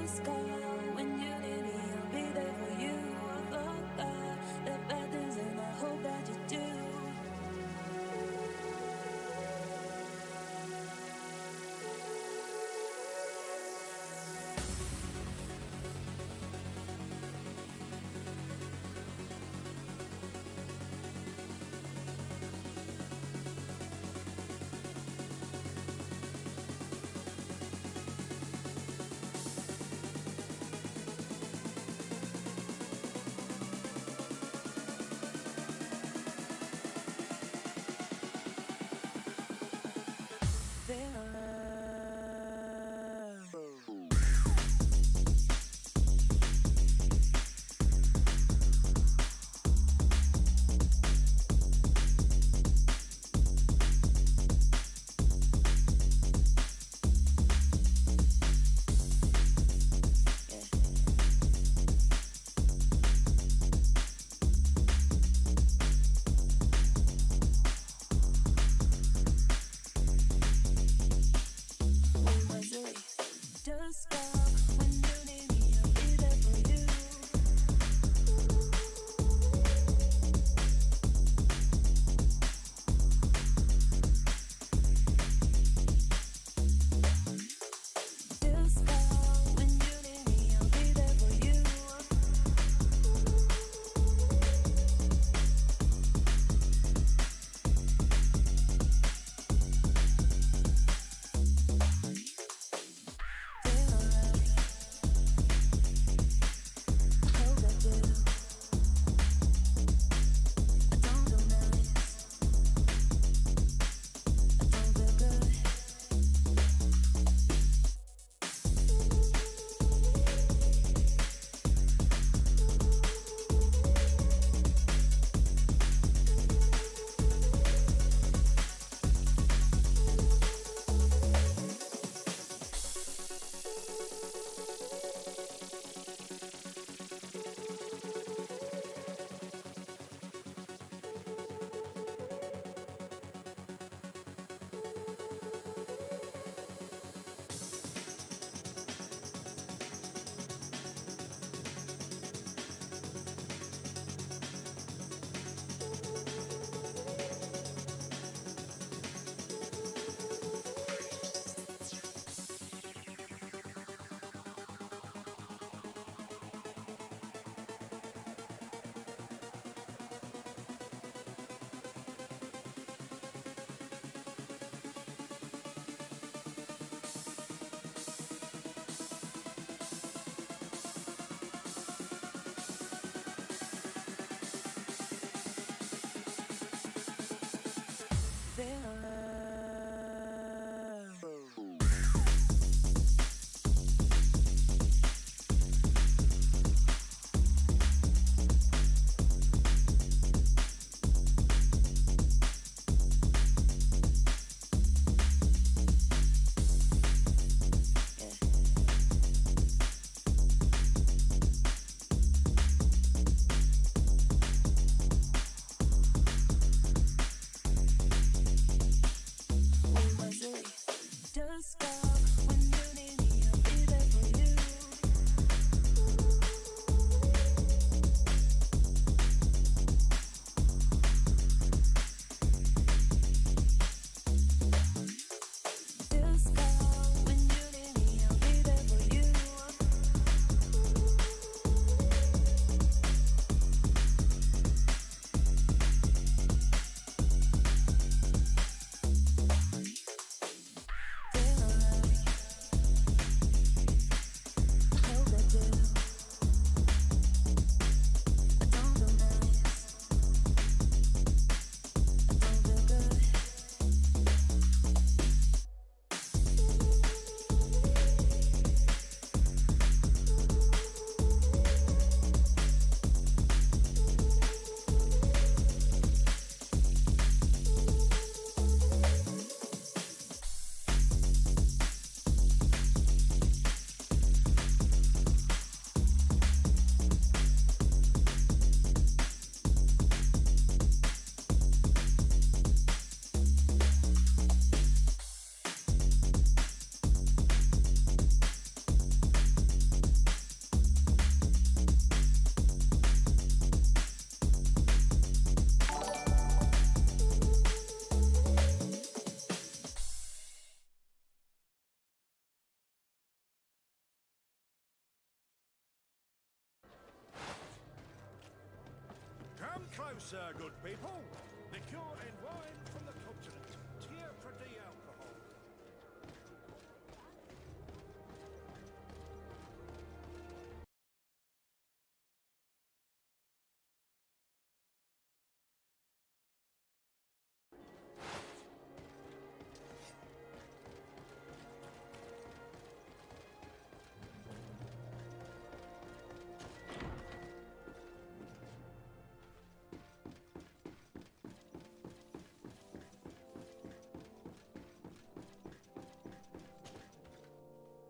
sky. When you need me, I'll be there for you. I forgot the bad things and I hope that you do. closer, good people. Liqueur and wine from the continent. Rtgi alcohol.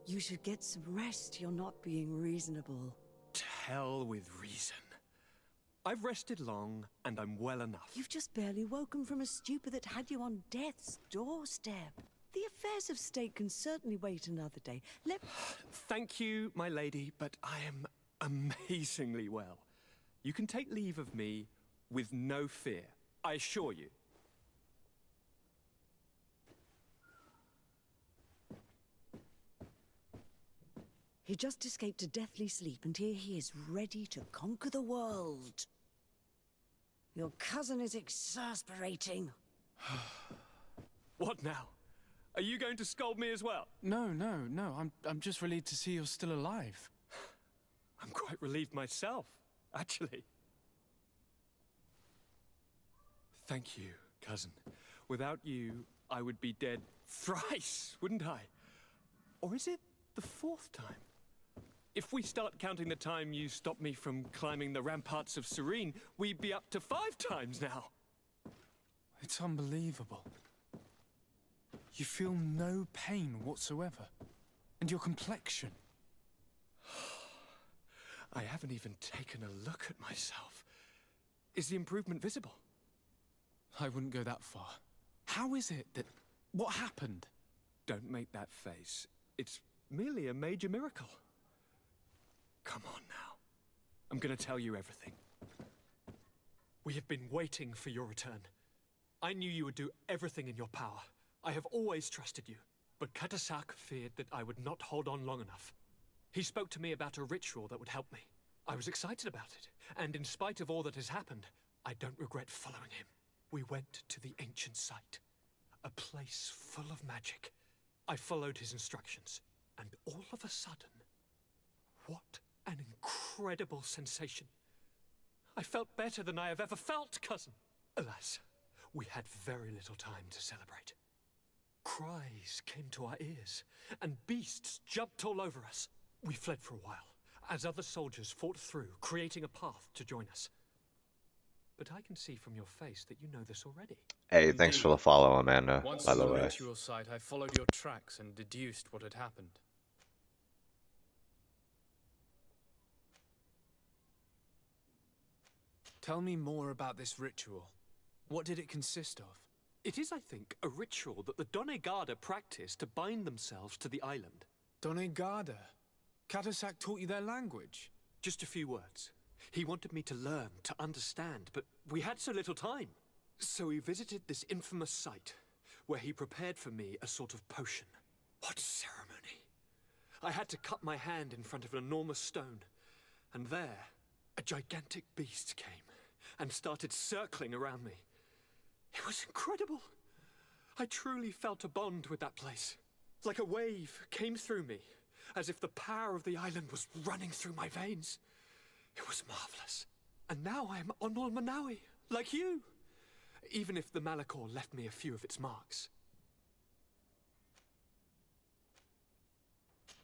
You should get some rest. You're not being reasonable. To hell with reason. I've rested long, and I'm well enough. You've just barely woken from a stupor that had you on death's doorstep. The affairs of state can certainly wait another day. Thank you, my lady, but I am amazingly well. You can take leave of me with no fear, I assure you. He just escaped a deathly sleep, and here he is, ready to conquer the world. Your cousin is exasperating. What now? Are you going to scold me as well? No. I'm just relieved to see you're still alive. I'm quite relieved myself, actually. Thank you, cousin. Without you, I would be dead thrice, wouldn't I? Or is it the fourth time? If we start counting the time you stopped me from climbing the ramparts of Serene, we'd be up to 5 times now. It's unbelievable. You feel no pain whatsoever. And your complexion. I haven't even taken a look at myself. Is the improvement visible? I wouldn't go that far. How is it that... What happened? Don't make that face. It's merely a major miracle. Come on now. I'm gonna tell you everything. We have been waiting for your return. I knew you would do everything in your power. I have always trusted you. But Katasak feared that I would not hold on long enough. He spoke to me about a ritual that would help me. I was excited about it, and in spite of all that has happened, I don't regret following him. We went to the ancient site, a place full of magic. I followed his instructions, and all of a sudden, what an incredible sensation. I felt better than I have ever felt, cousin. Alas, we had very little time to celebrate. Cries came to our ears, and beasts jumped all over us. We fled for a while, as other soldiers fought through, creating a path to join us. But I can see from your face that you know this already. Hey, thanks for the follow, Amanda, Once by at the the way. ritual site, I followed your tracks and deduced what had happened. Tell me more about this ritual. What did it consist of? It is, I think, a ritual that the Donegada practice to bind themselves to the island. Donegada? Katasak taught you their language? Just a few words. He wanted me to learn, to understand, but we had so little time. So we visited this infamous site, where he prepared for me a sort of potion. What ceremony! I had to cut my hand in front of an enormous stone, and there, a gigantic beast came and started circling around me. It was incredible. I truly felt a bond with that place. Like a wave came through me, as if the power of the island was running through my veins. It was marvelous. And now I am Onol Manawi, like you. Even if the Malachor left me a few of its marks.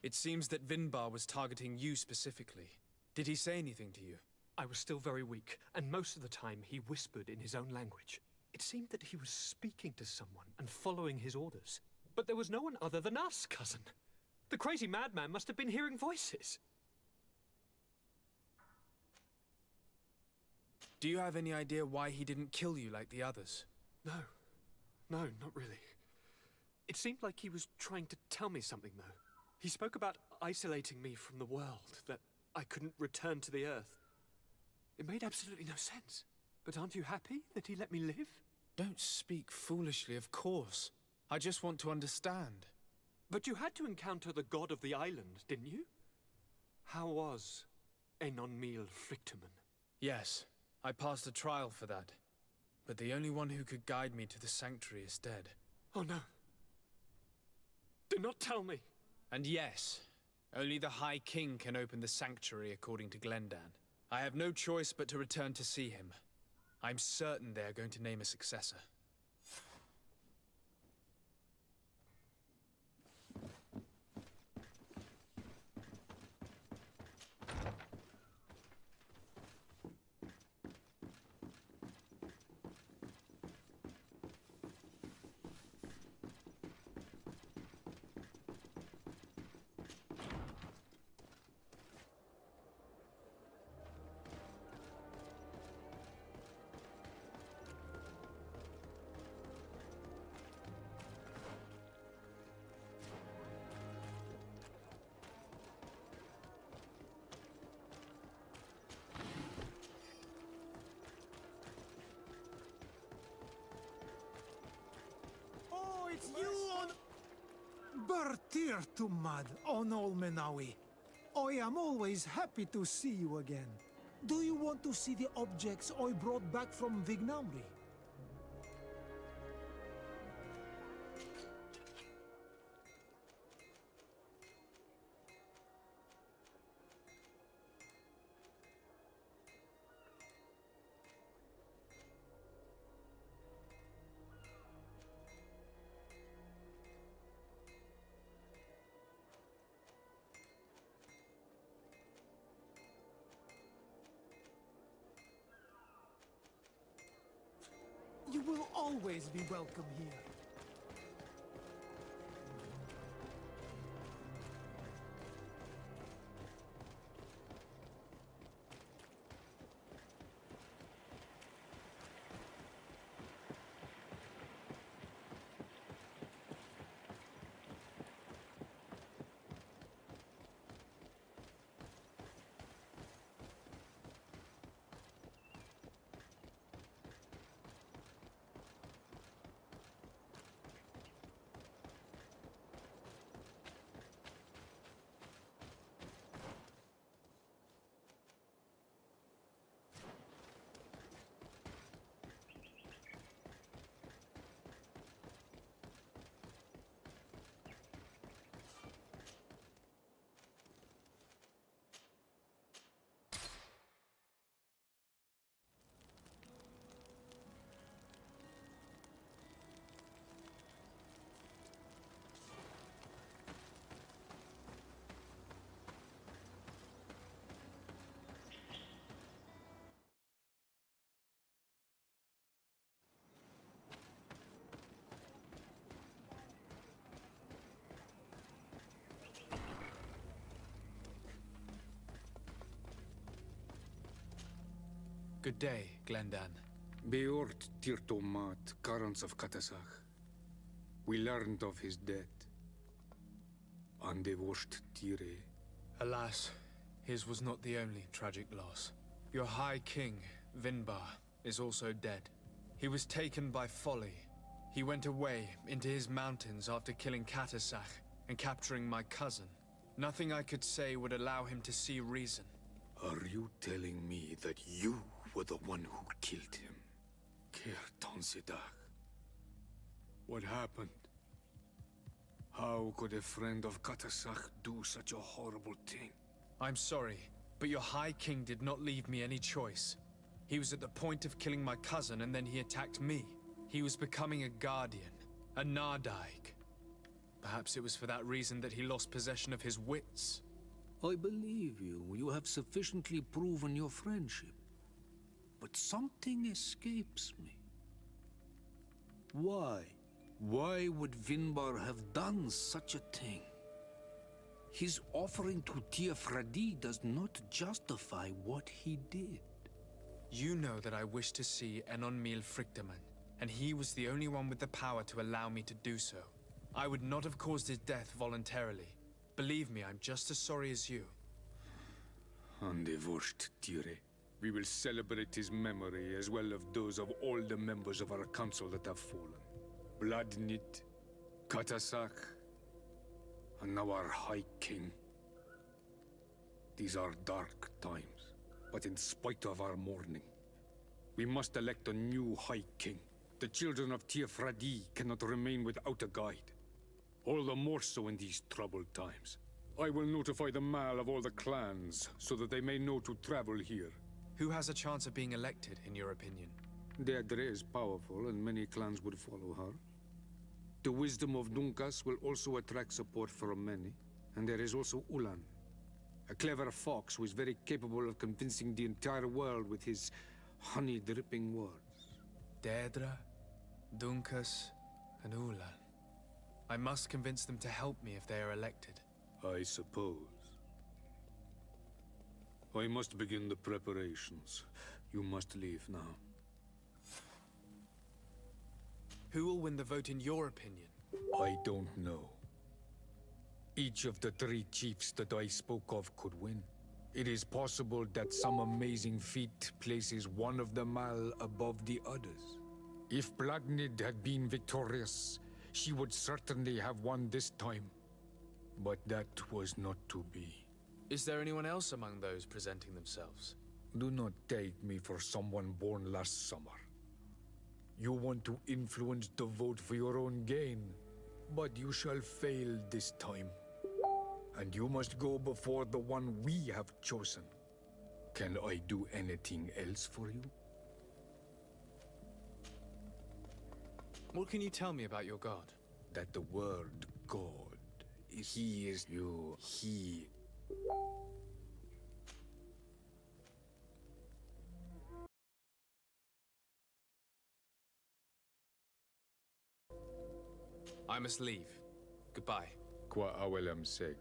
It seems that Vinbar was targeting you specifically. Did he say anything to you? I was still very weak, and most of the time he whispered in his own language. It seemed that he was speaking to someone and following his orders. But there was no one other than us, cousin. The crazy madman must have been hearing voices. Do you have any idea why he didn't kill you like the others? No, not really. It seemed like he was trying to tell me something, though. He spoke about isolating me from the world, that I couldn't return to the Earth. It made absolutely no sense. But aren't you happy that he let me live? Don't speak foolishly, of course. I just want to understand. But you had to encounter the god of the island, didn't you? How was Enon Mil Frictumen? Yes, I passed a trial for that. But the only one who could guide me to the sanctuary is dead. Oh no. Do not tell me. And yes, only the High King can open the sanctuary according to Glendan. I have no choice but to return to see him. I'm certain they are going to name a successor. Oh, it's you on... Bertir to mad on all Menawi. I am always happy to see you again. Do you want to see the objects I brought back from Vignamri? You will always be welcome here. Good day, Glendan. Beort Tirtomat, currents of Katasach. We learned of his death. Andevosht Tire. Alas, his was not the only tragic loss. Your High King, Vinbar, is also dead. He was taken by folly. He went away into his mountains after killing Katasach and capturing my cousin. Nothing I could say would allow him to see reason. Are you telling me that you were the one who killed him? Kirtan Sidak. What happened? How could a friend of Katasach do such a horrible thing? I'm sorry, but your High King did not leave me any choice. He was at the point of killing my cousin and then he attacked me. He was becoming a guardian, a Nardaig. Perhaps it was for that reason that he lost possession of his wits. I believe you. You have sufficiently proven your friendship. But something escapes me. Why? Why would Vinbar have done such a thing? His offering to Frfr does not justify what he did. You know that I wish to see Enonmil Frictaman, and he was the only one with the power to allow me to do so. I would not have caused his death voluntarily. Believe me, I'm just as sorry as you. Andevosht Tire. We will celebrate his memory as well as those of all the members of our council that have fallen. Vladnit, Katasach, and now our High King. These are dark times, but in spite of our mourning, We must elect a new High King. The children of Rtgi cannot remain without a guide. All the more so in these troubled times. I will notify the Mal of all the clans, so that they may know to travel here. Who has a chance of being elected, in your opinion? Deirdre is powerful, and many clans would follow her. The wisdom of Dunkas will also attract support from many. And there is also Ulan, a clever fox who is very capable of convincing the entire world with his honey-dripping words. Deirdre, Dunkas, and Ulan. I must convince them to help me if they are elected. I suppose. I must begin the preparations. You must leave now. Who will win the vote in your opinion? I don't know. Each of the 3 chiefs that I spoke of could win. It is possible that some amazing feat places one of the Mal above the others. If Blagnid had been victorious, she would certainly have won this time. But that was not to be. Is there anyone else among those presenting themselves? Do not take me for someone born last summer. You want to influence the vote for your own gain, but you shall fail this time. And you must go before the one we have chosen. Can I do anything else for you? What can you tell me about your god? That the word God is he is you, he. I must leave. Goodbye. Qua awelam seg.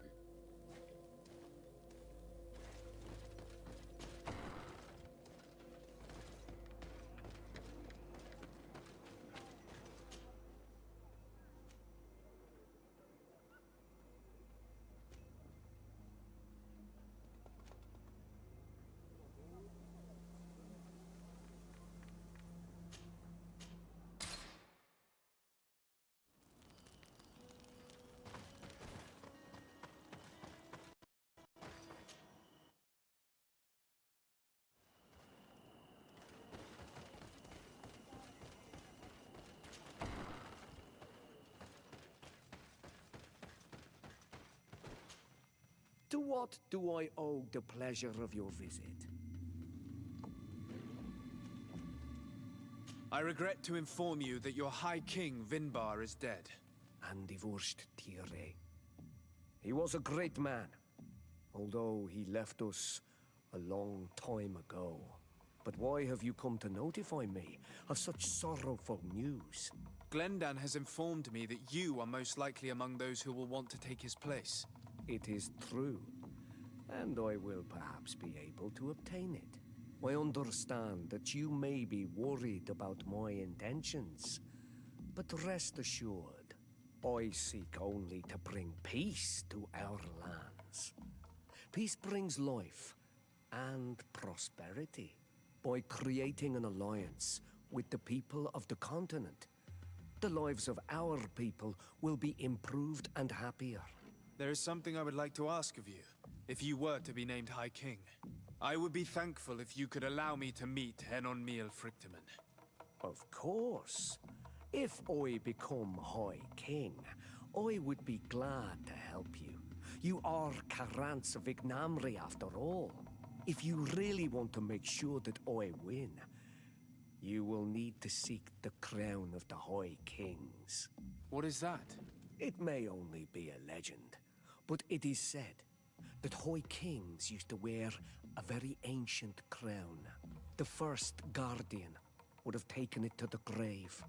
To what do I owe the pleasure of your visit? I regret to inform you that your High King, Vinbar, is dead. And divorced Tire. He was a great man, although he left us a long time ago. But why have you come to notify me of such sorrowful news? Glendan has informed me that you are most likely among those who will want to take his place. It is true, and I will perhaps be able to obtain it. I understand that you may be worried about my intentions, but rest assured, I seek only to bring peace to our lands. Peace brings life and prosperity by creating an alliance with the people of the continent. The lives of our people will be improved and happier. There is something I would like to ask of you, if you were to be named High King. I would be thankful if you could allow me to meet Enon Miel Frichtemann. Of course. If I become High King, I would be glad to help you. You are Karant's Vignamri after all. If you really want to make sure that I win, you will need to seek the crown of the High Kings. What is that? It may only be a legend, but it is said that High Kings used to wear a very ancient crown. The first Guardian would have taken it to the grave.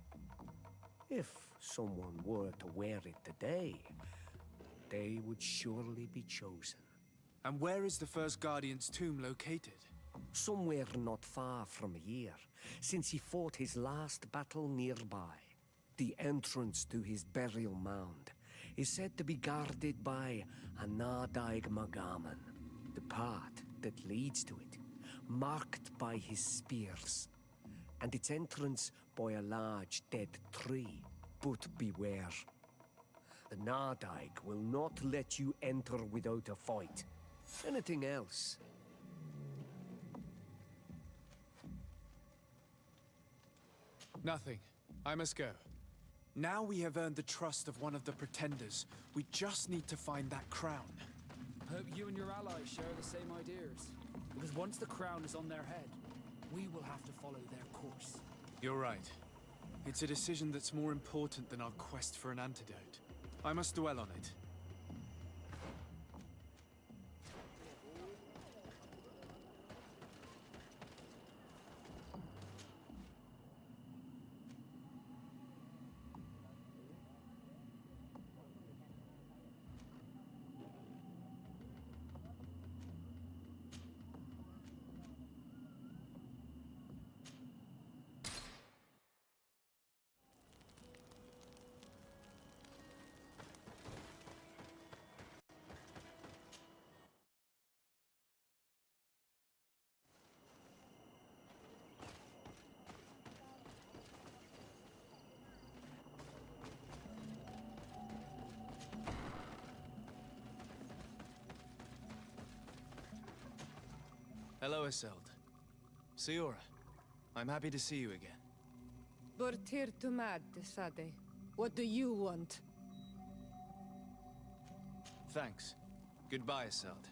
If someone were to wear it today, they would surely be chosen. And where is the first Guardian's tomb located? Somewhere not far from here, since he fought his last battle nearby. The entrance to his burial mound is said to be guarded by a Nadaig Magaman, the path that leads to it, marked by his spears, and its entrance by a large dead tree. But beware. The Nadaig will not let you enter without a fight. Anything else? Nothing. I must go. Now we have earned the trust of one of the pretenders. We just need to find that crown. Hope you and your allies share the same ideas. Because once the crown is on their head, we will have to follow their course. You're right. It's a decision that's more important than our quest for an antidote. I must dwell on it. Hello, Isolde. Siora, I'm happy to see you again. Bortir to mad, Sade. What do you want? Thanks. Goodbye, Isolde.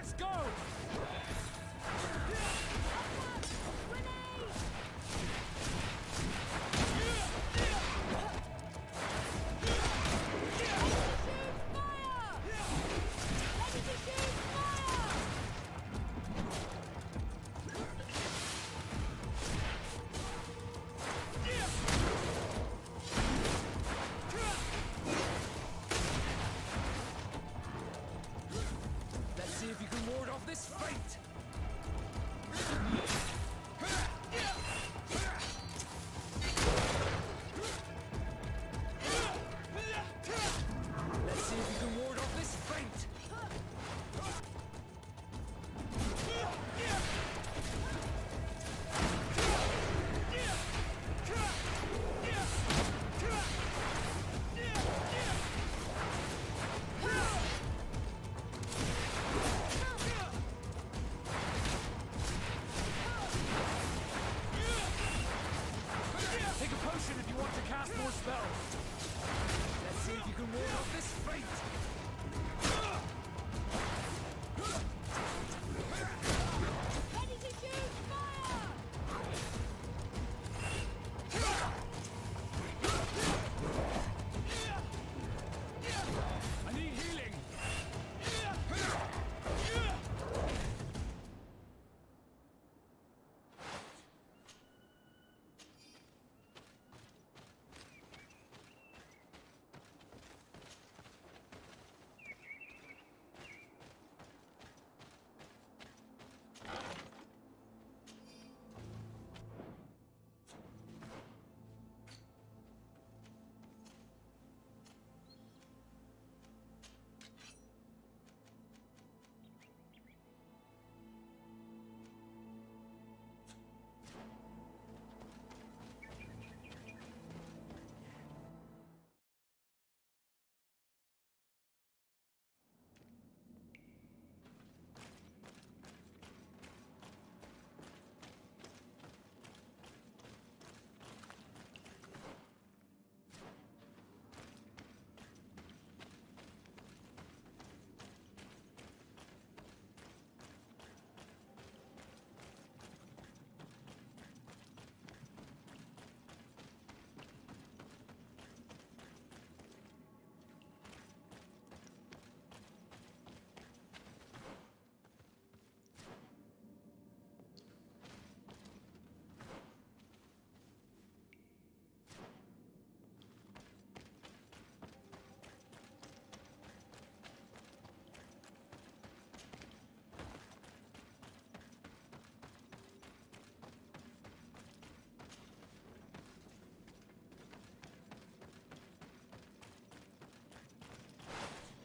let's go! Let's see if you can ward off this fate! Let's see if you can ward off this fate! Take a potion if you want to cast more spells. Let's see if you can ward off this fate. Ready to shoot! Fire! I need healing.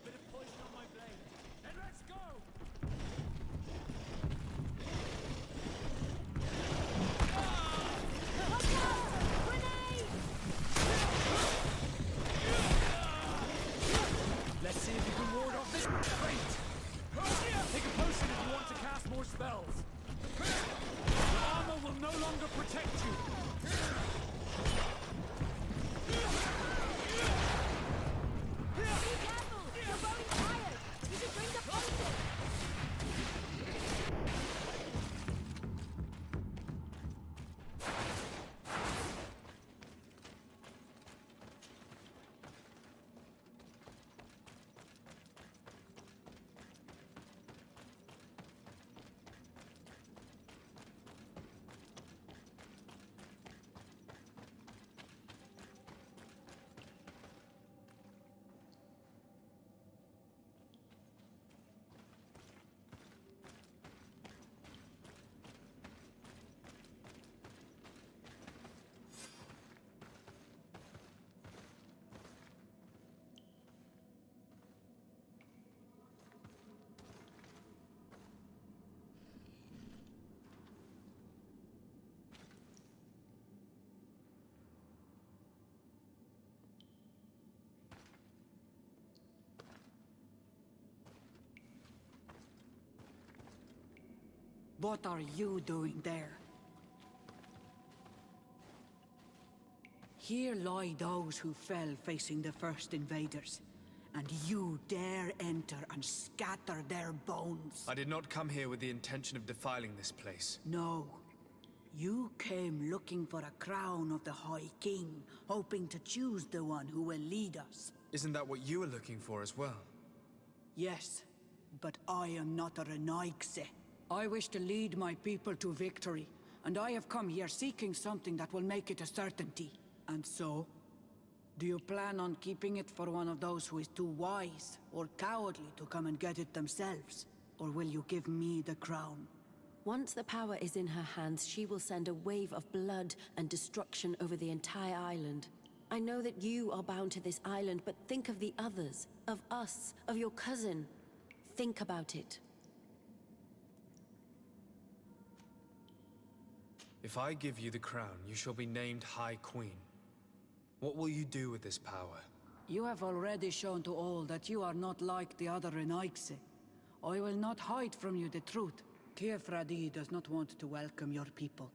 Bit of poison on my blade. And let's go! Let's see if you can ward off this fate. Take a potion if you want to cast more spells. Your armor will no longer protect you. Be careful! You're growing tired! You should drink the potion! What are you doing there? Here lie those who fell facing the first invaders, and you dare enter and scatter their bones. I did not come here with the intention of defiling this place. No. You came looking for a crown of the High King, hoping to choose the one who will lead us. Isn't that what you were looking for as well? Yes, but I am not a Rtgi. I wish to lead my people to victory, and I have come here seeking something that will make it a certainty. And so, do you plan on keeping it for one of those who is too wise or cowardly to come and get it themselves? Or will you give me the crown? Once the power is in her hands, she will send a wave of blood and destruction over the entire island. I know that you are bound to this island, but think of the others, of us, of your cousin. Think about it. If I give you the crown, you shall be named High Queen. What will you do with this power? You have already shown to all that you are not like the other Rtgi. I will not hide from you the truth. Rtgi does not want to welcome your people.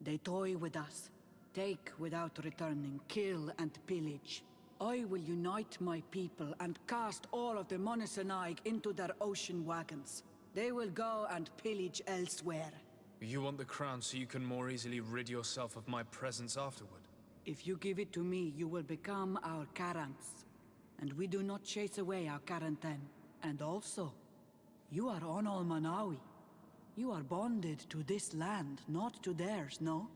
They toy with us, take without returning, kill and pillage. I will unite my people and cast all of the Monasenaig into their ocean wagons. They will go and pillage elsewhere. You want the crown so you can more easily rid yourself of my presence afterward? If you give it to me, you will become our Karants. And we do not chase away our Karanten. And also, you are on Manawi. You are bonded to this land, not to theirs, no?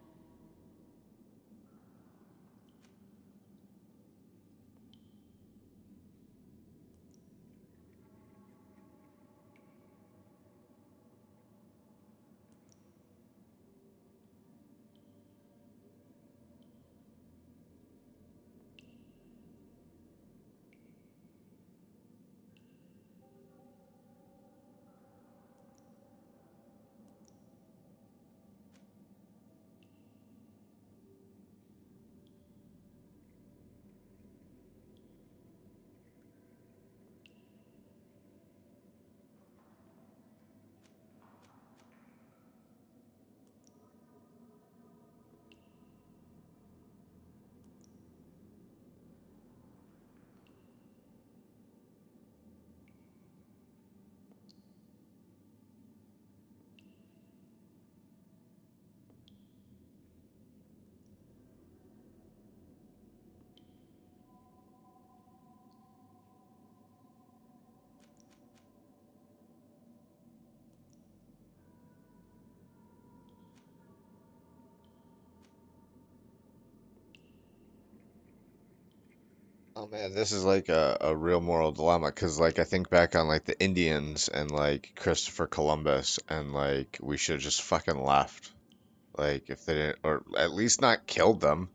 Oh man, this is like a real moral dilemma because like I think back on like the Indians and like Christopher Columbus and like we should have just fucking left. Like if they didn't, or at least not killed them.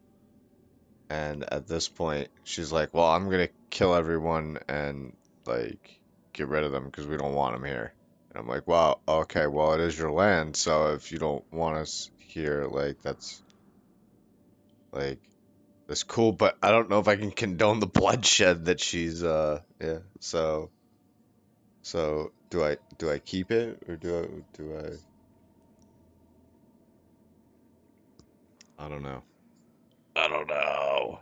And at this point, she's like, "Well, I'm gonna kill everyone and like get rid of them because we don't want them here." And I'm like, "Well, okay, well it is your land, so if you don't want us here, like like that's cool, but I don't know if I can condone the bloodshed that she's yeah. So do I keep it or do I don't know. I don't know.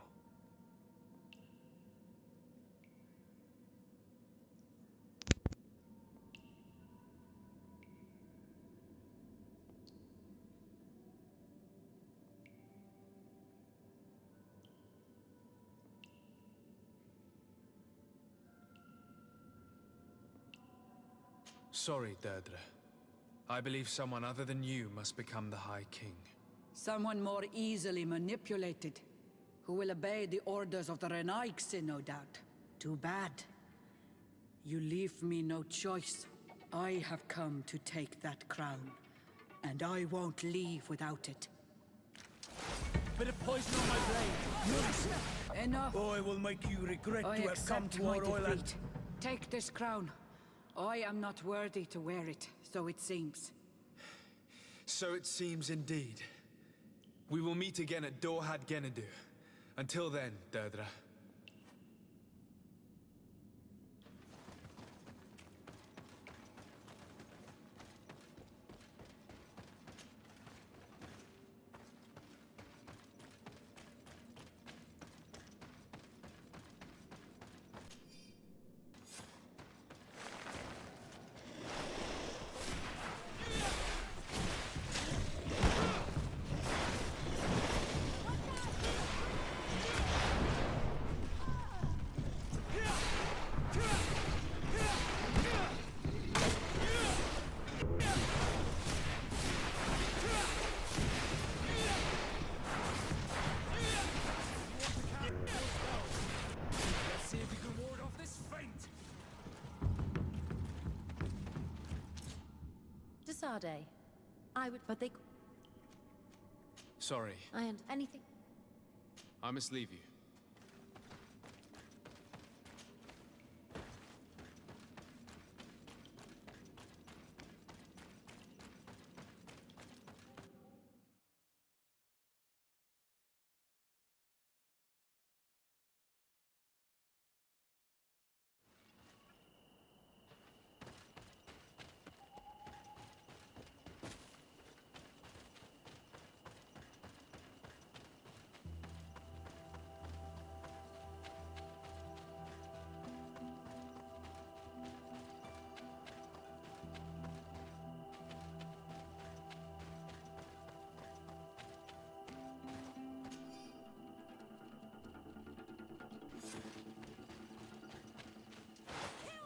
Sorry, Deirdre. I believe someone other than you must become the High King. Someone more easily manipulated, who will obey the orders of the Rtgi, no doubt. Too bad. You leave me no choice. I have come to take that crown, and I won't leave without it. Bit of poison on my blade. Enough! I will make you regret I to have come accept to my our island. defeat. Take this crown. I am not worthy to wear it, so it seems. So it seems indeed. We will meet again at Dorhad Genadu. Until then, Deirdre. Sade. I would, but they... Sorry, Anything... I must leave you.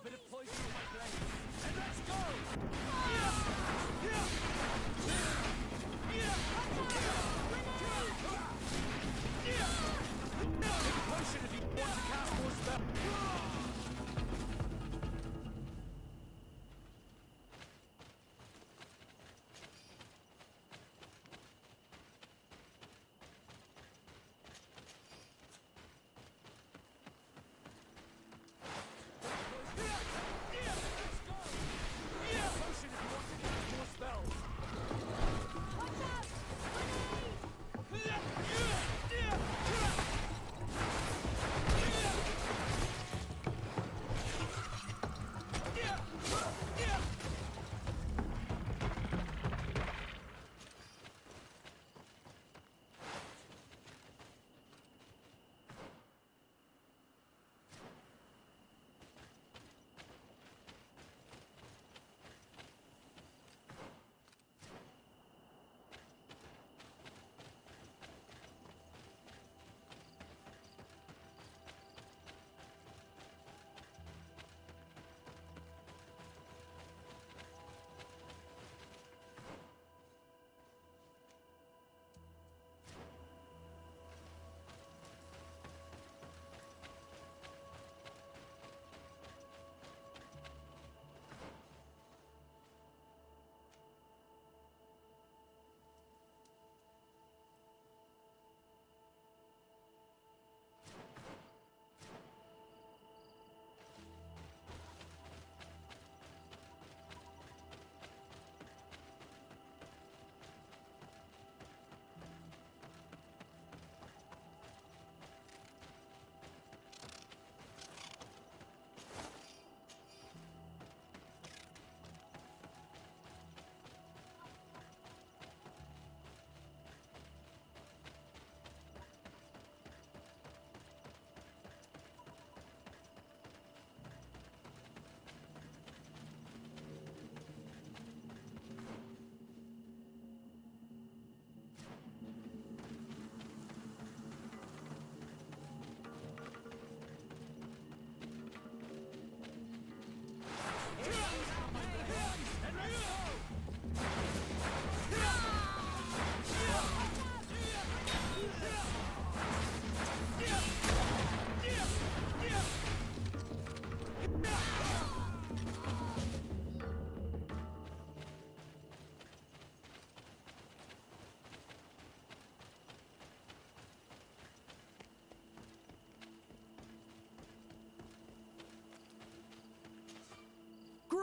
Bit of poison on my blade. And let's go! Take a potion if you want to cast more spells.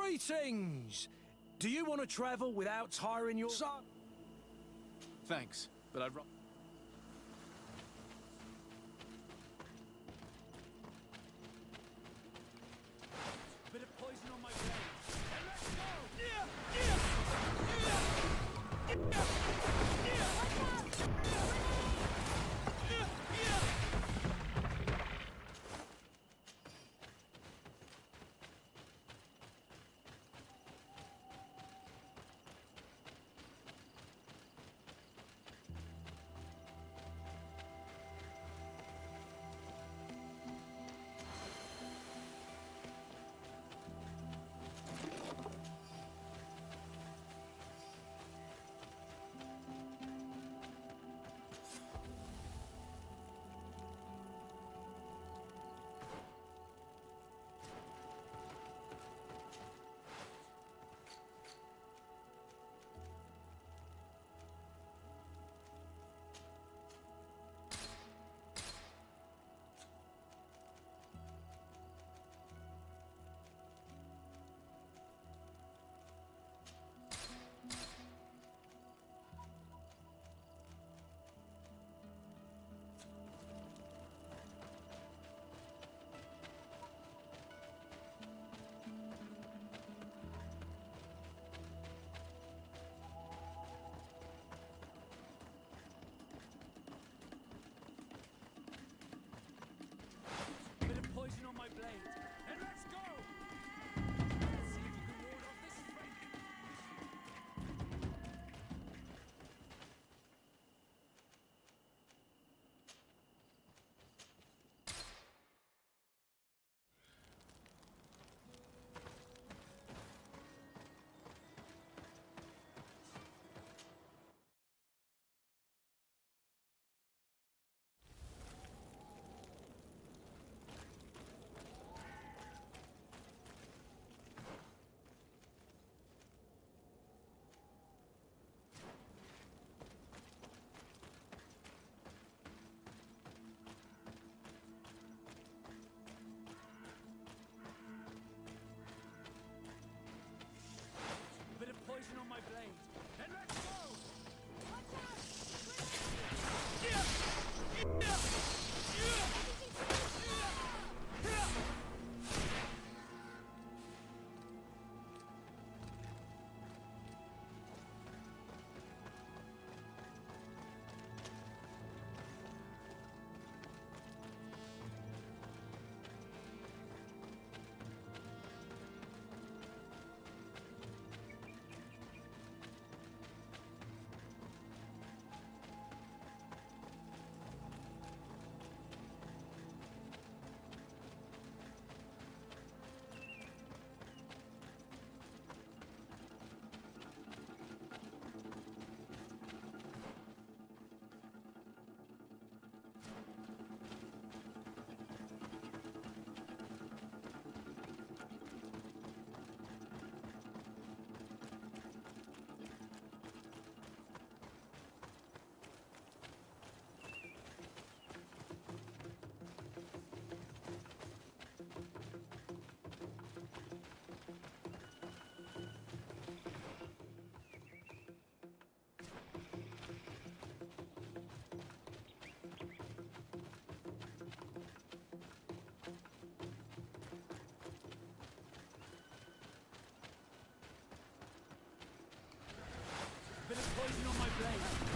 Greetings! Do you want to travel without tiring your son? Thanks, but I'd rather... Bit of poison on my blade. And let's go!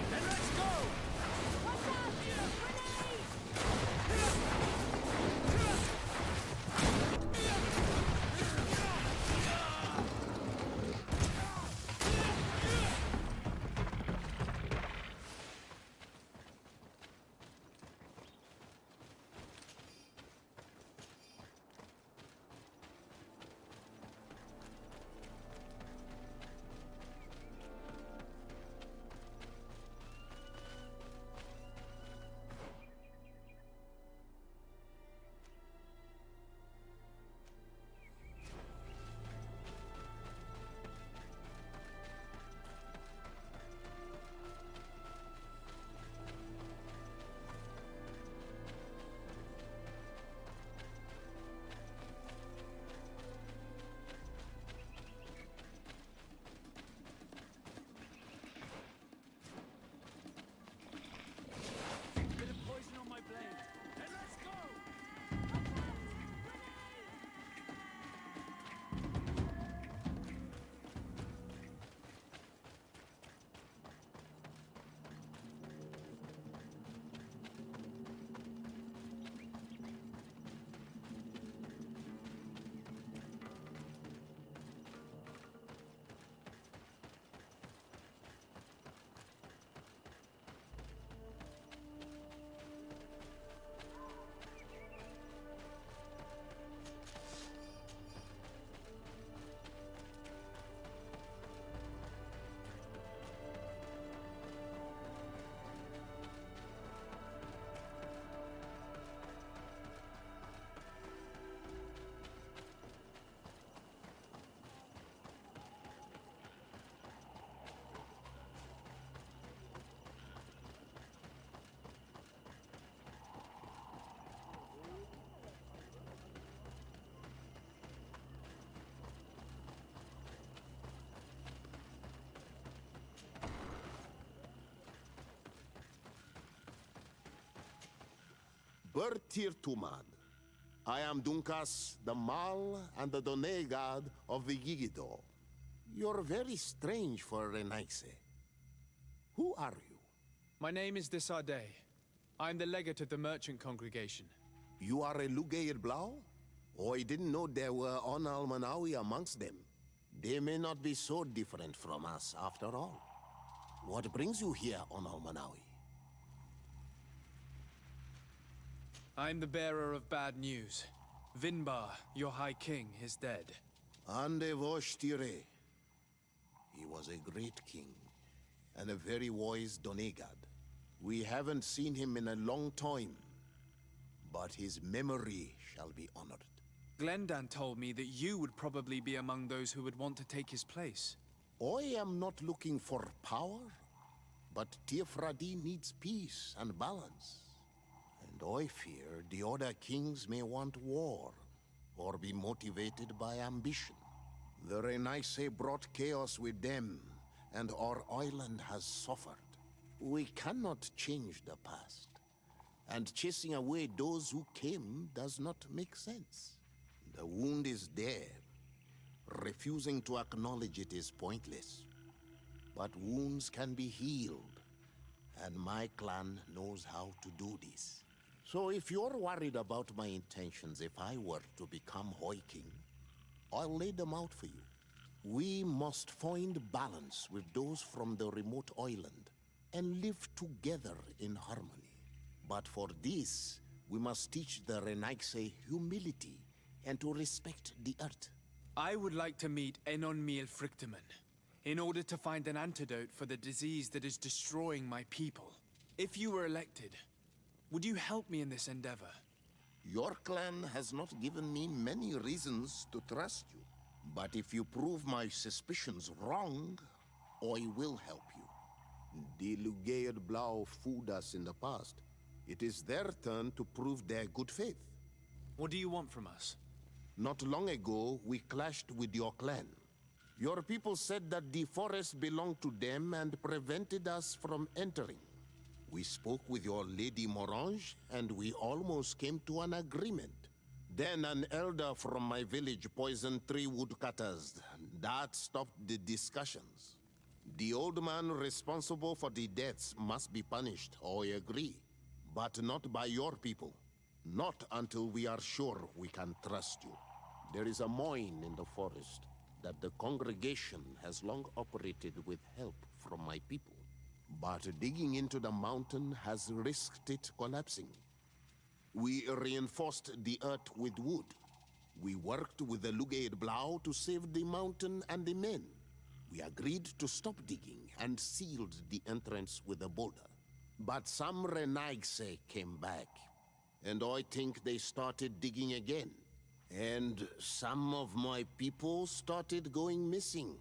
Then let's go! Watch out! Grenade! Bit of poison on my blade. Then let's go! Bertir Tumad. I am Dunkas, the Mal and the Donegad of the Yigido. You're very strange for Renaise. Who are you? My name is Desade. I'm the legate of the merchant congregation. You are a Lugaid Blau? Oh, I didn't know there were Onal Manawi amongst them. They may not be so different from us after all. What brings you here, Onal Manawi? I'm the bearer of bad news. Vinbar, your High King, is dead. Ande Voshtire. He was a great king, and a very wise Donegad. We haven't seen him in a long time, but his memory shall be honored. Glendan told me that you would probably be among those who would want to take his place. I am not looking for power, but Frfr needs peace and balance. And I fear the other kings may want war, or be motivated by ambition. The Renaise brought chaos with them, and our island has suffered. We cannot change the past, and chasing away those who came does not make sense. The wound is there. Refusing to acknowledge it is pointless. But wounds can be healed, and my clan knows how to do this. So if you're worried about my intentions if I were to become High King, I'll lay them out for you. We must find balance with those from the remote island and live together in harmony. But for this, we must teach the Renaise humility and to respect the earth. I would like to meet Enonmiel Frichtemann in order to find an antidote for the disease that is destroying my people. If you were elected, would you help me in this endeavor? Your clan has not given me many reasons to trust you. But if you prove my suspicions wrong, I will help you. The Lugaid Blau fooled us in the past. It is their turn to prove their good faith. What do you want from us? Not long ago, we clashed with your clan. Your people said that the forest belonged to them and prevented us from entering. We spoke with your Lady Morange, and we almost came to an agreement. Then an elder from my village poisoned 3 woodcutters. That stopped the discussions. The old man responsible for the deaths must be punished, I agree. But not by your people. Not until we are sure we can trust you. There is a mine in the forest that the congregation has long operated with help from my people. But digging into the mountain has risked it collapsing. We reinforced the earth with wood. We worked with the Lugaid Blau to save the mountain and the men. We agreed to stop digging and sealed the entrance with a boulder. But some Rtgi came back, and I think they started digging again. And some of my people started going missing.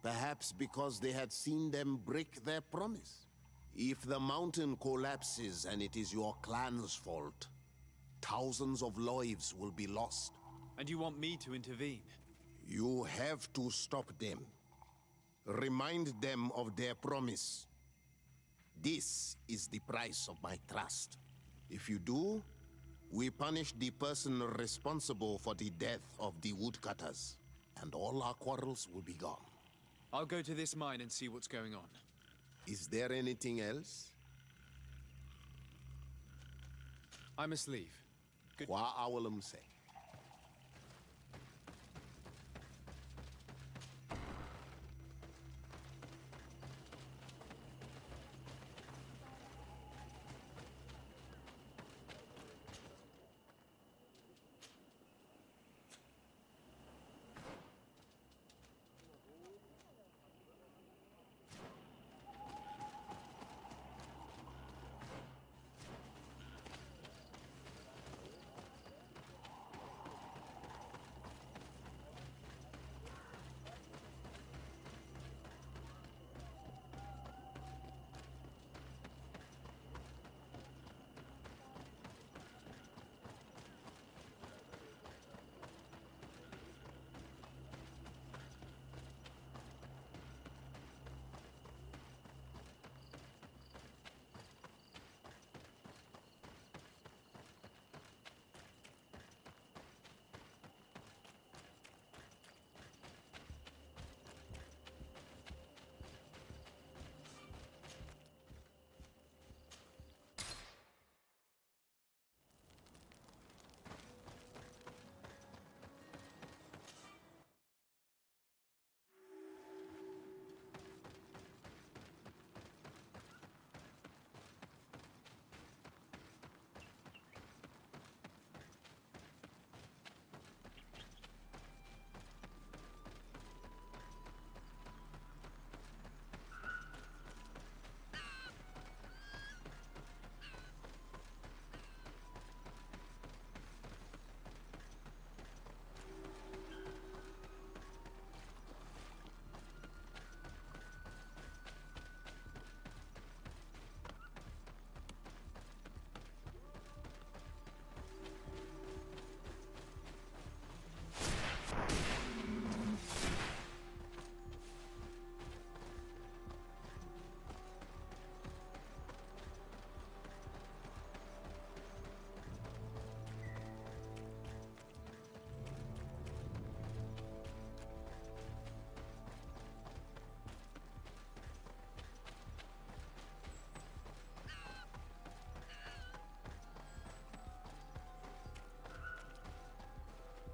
Perhaps because they had seen them break their promise. If the mountain collapses and it is your clan's fault, thousands of lives will be lost. And you want me to intervene? You have to stop them. Remind them of their promise. This is the price of my trust. If you do, we punish the person responsible for the death of the woodcutters, and all our quarrels will be gone. I'll go to this mine and see what's going on. Is there anything else? I must leave. Qua awalum say.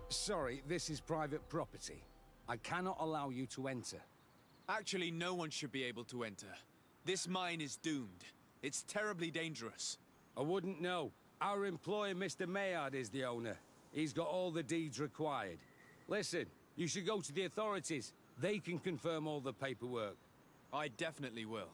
Sorry, this is private property. I cannot allow you to enter. Actually, no one should be able to enter. This mine is doomed. It's terribly dangerous. I wouldn't know. Our employer, Mr. Maillard, is the owner. He's got all the deeds required. Listen, you should go to the authorities. They can confirm all the paperwork. I definitely will.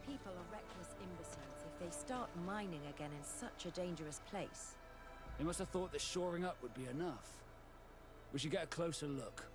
People are reckless imbeciles if they start mining again in such a dangerous place. They must have thought that shoring up would be enough. We should get a closer look.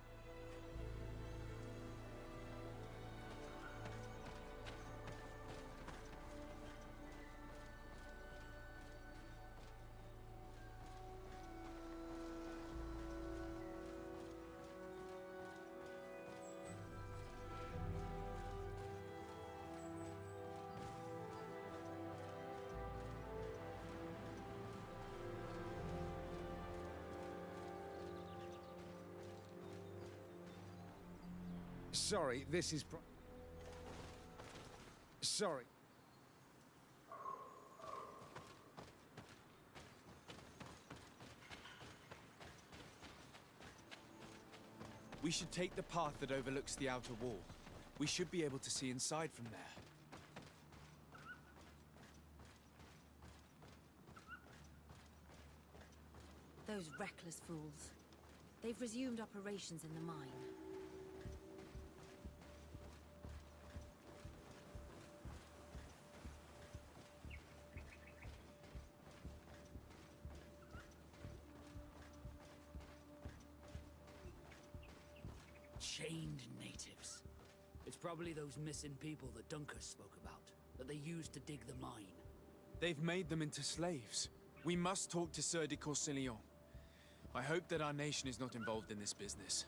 Sorry, this is Sorry. We should take the path that overlooks the outer wall. We should be able to see inside from there. Those reckless fools. They've resumed operations in the mine. Chained natives. It's probably those missing people that Duncan spoke about, that they used to dig the mine. They've made them into slaves. We must talk to Sir de Corsillon. I hope that our nation is not involved in this business.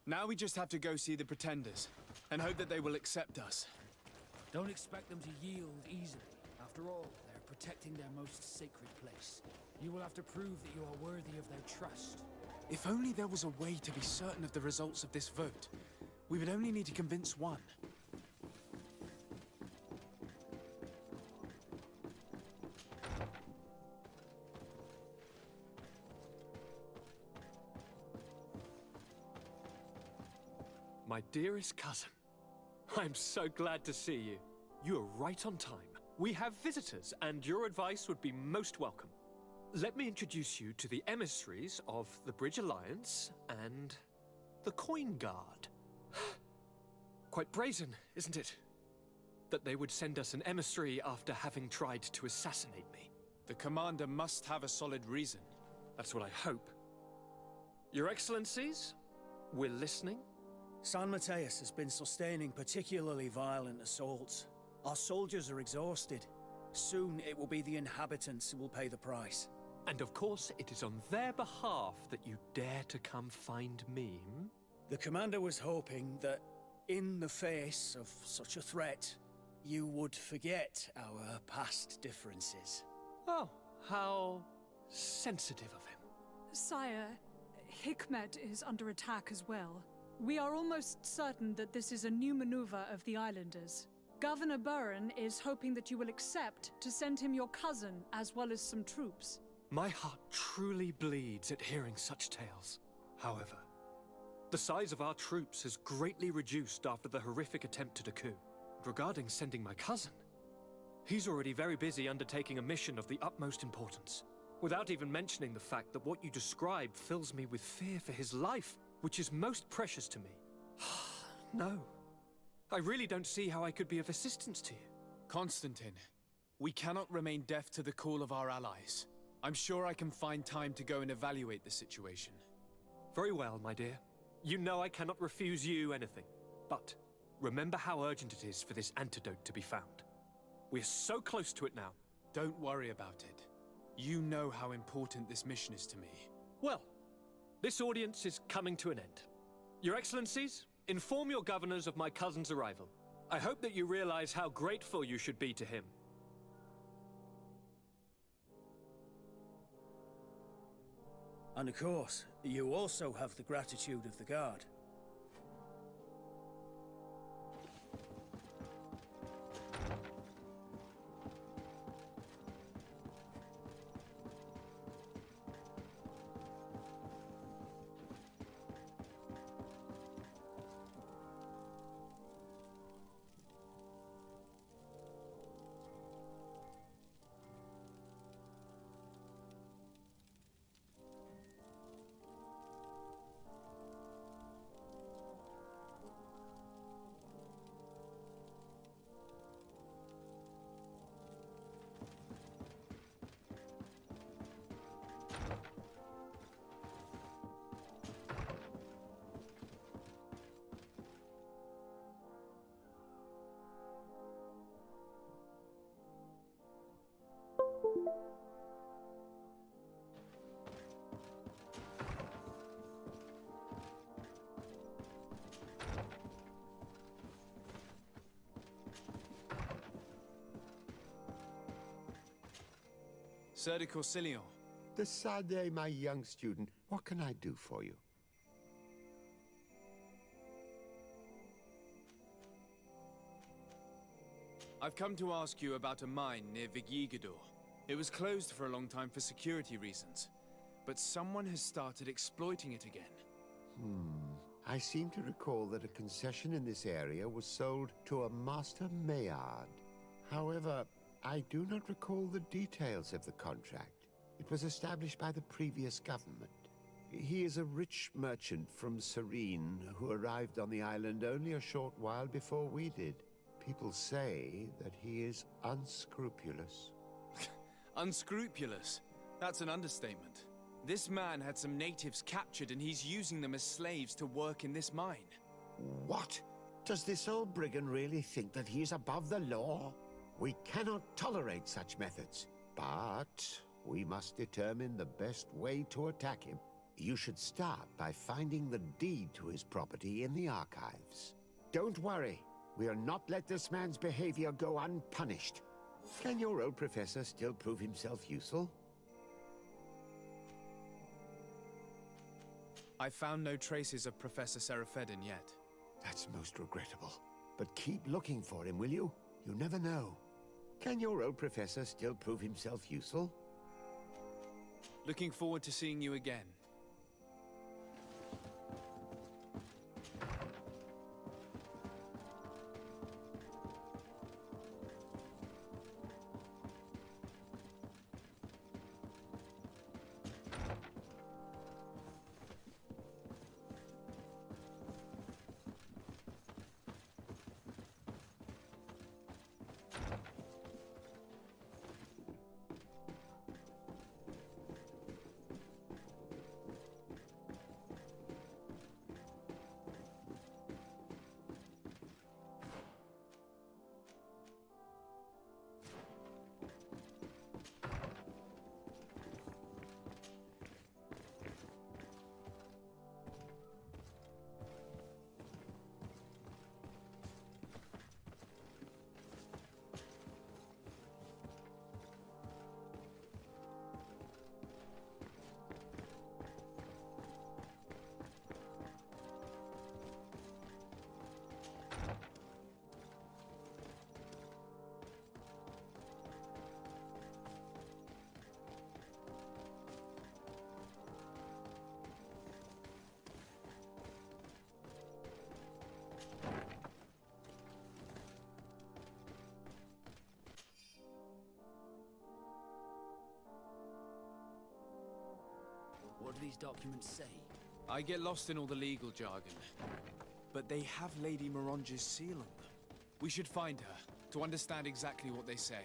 Now we just have to go see the Pretenders, and hope that they will accept us. Don't expect them to yield easily. After all, they're protecting their most sacred place. You will have to prove that you are worthy of their trust. If only there was a way to be certain of the results of this vote. We would only need to convince one. My dearest cousin, I'm so glad to see you. You are right on time. We have visitors, and your advice would be most welcome. Let me introduce you to the emissaries of the Bridge Alliance and the Coin Guard. Quite brazen, isn't it? That they would send us an emissary after having tried to assassinate me. The commander must have a solid reason. That's what I hope. Your Excellencies, we're listening. San Mateus has been sustaining particularly violent assaults. Our soldiers are exhausted. Soon it will be the inhabitants who will pay the price. And of course, it is on their behalf that you dare to come find me. The commander was hoping that, in the face of such a threat, you would forget our past differences. Oh, how sensitive of him. Sire, Hikmet is under attack as well. We are almost certain that this is a new maneuver of the Islanders. Governor Burren is hoping that you will accept to send him your cousin as well as some troops. My heart truly bleeds at hearing such tales. However, the size of our troops has greatly reduced after the horrific attempt at a coup. Regarding sending my cousin, he's already very busy undertaking a mission of the utmost importance, without even mentioning the fact that what you describe fills me with fear for his life, which is most precious to me. No. I really don't see how I could be of assistance to you. Constantine, we cannot remain deaf to the call of our allies. I'm sure I can find time to go and evaluate the situation. Very well, my dear. You know I cannot refuse you anything. But remember how urgent it is for this antidote to be found. We're so close to it now. Don't worry about it. You know how important this mission is to me. Well, this audience is coming to an end. Your Excellencies, inform your governors of my cousin's arrival. I hope that you realize how grateful you should be to him. And of course, you also have the gratitude of the Guard. Sir de Corsilion. Desade, my young student, what can I do for you? I've come to ask you about a mine near Rtgi. It was closed for a long time for security reasons, but someone has started exploiting it again. I seem to recall that a concession in this area was sold to a Master Maillard. However, I do not recall the details of the contract. It was established by the previous government. He is a rich merchant from Serene who arrived on the island only a short while before we did. People say that he is unscrupulous. Unscrupulous? That's an understatement. This man had some natives captured and he's using them as slaves to work in this mine. What? Does this old brigand really think that he is above the law? We cannot tolerate such methods, but we must determine the best way to attack him. You should start by finding the deed to his property in the archives. Don't worry, we'll not let this man's behavior go unpunished. Can your old professor still prove himself useful? I found no traces of Professor Serafedin yet. That's most regrettable. But keep looking for him, will you? You never know. Can your old professor still prove himself useful? Looking forward to seeing you again. What do these documents say? I get lost in all the legal jargon, but they have Lady Moronge's seal on them. We should find her, to understand exactly what they say.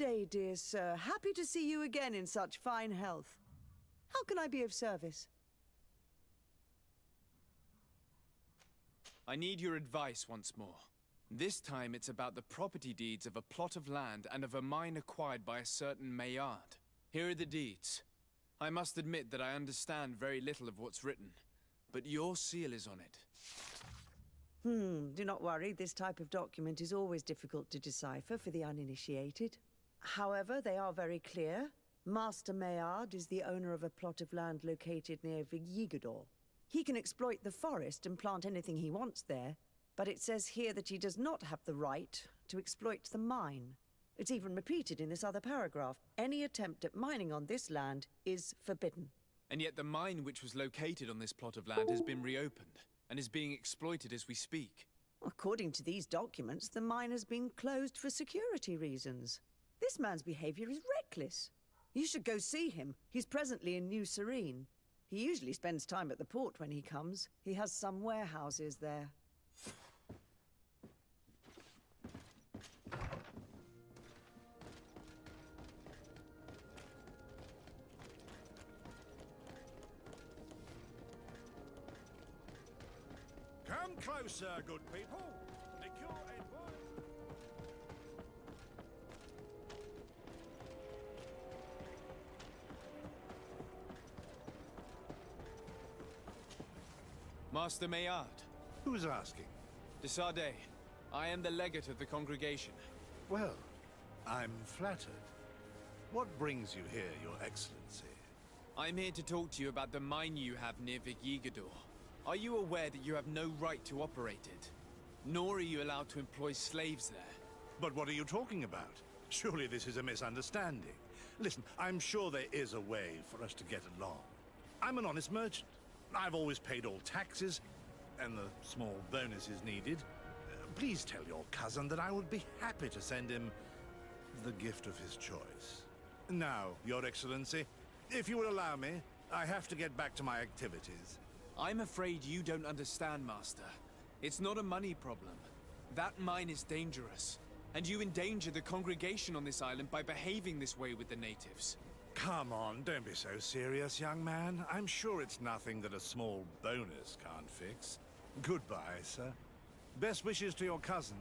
day, dear sir. Happy to see you again in such fine health. How can I be of service? I need your advice once more. This time it's about the property deeds of a plot of land and of a mine acquired by a certain Maillard. Here are the deeds. I must admit that I understand very little of what's written, but your seal is on it. Do not worry. This type of document is always difficult to decipher for the uninitiated. However, they are very clear. Master Maillard is the owner of a plot of land located near Rtgi. He can exploit the forest and plant anything he wants there, but it says here that he does not have the right to exploit the mine. It's even repeated in this other paragraph. Any attempt at mining on this land is forbidden. And yet the mine which was located on this plot of land has been reopened, and is being exploited as we speak. According to these documents, the mine has been closed for security reasons. This man's behavior is reckless. You should go see him. He's presently in New Serene. He usually spends time at the port when he comes. He has some warehouses there. Come closer, good people. Liqueur and wine. Master Maillard. Who's asking? De Sardet. I am the legate of the congregation. Well, I'm flattered. What brings you here, Your Excellency? I'm here to talk to you about the mine you have near Rtgi. Are you aware that you have no right to operate it? Nor are you allowed to employ slaves there? But what are you talking about? Surely this is a misunderstanding. Listen, I'm sure there is a way for us to get along. I'm an honest merchant. I've always paid all taxes, and the small bonuses needed. Please tell your cousin that I would be happy to send him the gift of his choice. Now, Your Excellency, if you will allow me, I have to get back to my activities. I'm afraid you don't understand, Master. It's not a money problem. That mine is dangerous, and you endanger the congregation on this island by behaving this way with the natives. Come on, don't be so serious, young man. I'm sure it's nothing that a small bonus can't fix. Goodbye, sir. Best wishes to your cousin.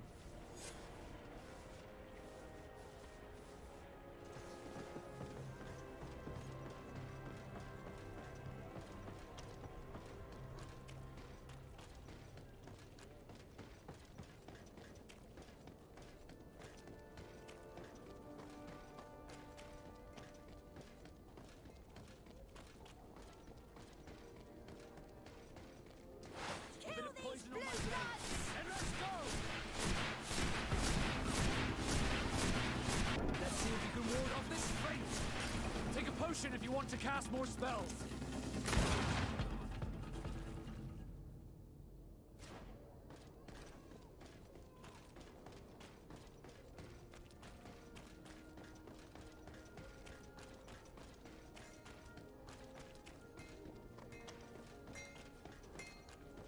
If you want to cast more spells.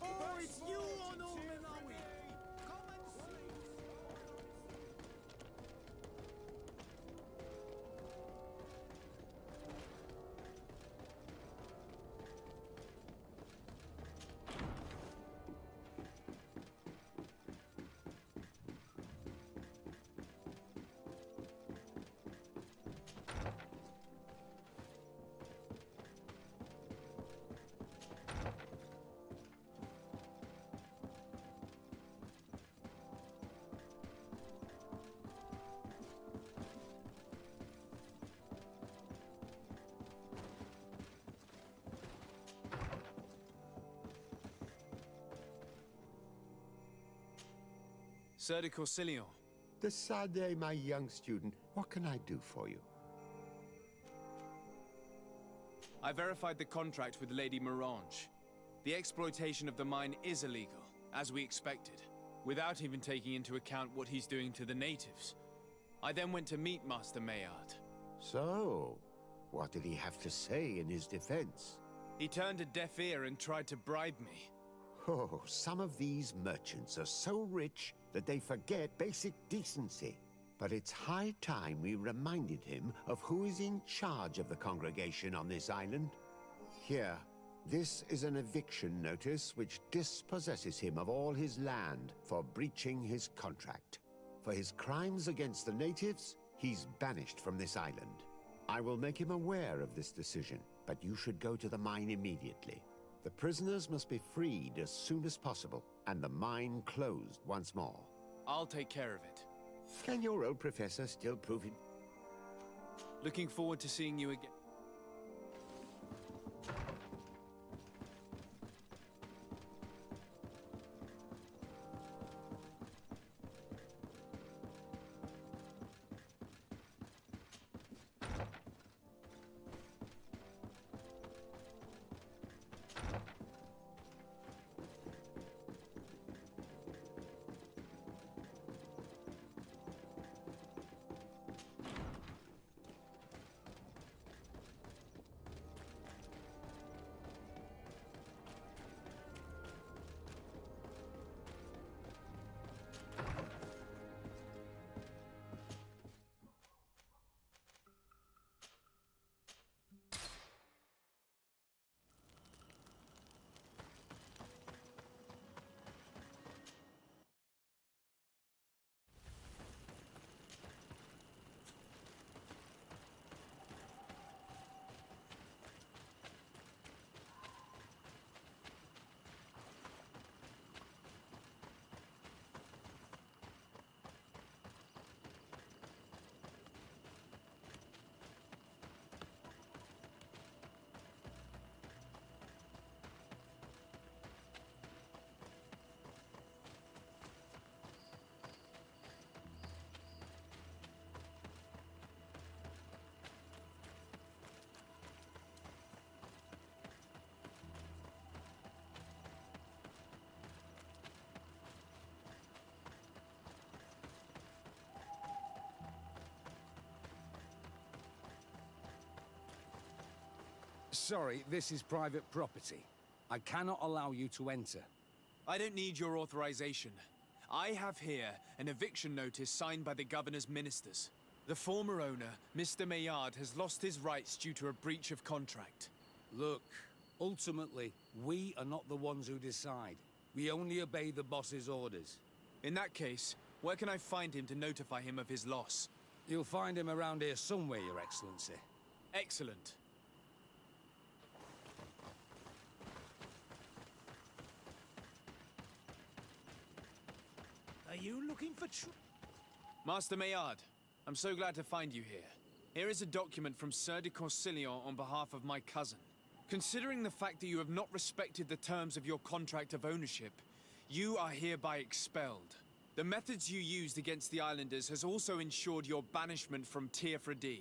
Oh, it's you on Olmenawi! Come and see! Sir de Corsilion. De Sardet, my young student, what can I do for you? I verified the contract with Lady Morange. The exploitation of the mine is illegal, as we expected, without even taking into account what he's doing to the natives. I then went to meet Master Maillard. So, what did he have to say in his defense? He turned a deaf ear and tried to bribe me. Oh, some of these merchants are so rich that they forget basic decency. But it's high time we reminded him of who is in charge of the congregation on this island. Here, this is an eviction notice which dispossesses him of all his land for breaching his contract. For his crimes against the natives, he's banished from this island. I will make him aware of this decision, but you should go to the mine immediately. The prisoners must be freed as soon as possible, and the mine closed once more. I'll take care of it. Can your old professor still prove him? Looking forward to seeing you again. Sorry, this is private property. I cannot allow you to enter. I don't need your authorization. I have here an eviction notice signed by the governor's ministers. The former owner, Mr. Maillard, has lost his rights due to a breach of contract. Look, ultimately, we are not the ones who decide. We only obey the boss's orders. In that case, where can I find him to notify him of his loss? You'll find him around here somewhere, Your Excellency. Excellent. Are you looking for Master Maillard, I'm so glad to find you here. Here is a document from Sir de Corsillon on behalf of my cousin. Considering the fact that you have not respected the terms of your contract of ownership, you are hereby expelled. The methods you used against the islanders has also ensured your banishment from Rtgi.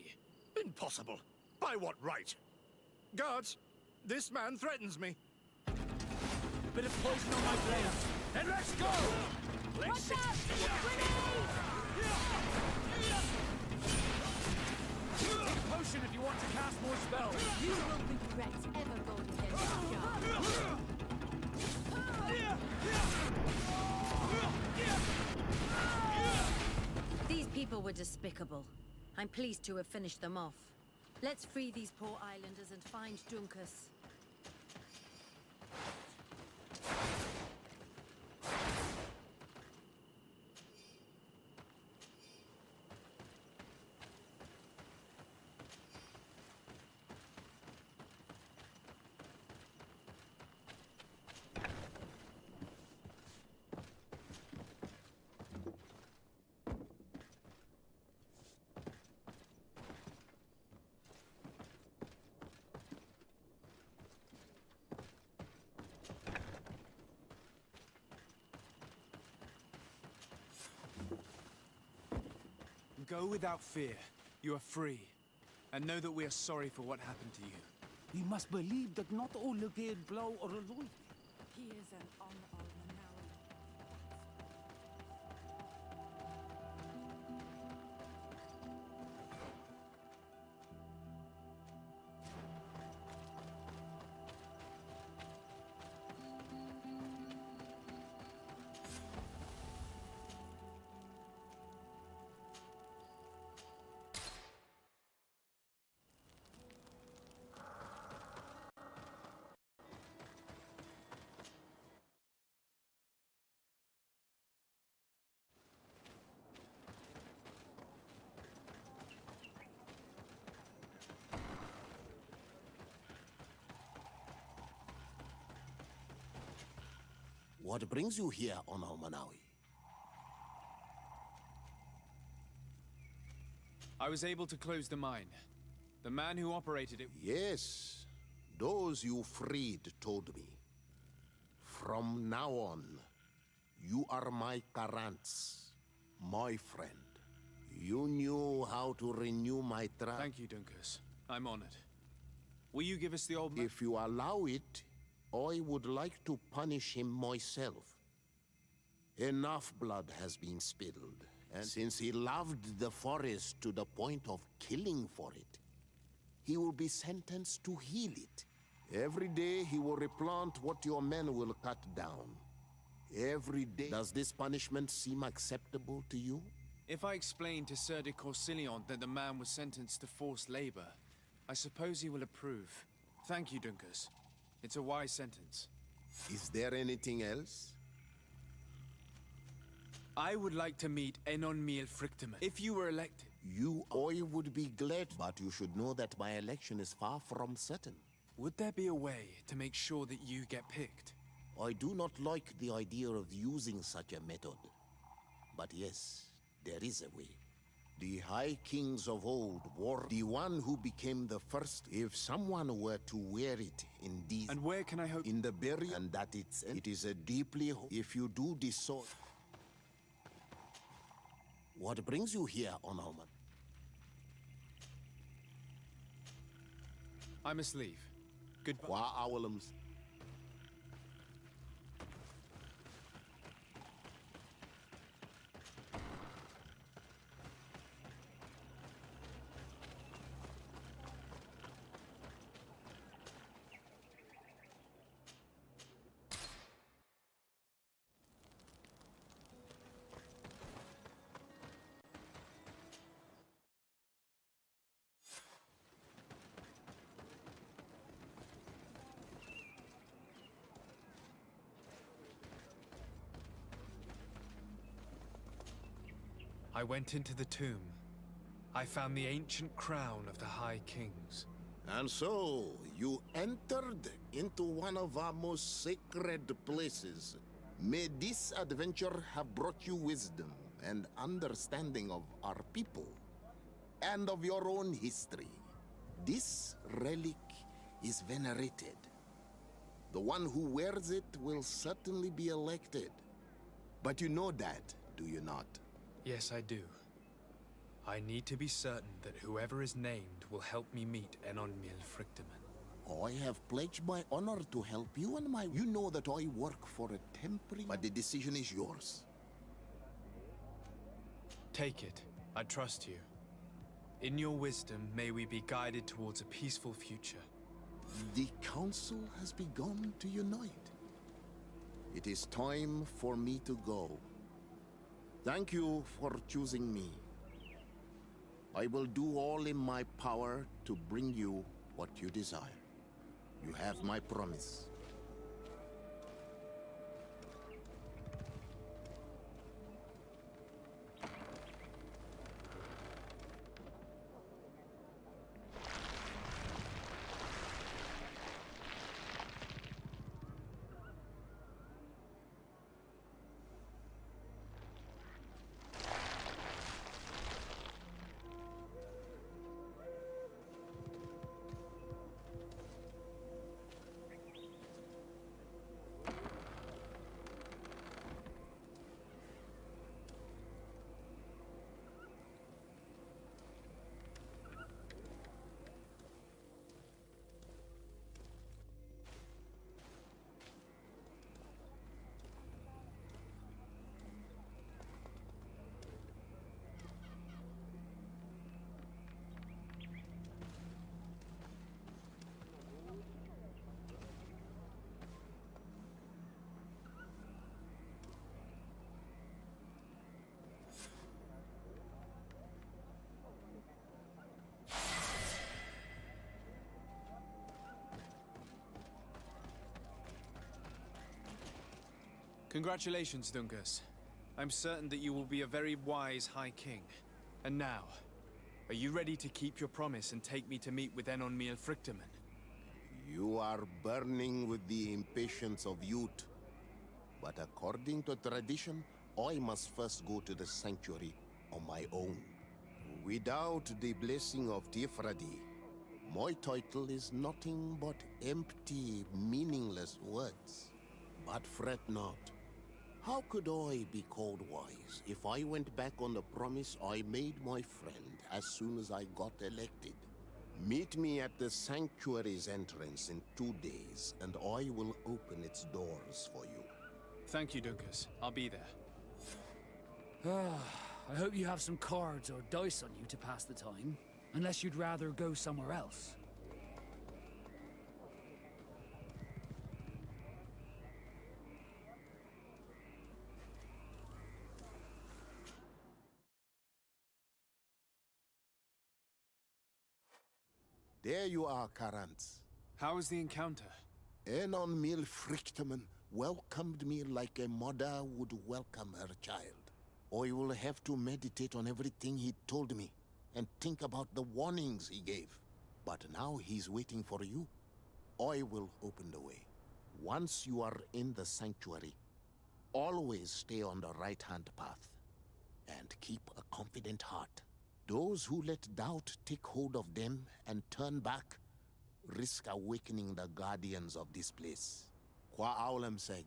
Impossible. By what right? Guards, this man threatens me. Bit of poison on my blade. Then let's go! Watch out! Take potion if you want to cast more spells. You will regret ever going against the These people were despicable. I'm pleased to have finished them off. Let's free these poor islanders and find Dunkus. Go without fear. You are free. And know that we are sorry for what happened to you. We must believe that not all Rtgi blow or alloy. He is an honorable Manawi. What brings you here on Almanawi? I was able to close the mine. The man who operated it... Yes. Those you freed told me. From now on, you are my Karants, my friend. You knew how to renew my trust. Thank you, Dunkus. I'm honored. Will you give us the old man? If you allow it, I would like to punish him myself. Enough blood has been spilled, and since he loved the forest to the point of killing for it, he will be sentenced to heal it. Every day he will replant what your men will cut down. Every day. Does this punishment seem acceptable to you? If I explain to Sir de Corsillon that the man was sentenced to forced labor, I suppose he will approve. Thank you, Dunkus. It's a wise sentence. Is there anything else? I would like to meet Enon Miel Frichtemann, if you were elected. I would be glad, but you should know that my election is far from certain. Would there be a way to make sure that you get picked? I do not like the idea of using such a method. But yes, there is a way. The High Kings of old wore the one who became the first. If someone were to wear it in these... And where can I hope... In the burial, and that it is a deeply... If you do this sort... What brings you here on Alman? I must leave. Goodbye. Wa Awalums. I went into the tomb. I found the ancient crown of the High Kings. And so, you entered into one of our most sacred places. May this adventure have brought you wisdom and understanding of our people and of your own history. This relic is venerated. The one who wears it will certainly be elected. But you know that, do you not? Yes, I do. I need to be certain that whoever is named will help me meet Enon Miel Frichtemann. I have pledged my honor to help you and my... You know that I work for a temporary... But the decision is yours. Take it. I trust you. In your wisdom, may we be guided towards a peaceful future. The Council has begun to unite. It is time for me to go. Thank you for choosing me. I will do all in my power to bring you what you desire. You have my promise. Congratulations, Dunkus. I'm certain that you will be a very wise High King. And now, are you ready to keep your promise and take me to meet with Enon Miel Frichtemann? You are burning with the impatience of youth. But according to tradition, I must first go to the sanctuary on my own. Without the blessing of Tifradi, my title is nothing but empty, meaningless words. But fret not. How could I be called wise if I went back on the promise I made my friend as soon as I got elected? Meet me at the sanctuary's entrance in 2 days, and I will open its doors for you. Thank you, Dunkus. I'll be there. I hope you have some cards or dice on you to pass the time. Unless you'd rather go somewhere else. There you are, Karantz. How was the encounter? Enon Mil Frichterman welcomed me like a mother would welcome her child. I will have to meditate on everything he told me and think about the warnings he gave. But now he's waiting for you. I will open the way. Once you are in the sanctuary, always stay on the right-hand path and keep a confident heart. Those who let doubt take hold of them and turn back risk awakening the guardians of this place. Qua aulem seg.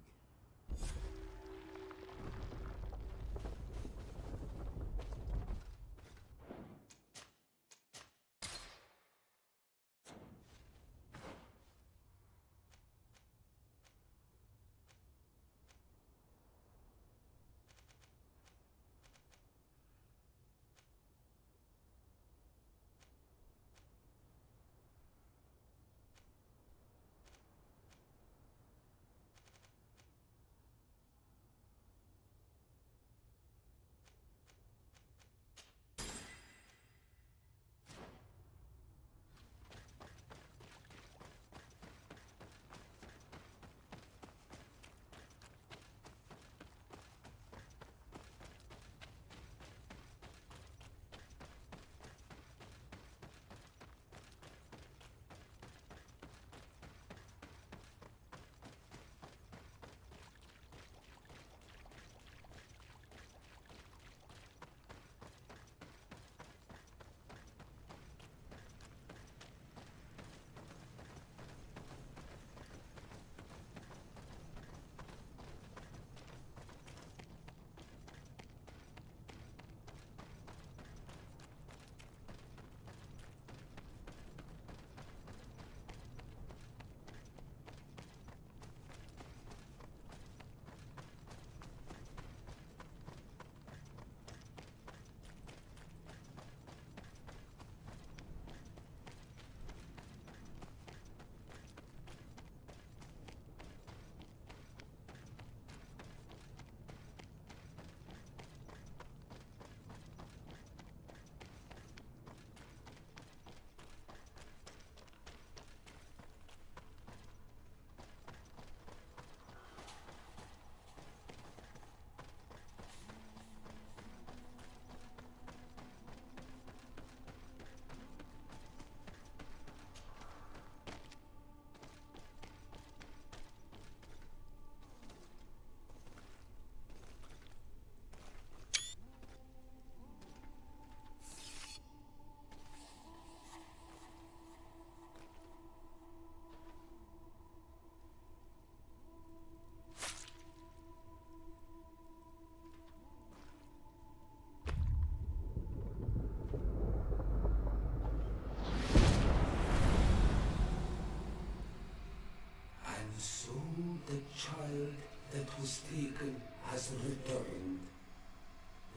The child that was taken has returned,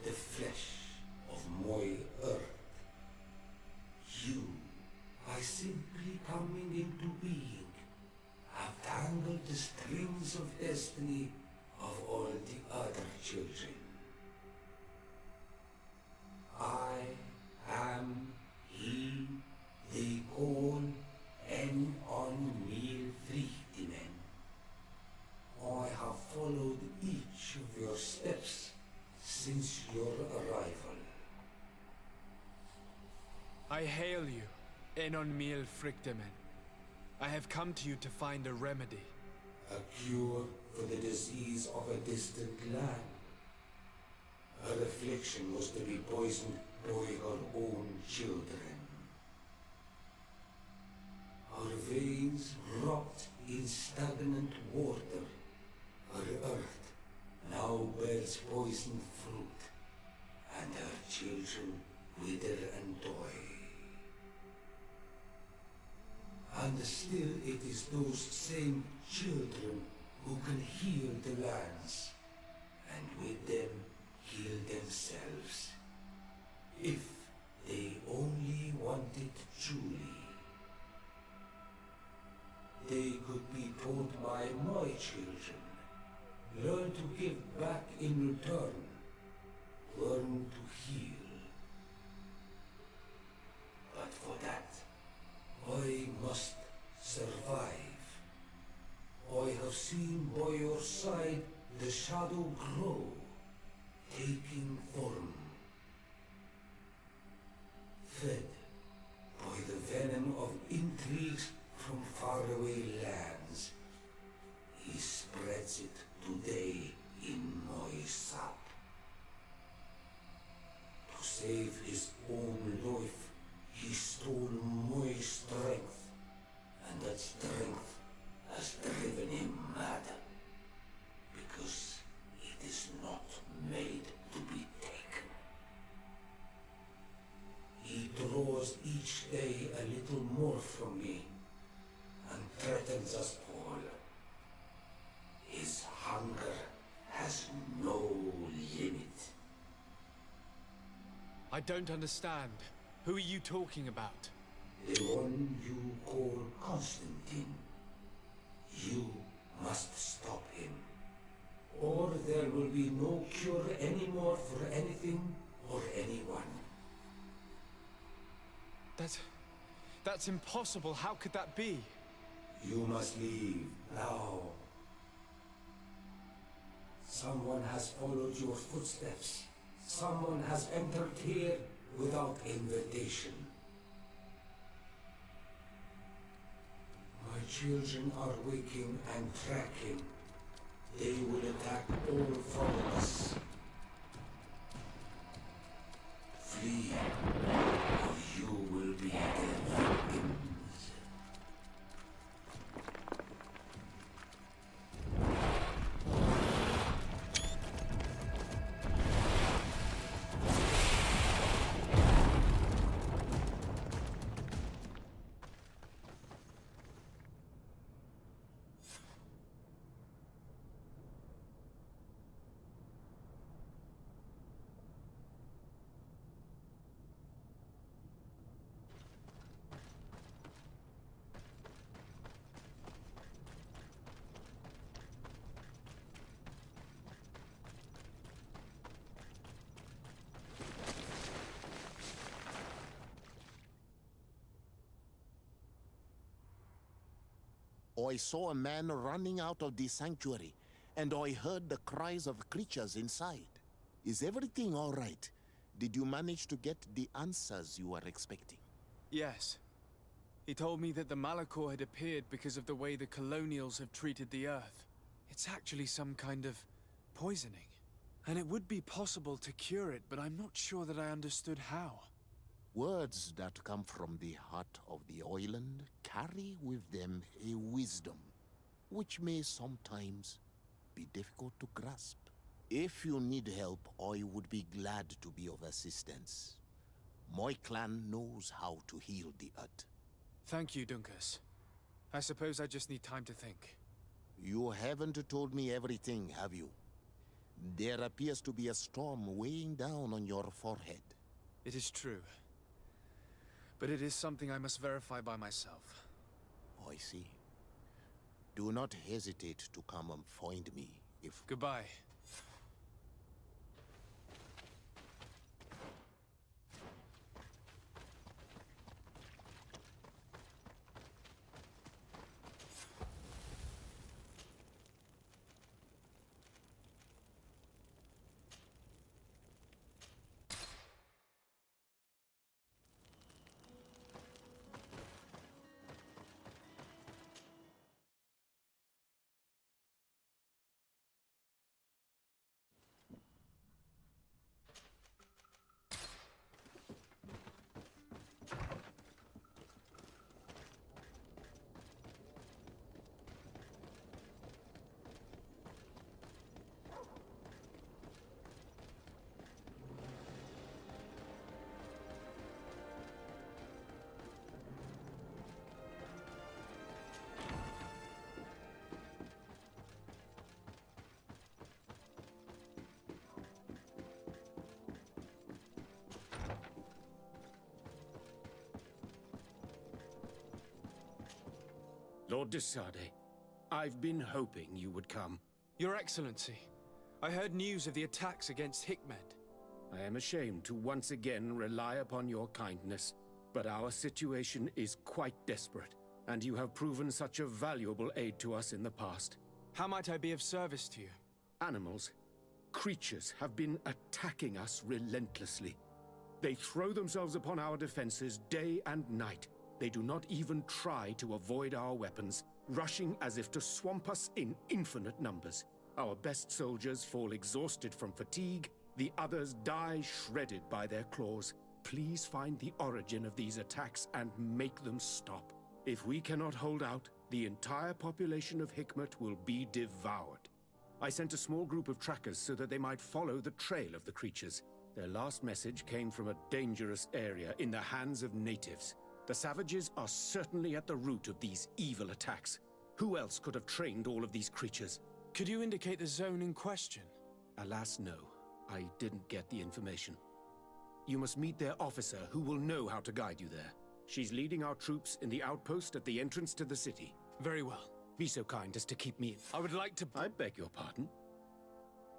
the flesh of my earth. You, by simply coming into being, have tangled the strings of destiny of all the other children. I am he they call Enon Mil Frichtimen. I have followed each of your steps since your arrival. I hail you, Enon Mil Frichtimen. I have come to you to find a remedy. A cure for the disease of a distant land. Her affliction was to be poisoned by her own children. Her veins rot in stagnant water. Her earth now bears poisoned fruit, and her children wither and die. And still it is those same children who can heal the lands, and with them heal themselves, if they only want it truly. They could be taught by my children, learn to give back in return, learn to heal. But for that, I must survive. I have seen by your side the shadow grow, taking form. Fed by the venom of intrigues from faraway lands, he spreads it today in my sap. To save his own life, he stole my strength, and that strength has driven him mad, because it is not made to be taken. He draws each day a little more from me, and threatens us all. His hunger has no limit. I don't understand. Who are you talking about? The one you call Constantine. You must stop him, or there will be no cure anymore for anything or anyone. That's impossible. How could that be? You must leave now. Someone has followed your footsteps. Someone has entered here without invitation. My children are waking and tracking. They will attack all followers. Flee, or you will be their victims. I saw a man running out of the sanctuary, and I heard the cries of creatures inside. Is everything all right? Did you manage to get the answers you were expecting? Yes. He told me that the Malachor had appeared because of the way the colonials have treated the Earth. It's actually some kind of poisoning. And it would be possible to cure it, but I'm not sure that I understood how. Words that come from the heart of the island carry with them a wisdom, which may sometimes be difficult to grasp. If you need help, I would be glad to be of assistance. My clan knows how to heal the Earth. Thank you, Dunkus. I suppose I just need time to think. You haven't told me everything, have you? There appears to be a storm weighing down on your forehead. It is true. But it is something I must verify by myself. I see. Do not hesitate to come and find me if... Goodbye. Lord de Sade, I've been hoping you would come. Your Excellency, I heard news of the attacks against Hikmet. I am ashamed to once again rely upon your kindness, but our situation is quite desperate, and you have proven such a valuable aid to us in the past. How might I be of service to you? Animals, creatures have been attacking us relentlessly. They throw themselves upon our defenses day and night. They do not even try to avoid our weapons, rushing as if to swamp us in infinite numbers. Our best soldiers fall exhausted from fatigue, the others die shredded by their claws. Please find the origin of these attacks and make them stop. If we cannot hold out, the entire population of Hikmet will be devoured. I sent a small group of trackers so that they might follow the trail of the creatures. Their last message came from a dangerous area in the hands of natives. The savages are certainly at the root of these evil attacks. Who else could have trained all of these creatures? Could you indicate the zone in question? Alas, no. I didn't get the information. You must meet their officer, who will know how to guide you there. She's leading our troops in the outpost at the entrance to the city. Very well. Be so kind as to keep me... I would like to... I beg your pardon?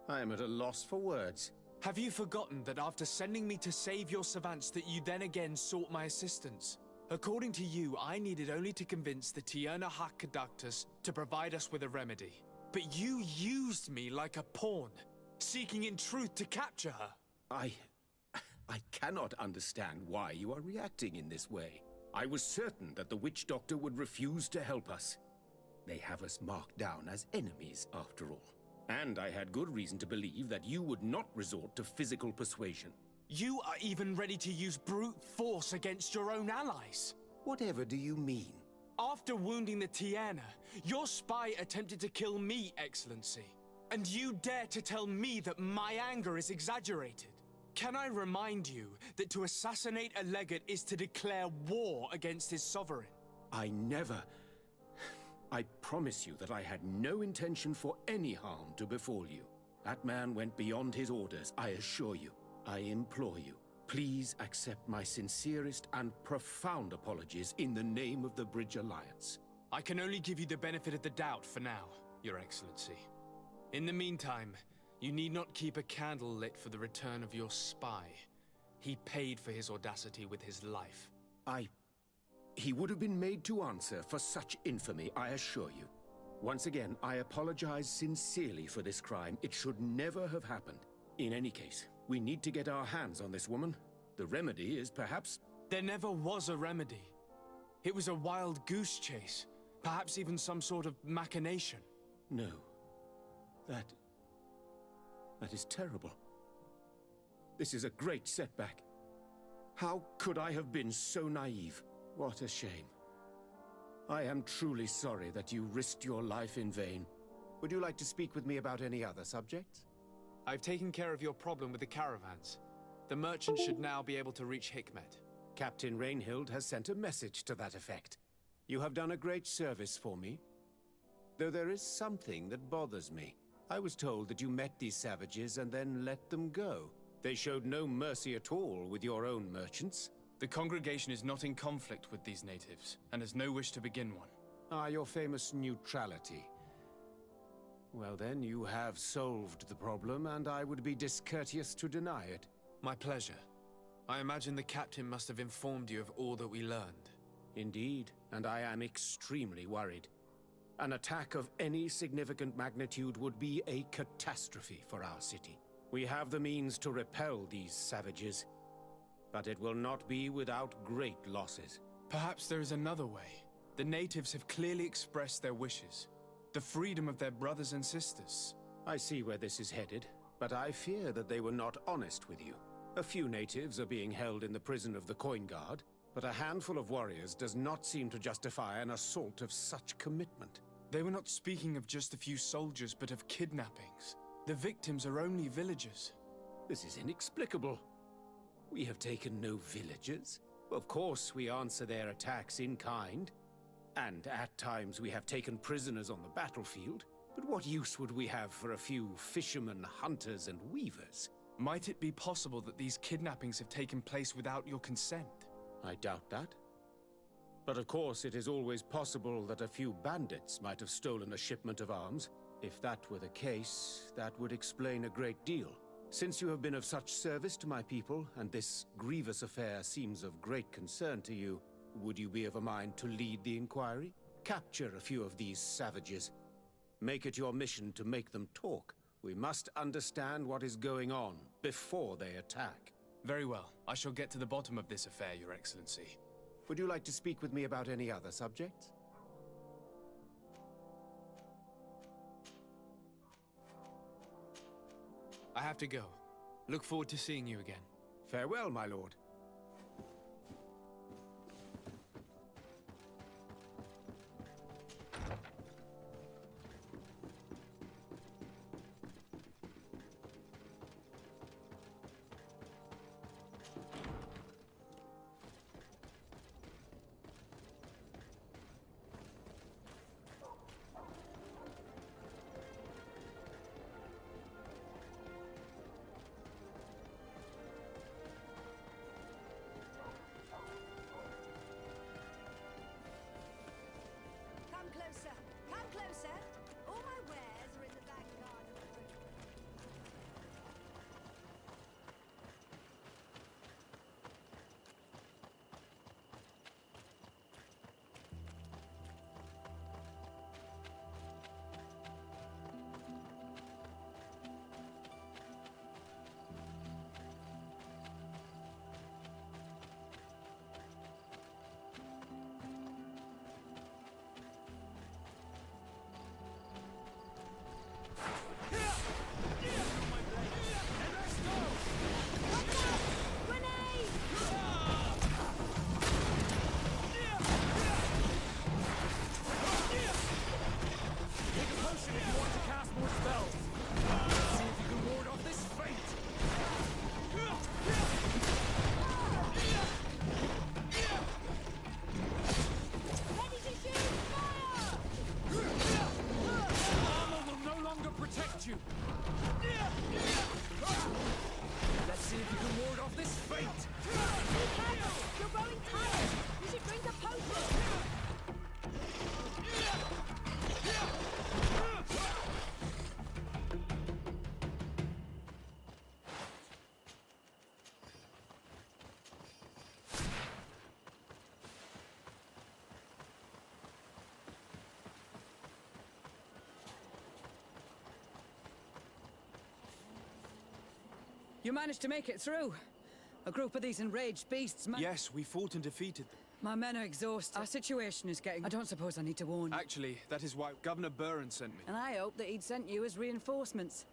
I am at a loss for words. Have you forgotten that after sending me to save your savants that you then again sought my assistance? According to you, I needed only to convince the Tierna Hak Conductors to provide us with a remedy. But you used me like a pawn, seeking in truth to capture her. I cannot understand why you are reacting in this way. I was certain that the witch doctor would refuse to help us. They have us marked down as enemies, after all. And I had good reason to believe that you would not resort to physical persuasion. You are even ready to use brute force against your own allies. Whatever do you mean? After wounding the Tierna, your spy attempted to kill me, Excellency. And you dare to tell me that my anger is exaggerated. Can I remind you that to assassinate a legate is to declare war against his sovereign? I promise you that I had no intention for any harm to befall you. That man went beyond his orders, I assure you. I implore you, please accept my sincerest and profound apologies in the name of the Bridge Alliance. I can only give you the benefit of the doubt for now, Your Excellency. In the meantime, you need not keep a candle lit for the return of your spy. He paid for his audacity with his life. He would have been made to answer for such infamy, I assure you. Once again, I apologize sincerely for this crime. It should never have happened. In any case, we need to get our hands on this woman. The remedy is perhaps... There never was a remedy. It was a wild goose chase. Perhaps even some sort of machination. No. That is terrible. This is a great setback. How could I have been so naive? What a shame. I am truly sorry that you risked your life in vain. Would you like to speak with me about any other subjects? I've taken care of your problem with the caravans. The merchant should now be able to reach Hikmet. Captain Rainhild has sent a message to that effect. You have done a great service for me. Though there is something that bothers me. I was told that you met these savages and then let them go. They showed no mercy at all with your own merchants. The congregation is not in conflict with these natives, and has no wish to begin one. Ah, your famous neutrality. Well then, you have solved the problem, and I would be discourteous to deny it. My pleasure. I imagine the captain must have informed you of all that we learned. Indeed, and I am extremely worried. An attack of any significant magnitude would be a catastrophe for our city. We have the means to repel these savages, but it will not be without great losses. Perhaps there is another way. The natives have clearly expressed their wishes. The freedom of their brothers and sisters. I see where this is headed, but I fear that they were not honest with you. A few natives are being held in the prison of the Coin Guard, but a handful of warriors does not seem to justify an assault of such commitment. They were not speaking of just a few soldiers, but of kidnappings. The victims are only villagers. This is inexplicable. We have taken no villagers. Of course, we answer their attacks in kind. And at times we have taken prisoners on the battlefield. But what use would we have for a few fishermen, hunters, and weavers? Might it be possible that these kidnappings have taken place without your consent? I doubt that. But of course, it is always possible that a few bandits might have stolen a shipment of arms. If that were the case, that would explain a great deal. Since you have been of such service to my people, and this grievous affair seems of great concern to you, would you be of a mind to lead the inquiry? Capture a few of these savages. Make it your mission to make them talk. We must understand what is going on before they attack. Very well. I shall get to the bottom of this affair, Your Excellency. Would you like to speak with me about any other subjects? I have to go. Look forward to seeing you again. Farewell, my lord. Come closer! Come closer! All my wares are in the back garden. Let's see if you can ward off this fate! Be careful! You're growing tired! You should drink a potion! You managed to make it through. A group of these enraged beasts. Yes, we fought and defeated them. My men are exhausted. Our situation is getting... I don't suppose I need to warn you. Actually, that is why Governor Burren sent me. And I hope that he'd sent you as reinforcements.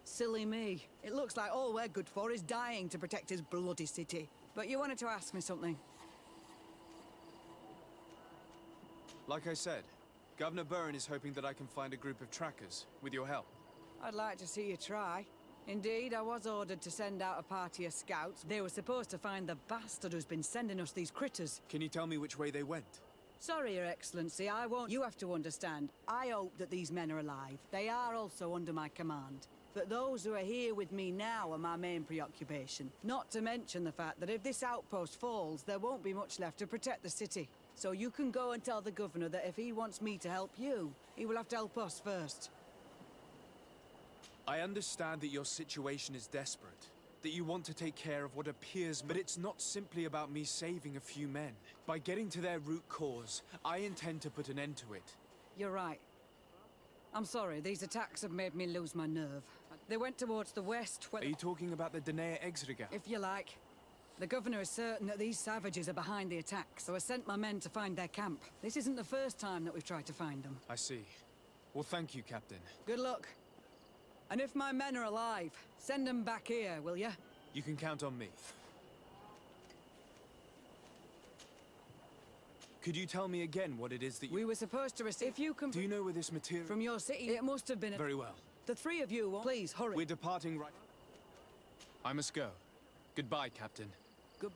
Silly me. It looks like all we're good for is dying to protect his bloody city. But you wanted to ask me something. Like I said, Governor Burren is hoping that I can find a group of trackers, with your help. I'd like to see you try. Indeed, I was ordered to send out a party of scouts. They were supposed to find the bastard who's been sending us these critters. Can you tell me which way they went? Sorry, Your Excellency, I won't. You have to understand. I hope that these men are alive. They are also under my command. But those who are here with me now are my main preoccupation. Not to mention the fact that if this outpost falls, there won't be much left to protect the city. So you can go and tell the governor that if he wants me to help you, he will have to help us first. I understand that your situation is desperate, that you want to take care of what appears, but it's not simply about me saving a few men. By getting to their root cause, I intend to put an end to it. You're right. I'm sorry, these attacks have made me lose my nerve. They went towards the west where... Are you talking about the Danae Rtgi? If you like. The governor is certain that these savages are behind the attack, so I sent my men to find their camp. This isn't the first time that we've tried to find them. I see. Well, thank you, Captain. Good luck. And if my men are alive, send them back here, will you? You can count on me. Could you tell me again what it is that you... We were supposed to receive... If you can... Do you know where this material... From your city, it must have been... Very well. The three of you won't... Please, hurry. We're departing right... I must go. Goodbye, Captain. Good...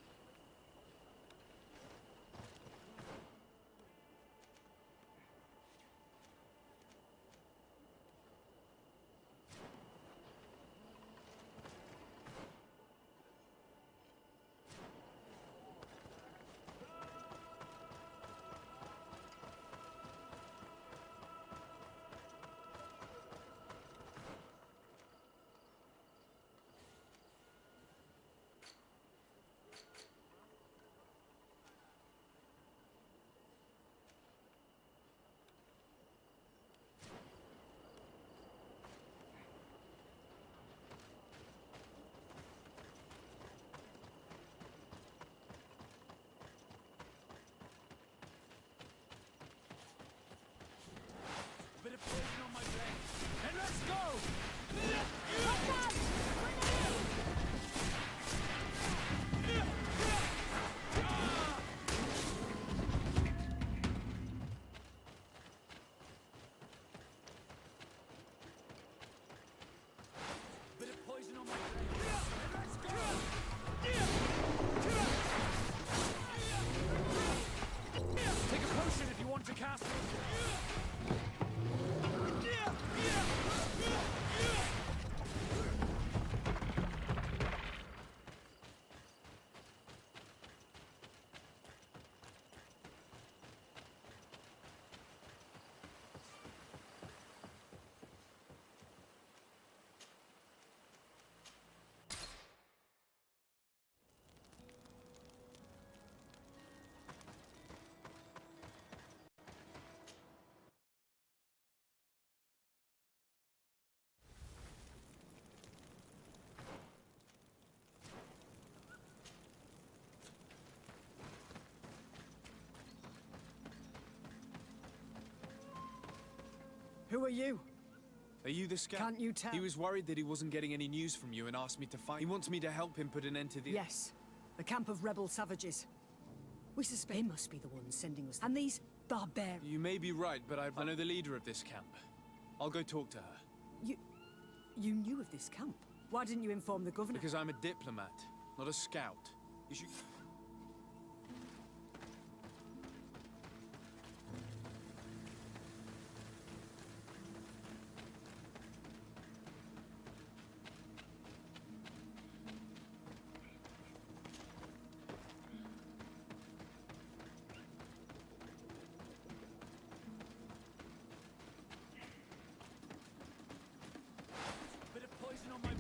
Who are you? Are you the scout? Can't you tell? He was worried that he wasn't getting any news from you and asked me to find. He wants me to help him put an end to the... Yes. The camp of rebel savages. We suspect they must be the ones sending us. And these barbarians. You may be right, but I know the leader of this camp. I'll go talk to her. You knew of this camp? Why didn't you inform the governor? Because I'm a diplomat, not a scout. You should... Bit of poison on my brain.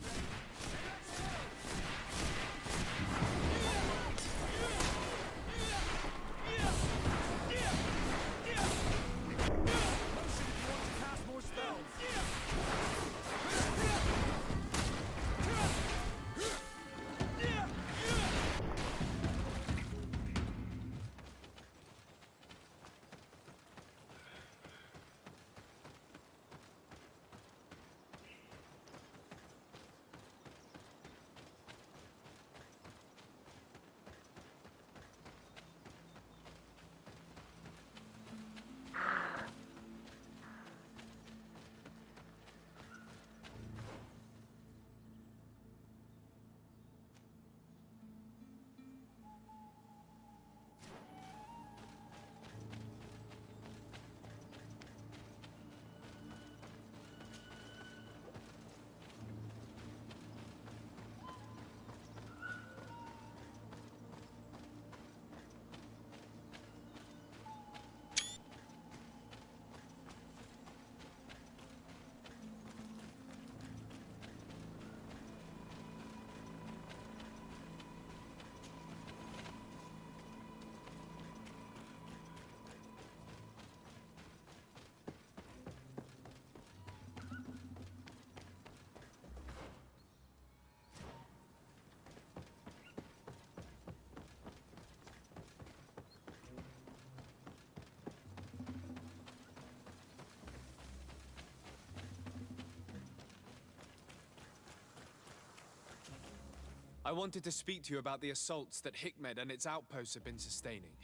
I wanted to speak to you about the assaults that Hikmed and its outposts have been sustaining.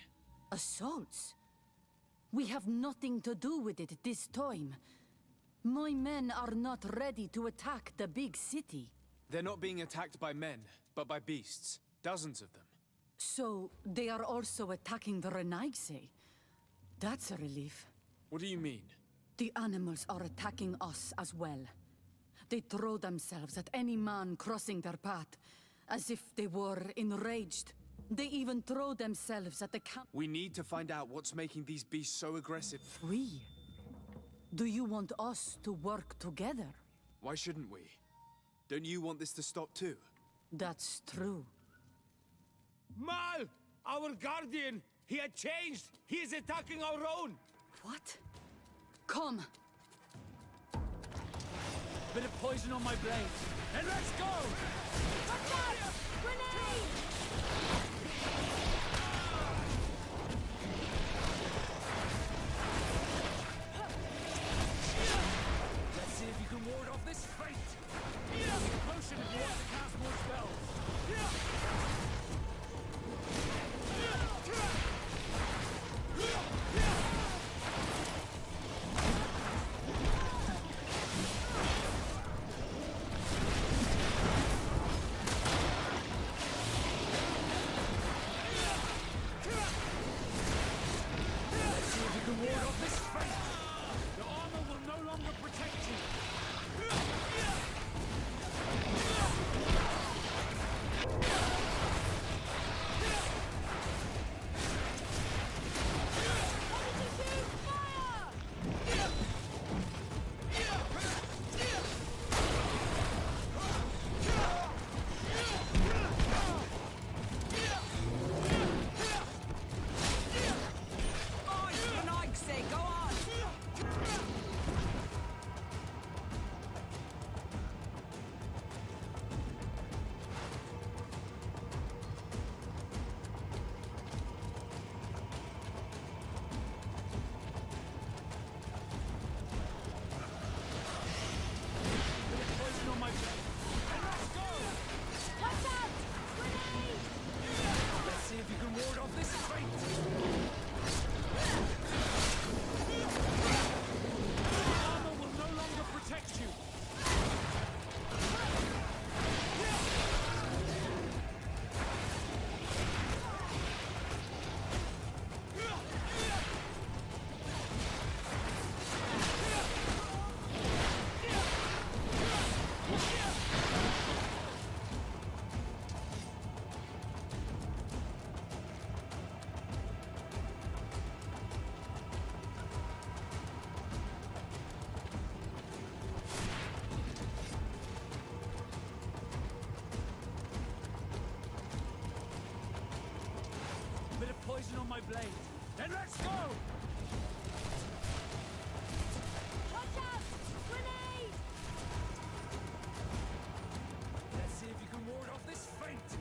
Assaults? We have nothing to do with it this time. My men are not ready to attack the big city. They're not being attacked by men, but by beasts. Dozens of them. So, they are also attacking the Rtgi? That's a relief. What do you mean? The animals are attacking us as well. They throw themselves at any man crossing their path, as if they were enraged. They even throw themselves at the camp. We need to find out what's making these beasts so aggressive. We? Do you want us to work together? Why shouldn't we? Don't you want this to stop too? That's true. Mal! Our guardian! He had changed! He is attacking our own! What? Come! Bit of poison on my blade. And let's go! Grenade! Let's see if you can ward off this fate. Use a potion if you want to cast more spells. blade. Then let's go! Watch out! Grenade! Let's see if you can ward off this feint.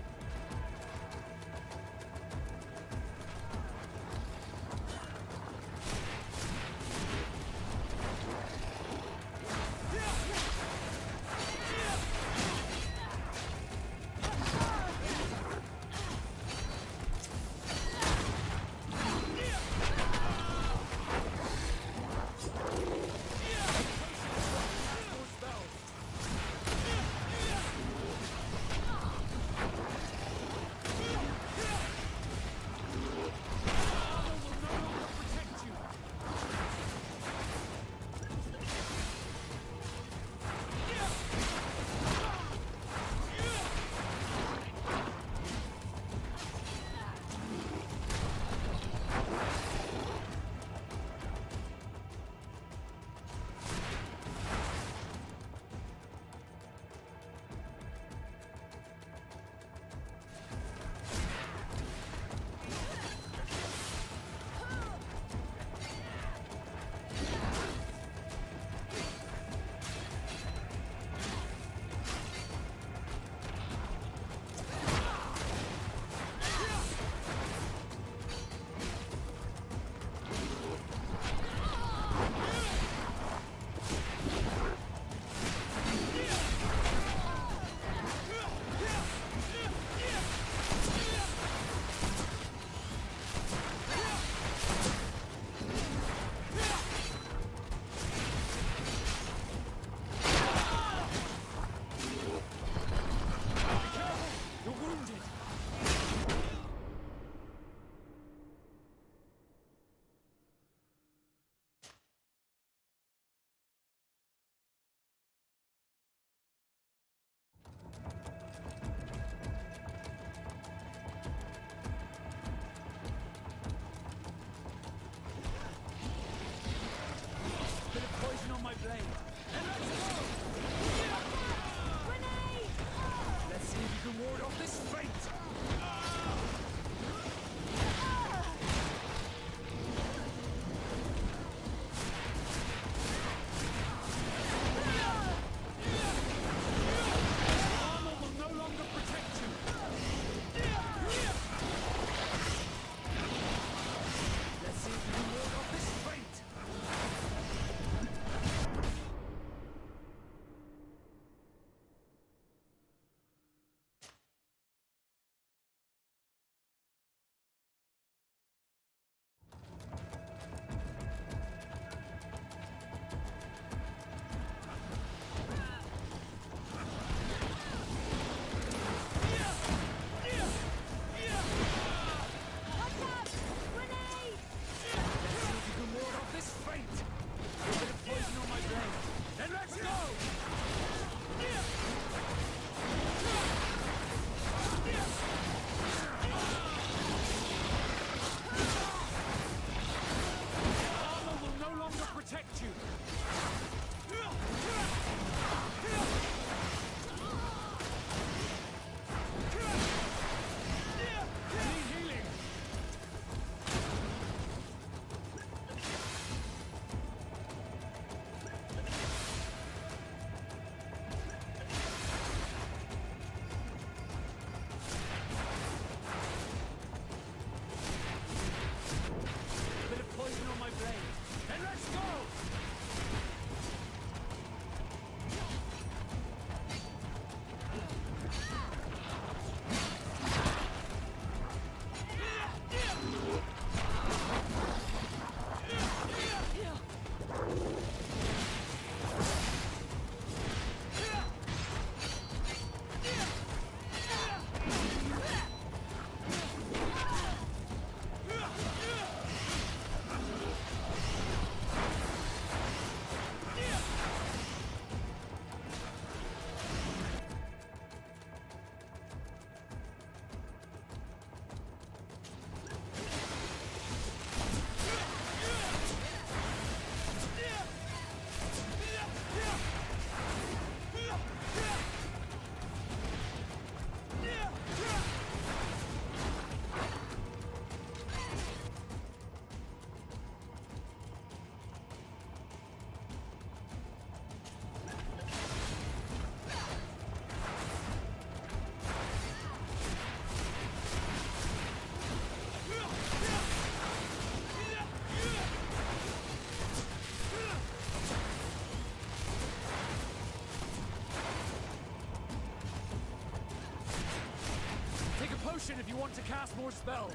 if you want to cast more spells.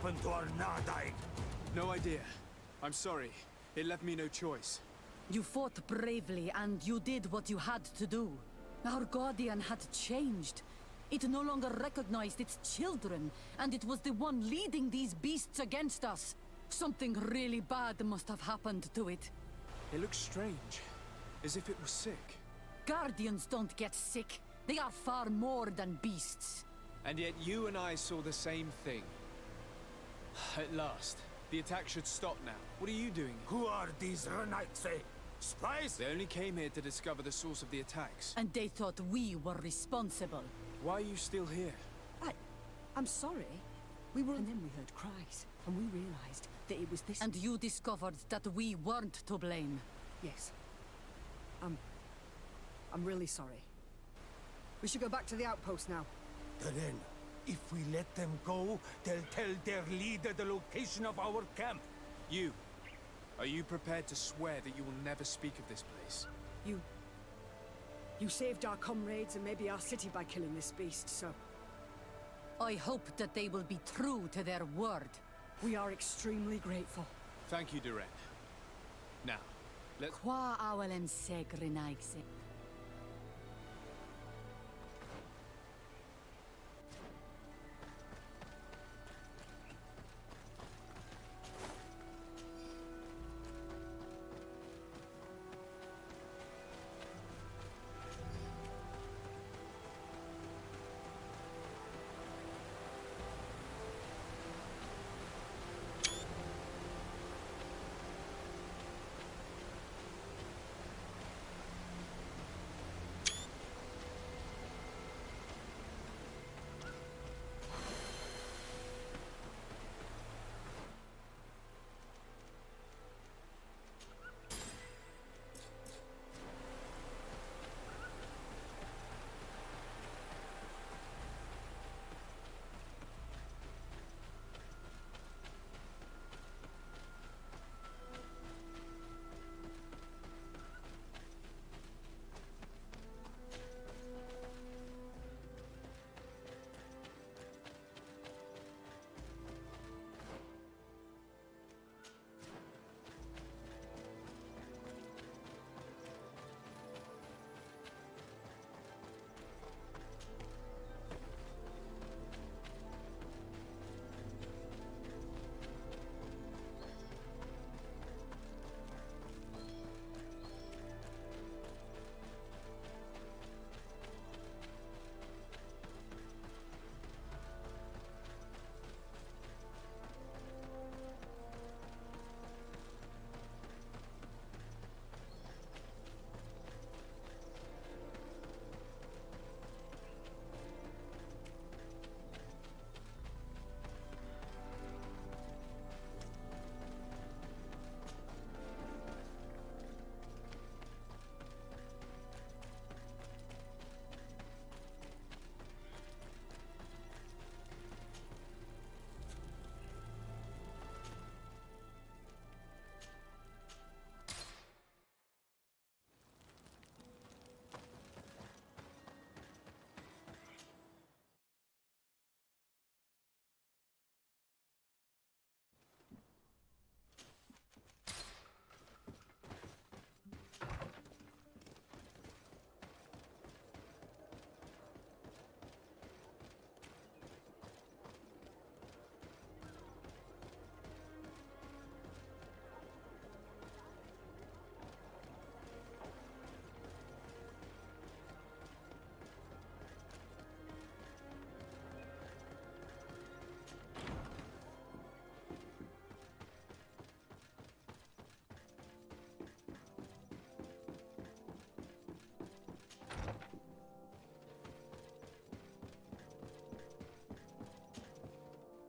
happened to our Nardai? No idea. I'm sorry. It left me no choice. You fought bravely, and you did what you had to do. Our Guardian had changed. It no longer recognized its children, and it was the one leading these beasts against us. Something really bad must have happened to it. It looks strange. As if it was sick. Guardians don't get sick. They are far more than beasts. And yet you and I saw the same thing. At last. The attack should stop now. What are you doing? Who are these Rtgi? Spies? They only came here to discover the source of the attacks. And they thought we were responsible. Why are you still here? I'm sorry. We were... And then we heard cries, and we realized that it was this... And you discovered that we weren't to blame. Yes. I'm really sorry. We should go back to the outpost now. Then, if we let them go, they'll tell their leader the location of our camp. You. Are you prepared to swear that you will never speak of this place? You saved our comrades and maybe our city by killing this beast, so... I hope that they will be true to their word. We are extremely grateful. Thank you, Duran. Now, let's... Qua awelem segrenaigse.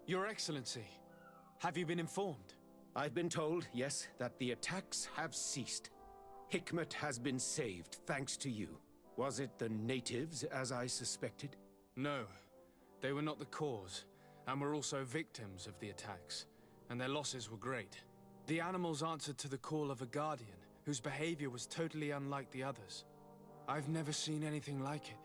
Your Excellency, have you been informed? I've been told, yes, that the attacks have ceased. Hikmet has been saved, thanks to you. Was it the natives, as I suspected? No, they were not the cause, and were also victims of the attacks, and their losses were great. The animals answered to the call of a guardian, whose behavior was totally unlike the others. I've never seen anything like it.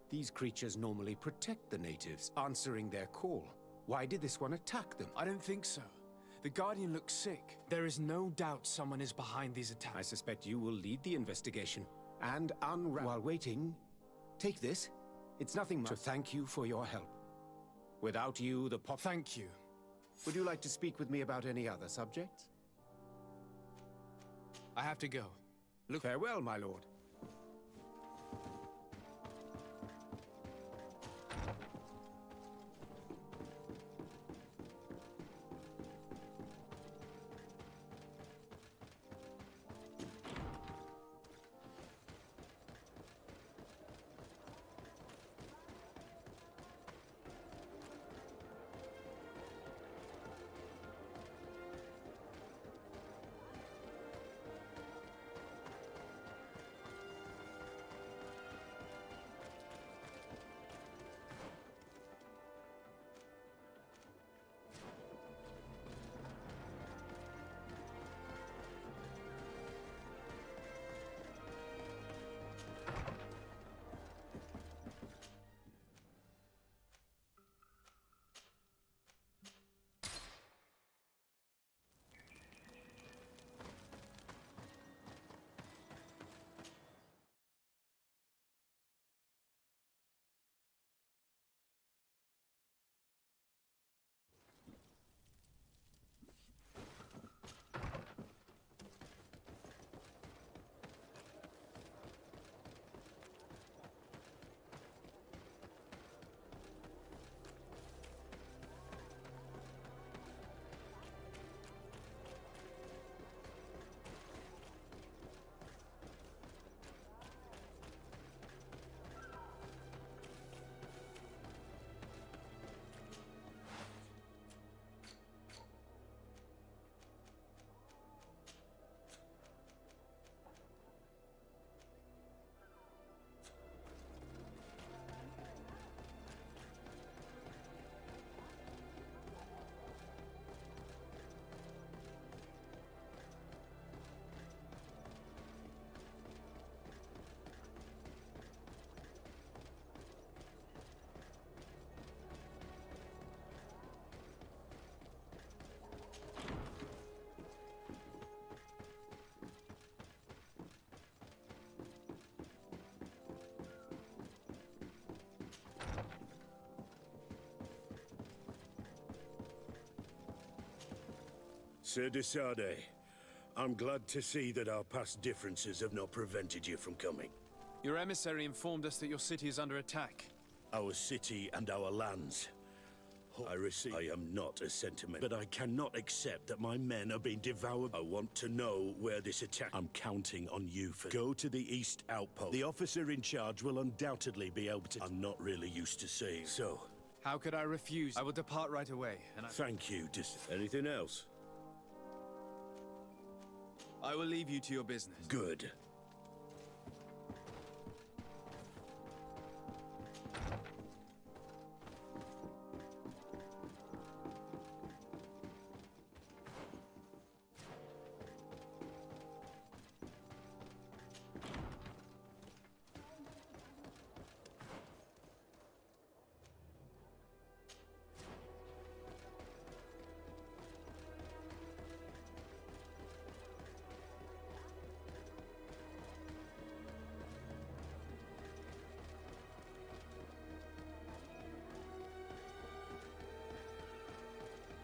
These creatures normally protect the natives, answering their call. Why did this one attack them? I don't think so. The Guardian looks sick. There is no doubt someone is behind these attacks. I suspect you will lead the investigation. And while waiting, take this. It's nothing much. To thank you for your help. Without you, the Thank you. Would you like to speak with me about any other subjects? I have to go. Look. Farewell, my lord. Sir de Sade, I'm glad to see that our past differences have not prevented you from coming. Your emissary informed us that your city is under attack. Our city and our lands. I am not a sentiment, but I cannot accept that my men are being devoured. I want to know where this attack. I'm counting on you for. Go to the East Outpost. The officer in charge will undoubtedly be able to. I'm not really used to seeing. So, how could I refuse? I will depart right away, and Thank you. Anything else? I will leave you to your business. Good.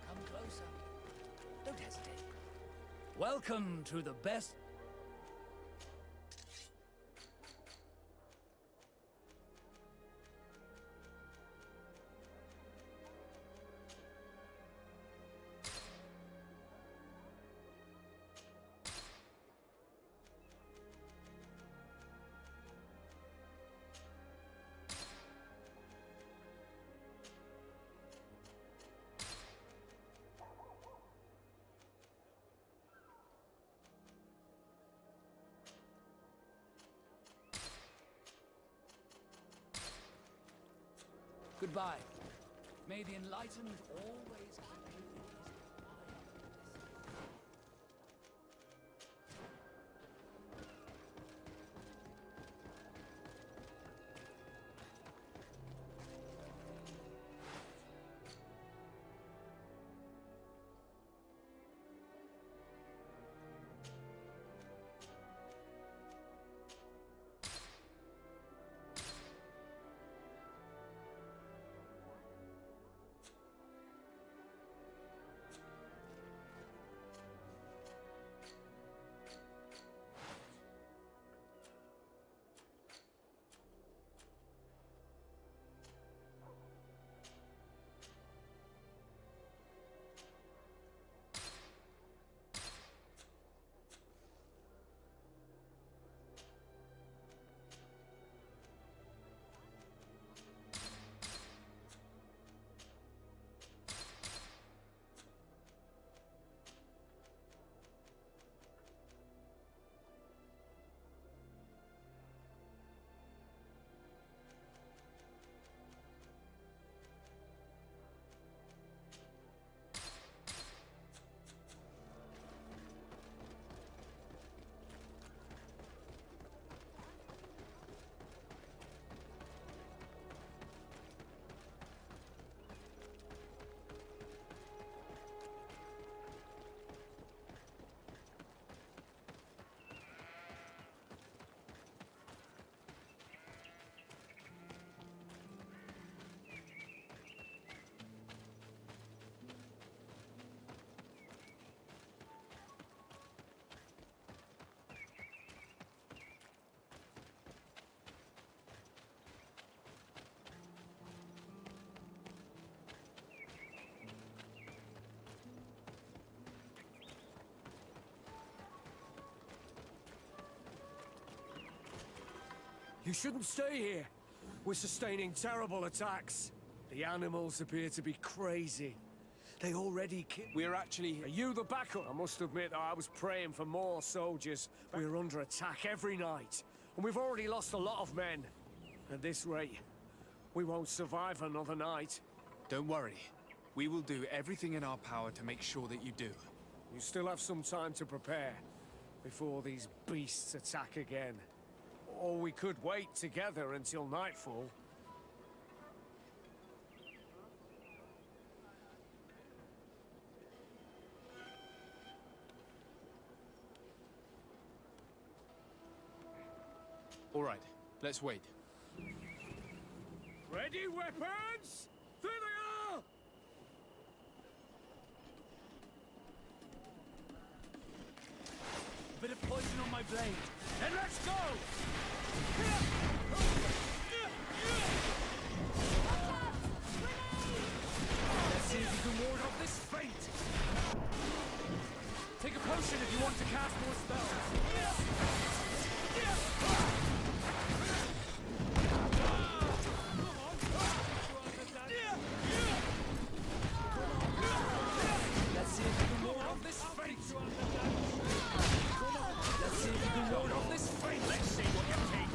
Come closer. Don't hesitate. Welcome to the best... Goodbye. May the enlightened always keep you in his You shouldn't stay here. We're sustaining terrible attacks. The animals appear to be crazy. They already We're actually... Are you the backup? I must admit that I was praying for more soldiers. We're under attack every night, and we've already lost a lot of men. At this rate, we won't survive another night. Don't worry. We will do everything in our power to make sure that you do. You still have some time to prepare before these beasts attack again. Or we could wait together until nightfall. All right, let's wait. Ready, weapons? There they are! blade. Then let's go! Let's see if you can ward off this fate. Take a potion if you want to cast more spells. Let's see if you can ward off this fate. Let's see if you can ward off this fate. Let's see what you take.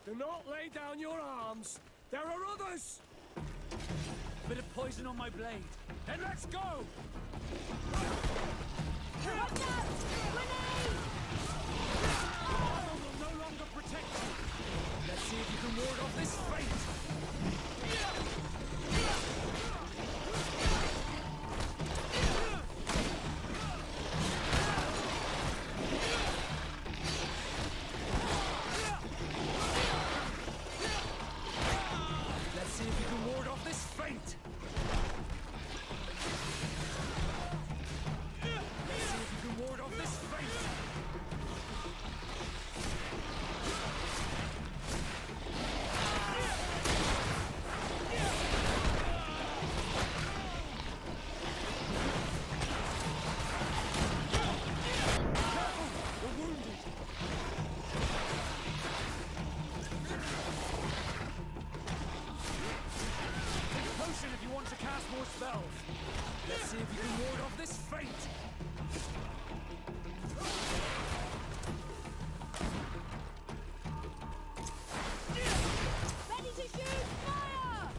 Do not lay down your arms. There are others. Bit of poison on my blade. Then let's go! Armor will no longer protect you. Let's see if you can ward off this fate. Let's see if you can ward off this fate. Let's see if you can ward off this fate. Careful! You're wounded. Take a potion if you want to cast more spells. Let's see if you can ward off this fate. Ready to shoot! Fire!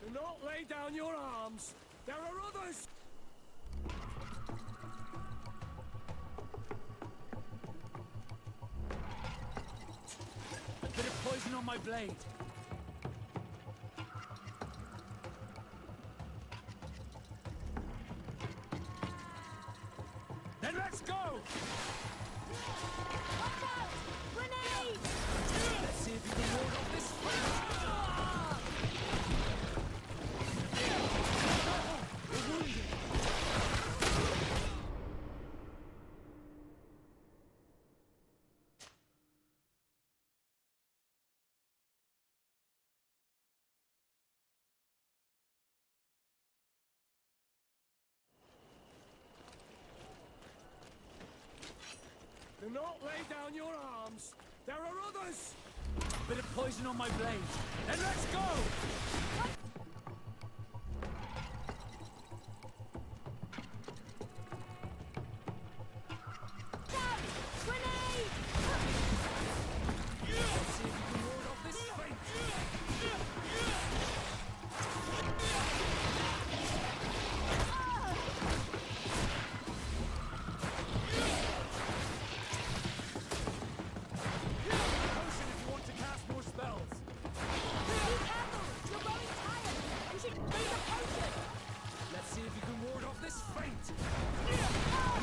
Do not lay down your arms. There are others. A bit of poison on my blade. Then let's go! Grenade! Let's see if you can ward off this fate. You're wounded. Do not lay down your arms. There are others. Bit of poison on my blade. Then let's go! Grenade! Let's see if you can ward off this fate. Potion if you want to cast more spells. Be careful! You're growing tired! You should bring a potion! Let's see if you can ward off this fate.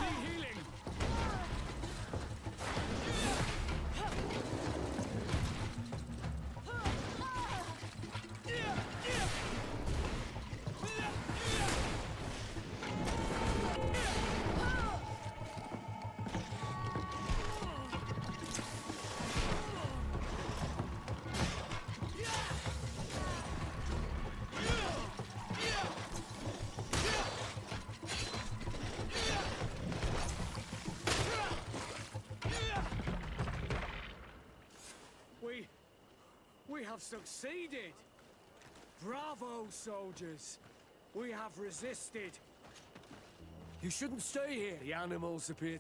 Need healing. We have succeeded! Bravo, soldiers! We have resisted! You shouldn't stay here. The animals appear...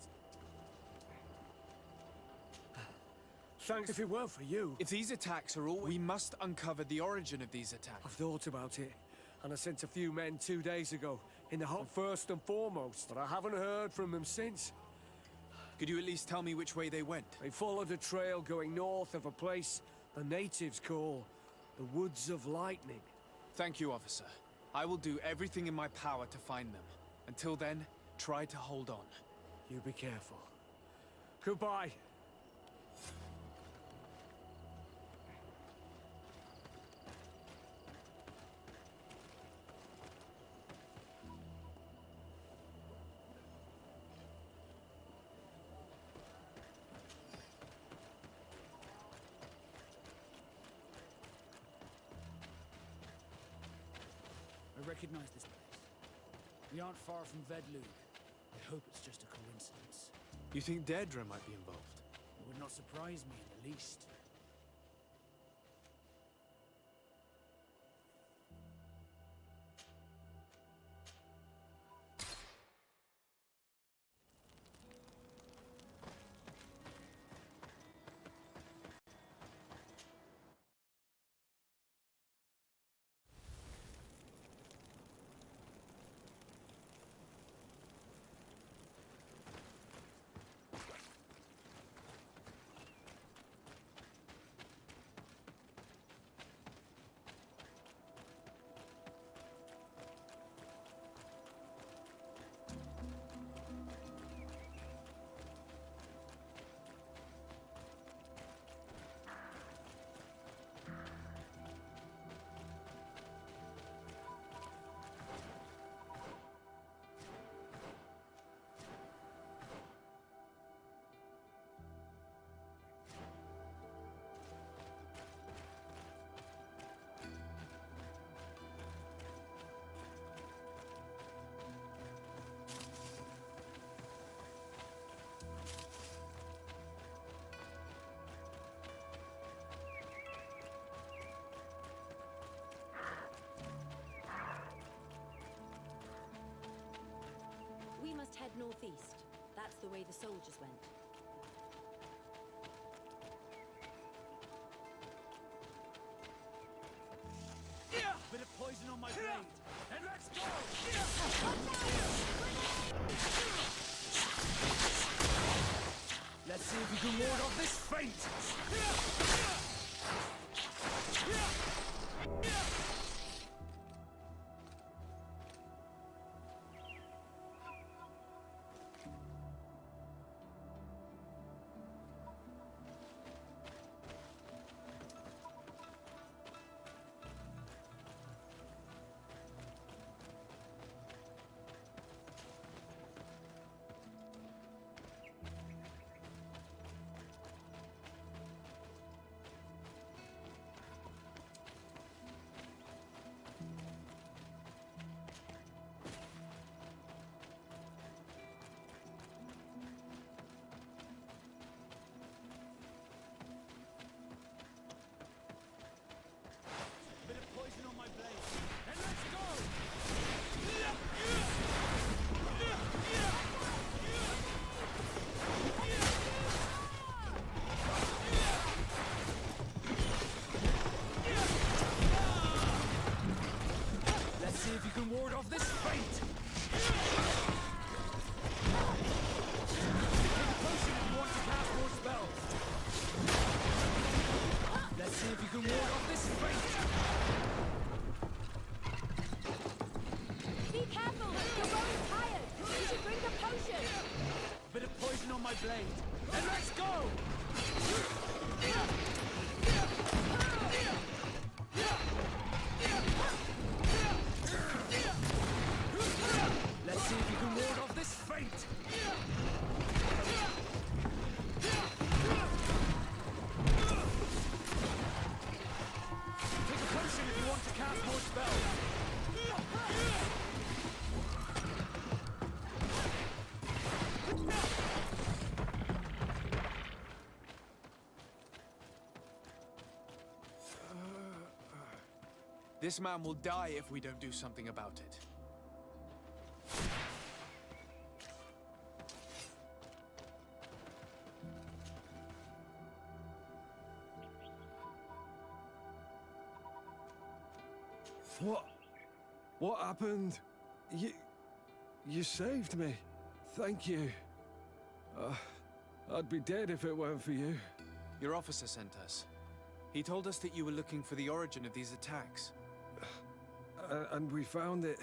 Thanks if it weren't for you. If these attacks are all... We must uncover the origin of these attacks. I've thought about it, and I sent a few men 2 days ago, in the hope first and foremost, but I haven't heard from them since. Could you at least tell me which way they went? They followed a trail going north of a place the natives call the Woods of Lightning. Thank you, officer. I will do everything in my power to find them. Until then, try to hold on. You be careful. Goodbye. I recognize this place. We aren't far from Vedlug. I hope it's just a coincidence. You think Deirdre might be involved? It would not surprise me in the least. We must head northeast. That's the way the soldiers went. Bit of poison on my blade. And let's go! Let's see if we can ward off this fate! Ward off this fate! Take a potion if you want to cast more spells. Let's see if you can ward off this fate! Be careful! You're growing tired! You should drink a potion! Bit of poison on my blade. And let's go! Let's see if you can ward off this fate! Take a potion if you want to cast more spells! This man will die if we don't do something about it. What happened? You saved me. Thank you. I'd be dead if it weren't for you. Your officer sent us. He told us that you were looking for the origin of these attacks. And we found it.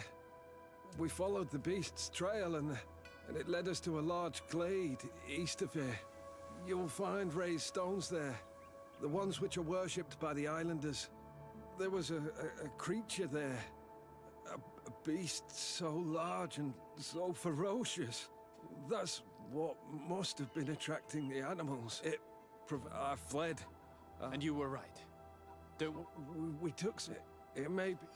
We followed the beast's trail and it led us to a large glade east of here. You'll find raised stones there. The ones which are worshipped by the islanders. There was a creature there. A beast so large and so ferocious. That's what must have been attracting the animals. I fled. And you were right. We took some... It may be...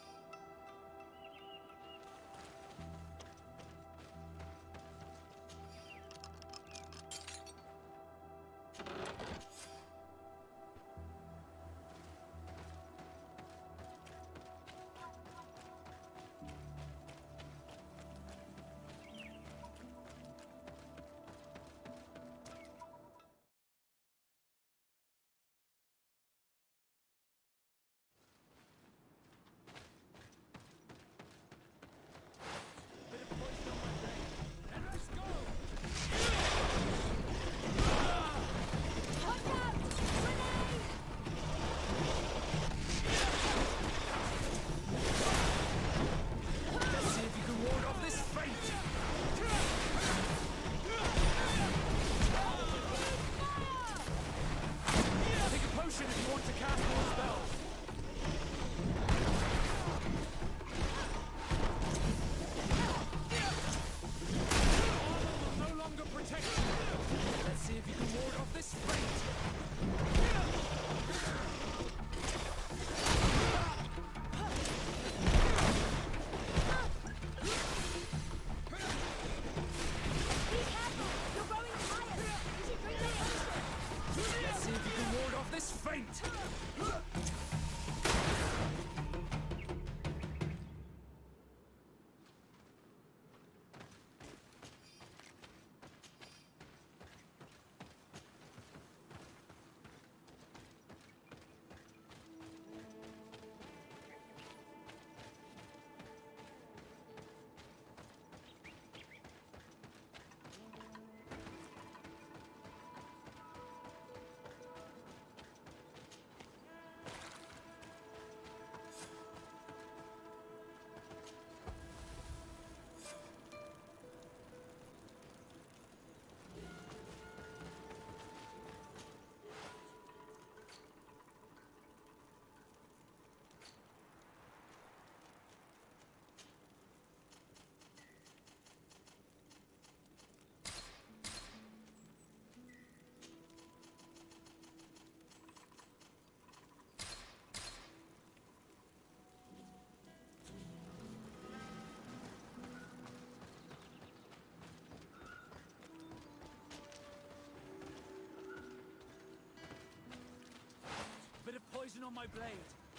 Bit of poison on my blade.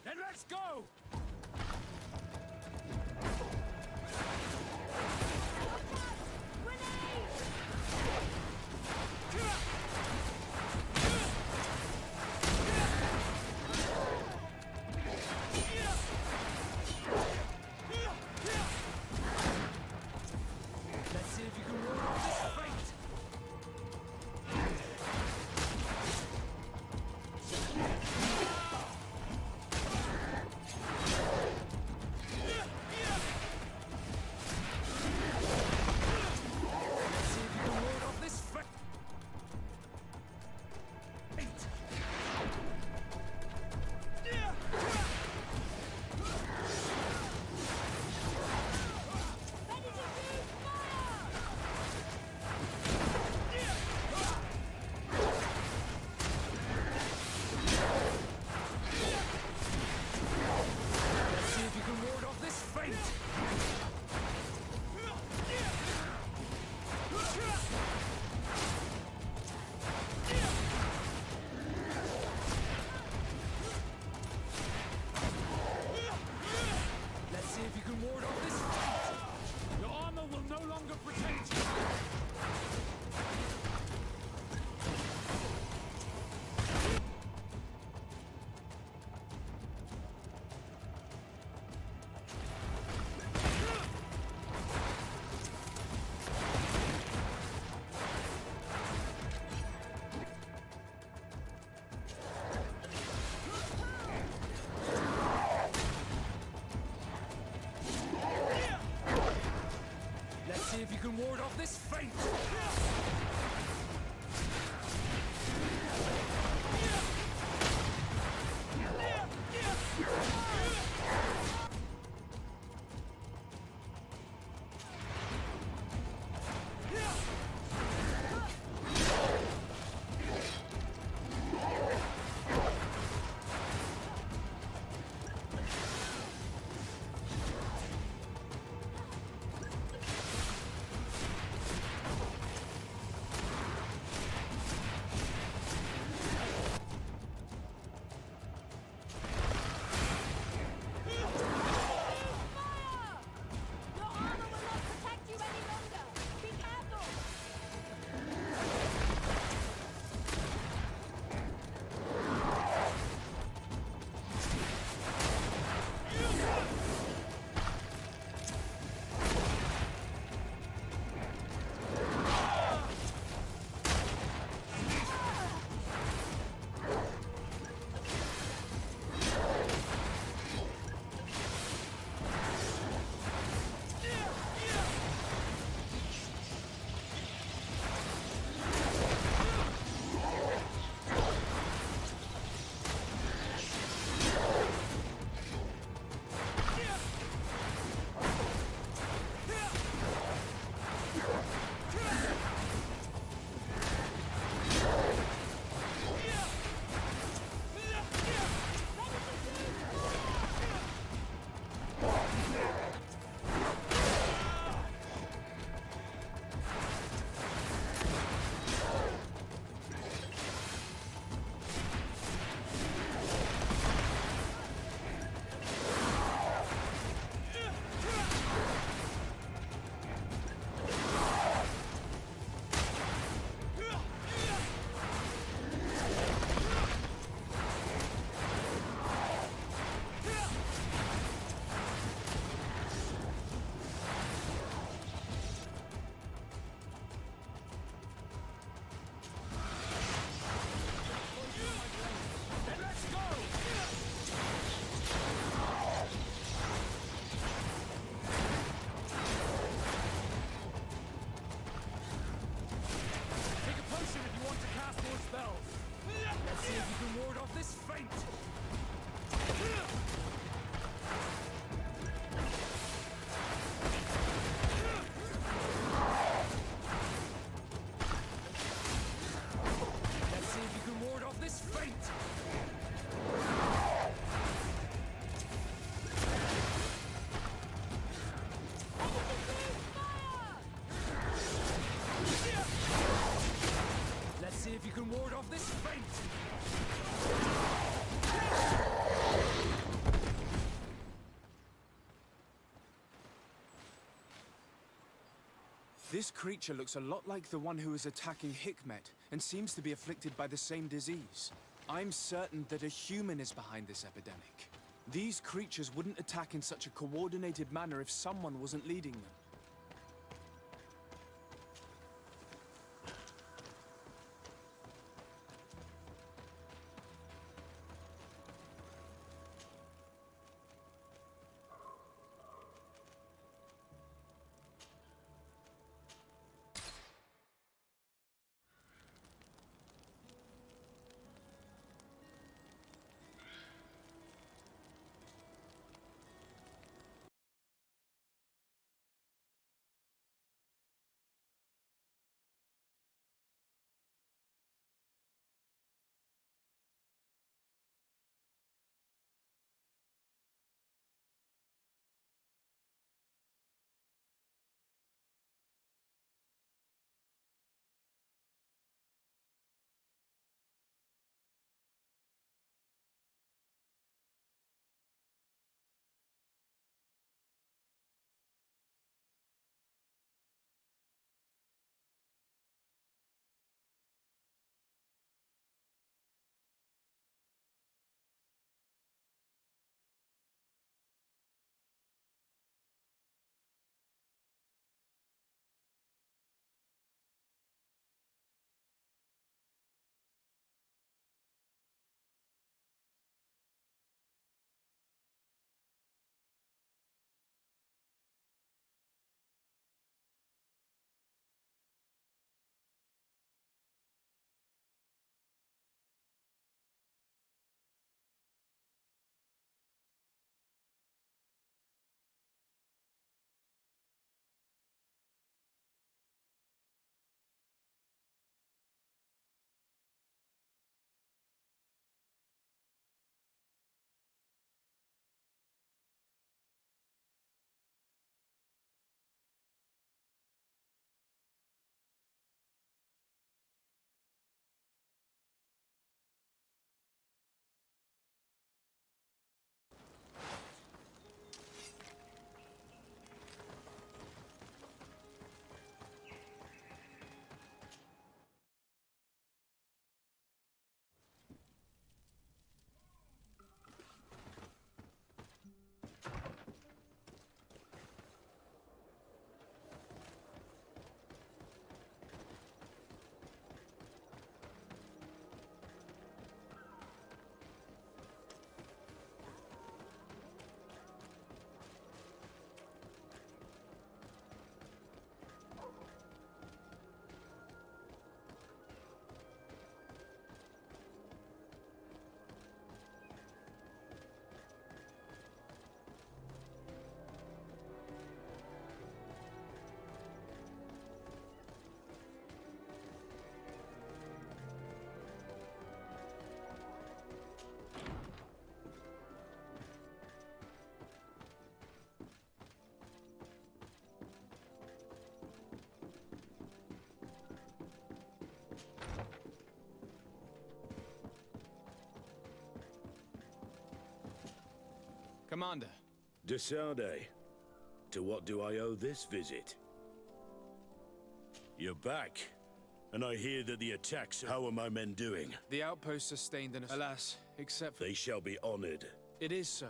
Then let's go! Let's see if you can ward off this fate! This creature looks a lot like the one who is attacking Hikmet, and seems to be afflicted by the same disease. I'm certain that a human is behind this epidemic. These creatures wouldn't attack in such a coordinated manner if someone wasn't leading them. Commander. De Sardet, to what do I owe this visit? You're back, and I hear that the attacks... How are my men doing? The outpost sustained an... Alas, except for... They shall be honored. It is so.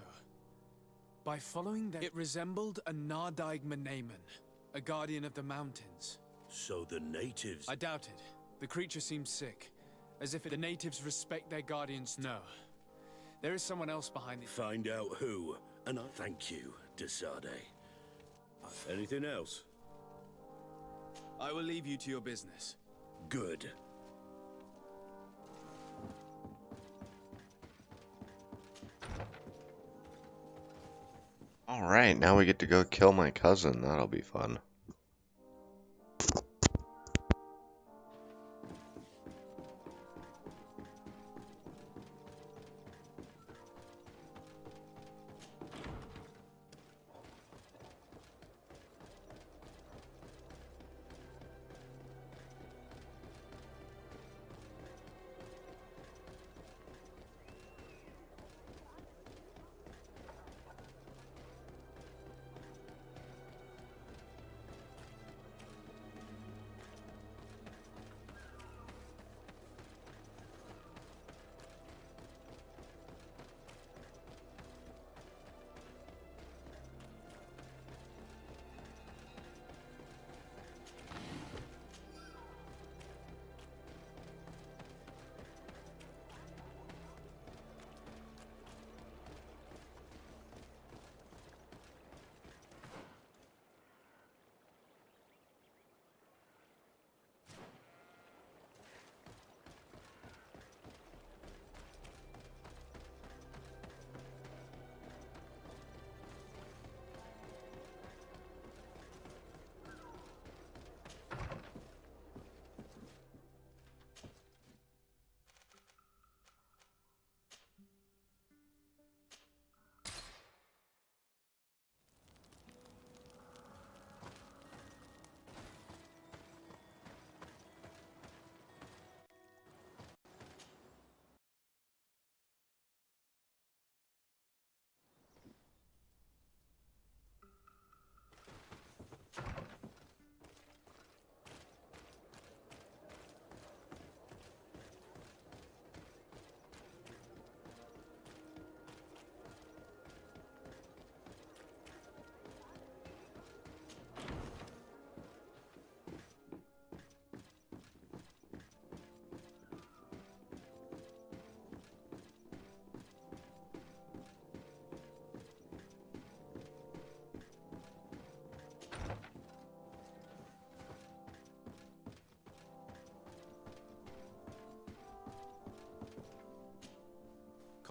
By following them, it resembled a Nardaig Meneman, a guardian of the mountains. So the natives... I doubt it. The creature seems sick, as if the natives respect their guardians. No. There is someone else behind it. Find out who, and I thank you, De Sardet. Anything else? I will leave you to your business. Good. Alright, now we get to go kill my cousin. That'll be fun.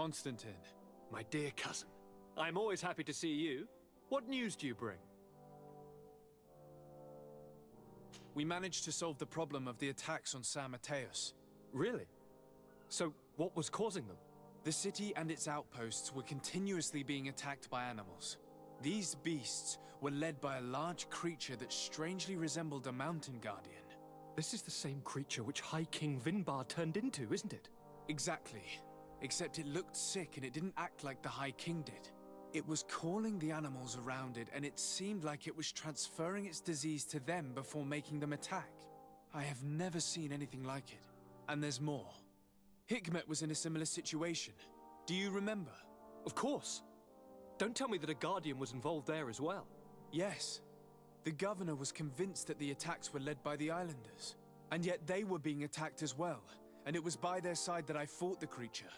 Constantine. My dear cousin, I'm always happy to see you. What news do you bring? We managed to solve the problem of the attacks on San Mateus. Really? So, what was causing them? The city and its outposts were continuously being attacked by animals. These beasts were led by a large creature that strangely resembled a mountain guardian. This is the same creature which High King Vinbar turned into, isn't it? Exactly. Except it looked sick and it didn't act like the High King did. It was calling the animals around it, and it seemed like it was transferring its disease to them before making them attack. I have never seen anything like it. And there's more. Hikmet was in a similar situation. Do you remember? Of course. Don't tell me that a Guardian was involved there as well. Yes. The governor was convinced that the attacks were led by the islanders. And yet they were being attacked as well. And it was by their side that I fought the creature.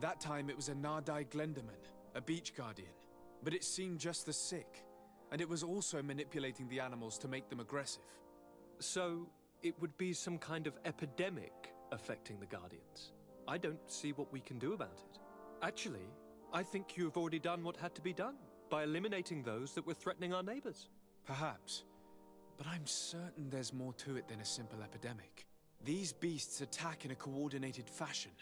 That time it was a Nardai Glenderman, a beach guardian. But it seemed just as sick. And it was also manipulating the animals to make them aggressive. So, it would be some kind of epidemic affecting the Guardians. I don't see what we can do about it. Actually, I think you've already done what had to be done, by eliminating those that were threatening our neighbors. Perhaps. But I'm certain there's more to it than a simple epidemic. These beasts attack in a coordinated fashion,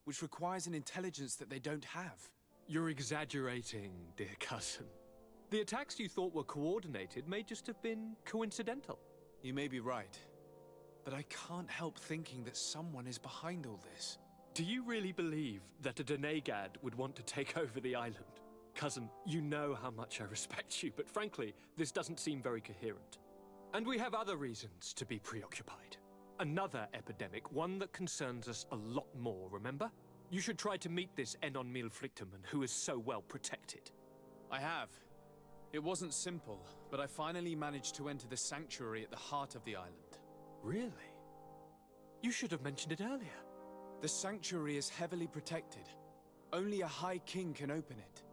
which requires an intelligence that they don't have. You're exaggerating, dear cousin. The attacks you thought were coordinated may just have been coincidental. You may be right, but I can't help thinking that someone is behind all this. Do you really believe that a Denegad would want to take over the island? Cousin, you know how much I respect you, but frankly, this doesn't seem very coherent. And we have other reasons to be preoccupied. Another epidemic, one that concerns us a lot more, remember? You should try to meet this Enon Milflicterman who is so well protected. I have. It wasn't simple, but I finally managed to enter the sanctuary at the heart of the island. Really? You should have mentioned it earlier. The sanctuary is heavily protected. Only a High King can open it.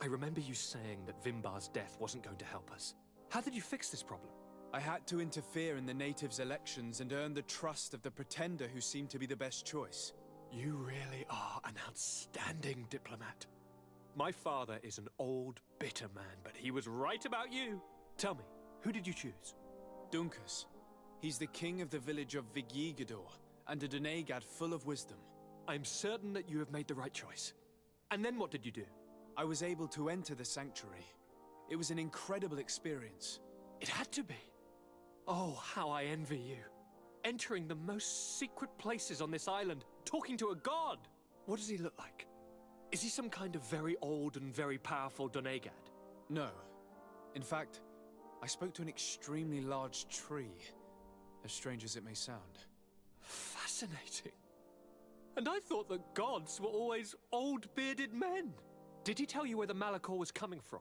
I remember you saying that Vimbar's death wasn't going to help us. How did you fix this problem? I had to interfere in the natives' elections and earn the trust of the pretender who seemed to be the best choice. You really are an outstanding diplomat. My father is an old, bitter man, but he was right about you. Tell me, who did you choose? Dunkus. He's the king of the village of Vigyigador, and a Denegad full of wisdom. I'm certain that you have made the right choice. And then what did you do? I was able to enter the sanctuary. It was an incredible experience. It had to be. Oh, how I envy you. Entering the most secret places on this island, talking to a god. What does he look like? Is he some kind of very old and very powerful Denegad? No. In fact, I spoke to an extremely large tree, as strange as it may sound. Fascinating. And I thought that gods were always old, bearded men. Did he tell you where the Malachor was coming from?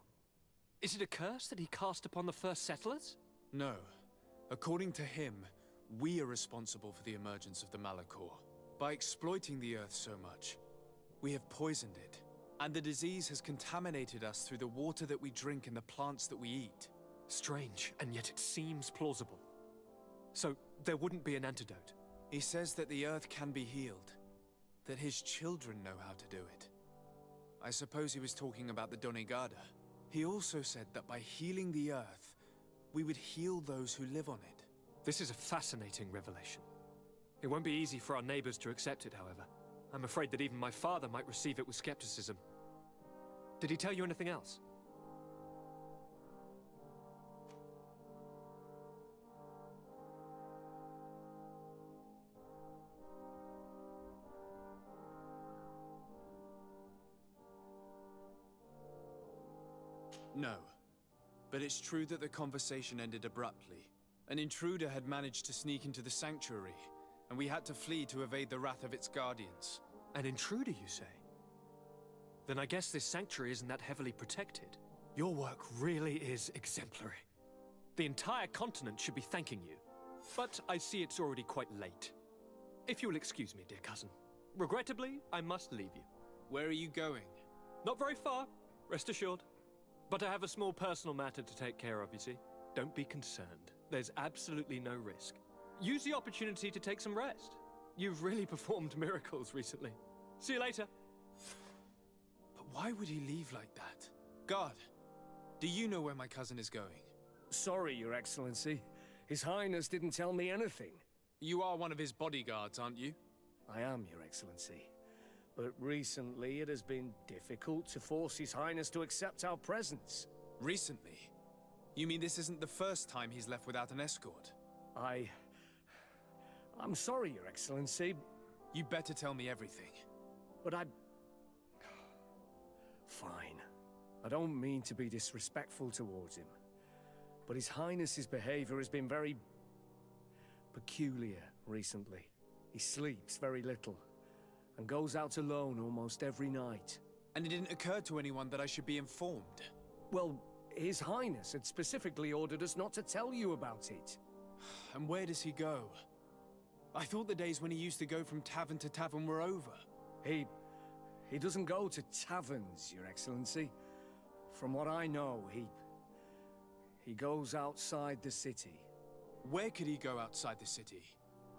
Is it a curse that he cast upon the first settlers? No. According to him, we are responsible for the emergence of the Malachor. By exploiting the Earth so much, we have poisoned it. And the disease has contaminated us through the water that we drink and the plants that we eat. Strange, and yet it seems plausible. So, there wouldn't be an antidote? He says that the Earth can be healed. That his children know how to do it. I suppose he was talking about the Donegada. He also said that by healing the Earth, we would heal those who live on it. This is a fascinating revelation. It won't be easy for our neighbors to accept it, however. I'm afraid that even my father might receive it with skepticism. Did he tell you anything else? No. But it's true that the conversation ended abruptly. An intruder had managed to sneak into the sanctuary, and we had to flee to evade the wrath of its guardians. An intruder, you say? Then I guess this sanctuary isn't that heavily protected. Your work really is exemplary. The entire continent should be thanking you. But I see it's already quite late. If you'll excuse me, dear cousin. Regrettably, I must leave you. Where are you going? Not very far, rest assured. But I have a small personal matter to take care of, you see. Don't be concerned. There's absolutely no risk. Use the opportunity to take some rest. You've really performed miracles recently. See you later. But why would he leave like that? Guard, do you know where my cousin is going? Sorry, Your Excellency. His Highness didn't tell me anything. You are one of his bodyguards, aren't you? I am, Your Excellency. But recently it has been difficult to force His Highness to accept our presence. Recently? You mean this isn't the first time he's left without an escort? I'm sorry, Your Excellency. You better tell me everything. But Fine. I don't mean to be disrespectful towards him. But His Highness's behavior has been very peculiar recently. He sleeps very little, and goes out alone almost every night. And it didn't occur to anyone that I should be informed? Well, His Highness had specifically ordered us not to tell you about it. And where does he go? I thought the days when he used to go from tavern to tavern were over. He doesn't go to taverns, Your Excellency. From what I know, he goes outside the city. Where could he go outside the city?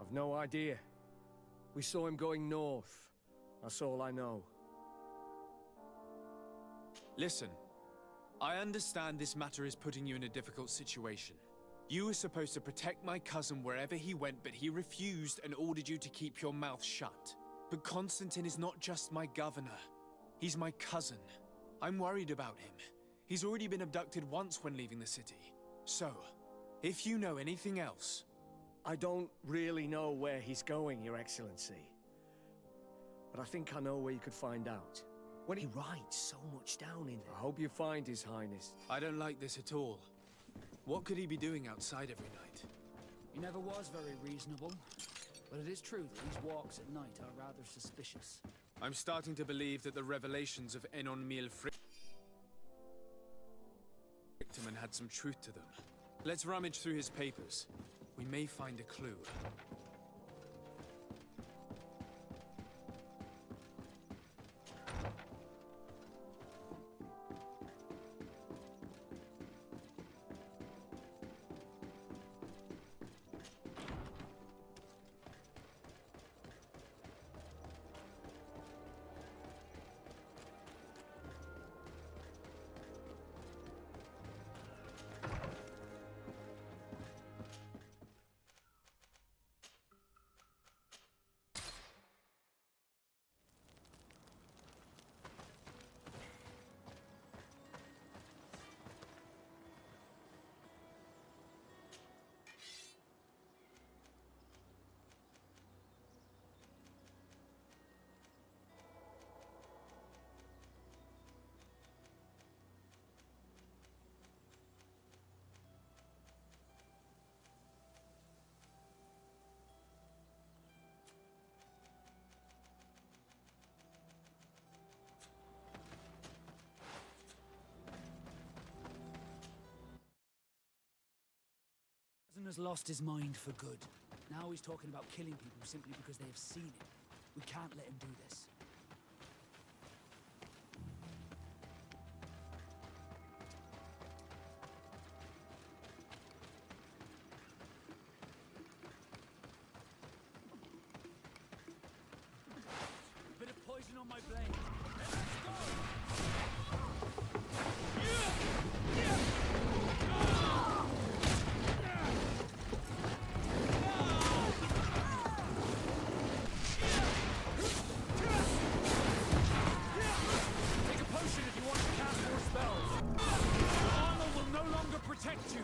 I've no idea. We saw him going north. That's all I know. Listen, I understand this matter is putting you in a difficult situation. You were supposed to protect my cousin wherever he went, but he refused and ordered you to keep your mouth shut. But Constantine is not just my governor. He's my cousin. I'm worried about him. He's already been abducted once when leaving the city. So, if you know anything else... I don't really know where he's going, Your Excellency. But I think I know where you could find out. When he writes so much down in it. I hope you find His Highness. I don't like this at all. What could he be doing outside every night? He never was very reasonable. But it is true that these walks at night are rather suspicious. I'm starting to believe that the revelations of Enon Mil Frictamen had some truth to them. Let's rummage through his papers. We may find a clue. Has lost his mind for good. Now he's talking about killing people simply because they have seen it. We can't let him do this. A bit of poison on my blade. Protect you!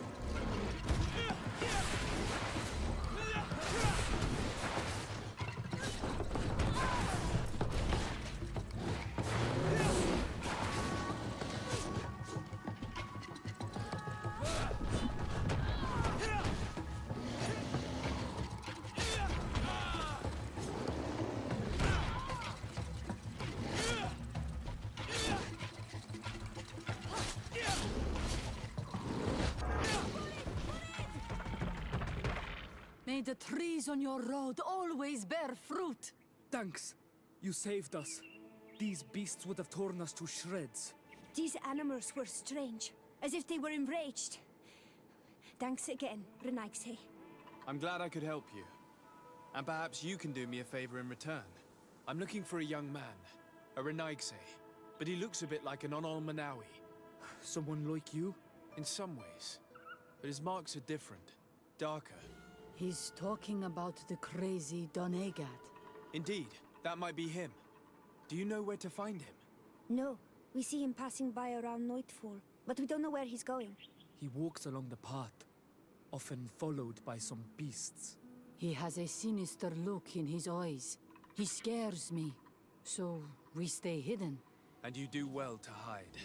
May the trees on your road always bear fruit. Thanks. You saved us. These beasts would have torn us to shreds. These animals were strange, as if they were enraged. Thanks again, Rtgi. I'm glad I could help you. And perhaps you can do me a favor in return. I'm looking for a young man. A Rtgi, but he looks a bit like an Onolmanawi. Someone like you? In some ways. But his marks are different. Darker. He's talking about the crazy Doneigad. Indeed, that might be him. Do you know where to find him? No. We see him passing by around nightfall, but we don't know where he's going. He walks along the path, often followed by some beasts. He has a sinister look in his eyes. He scares me, so we stay hidden. And you do well to hide.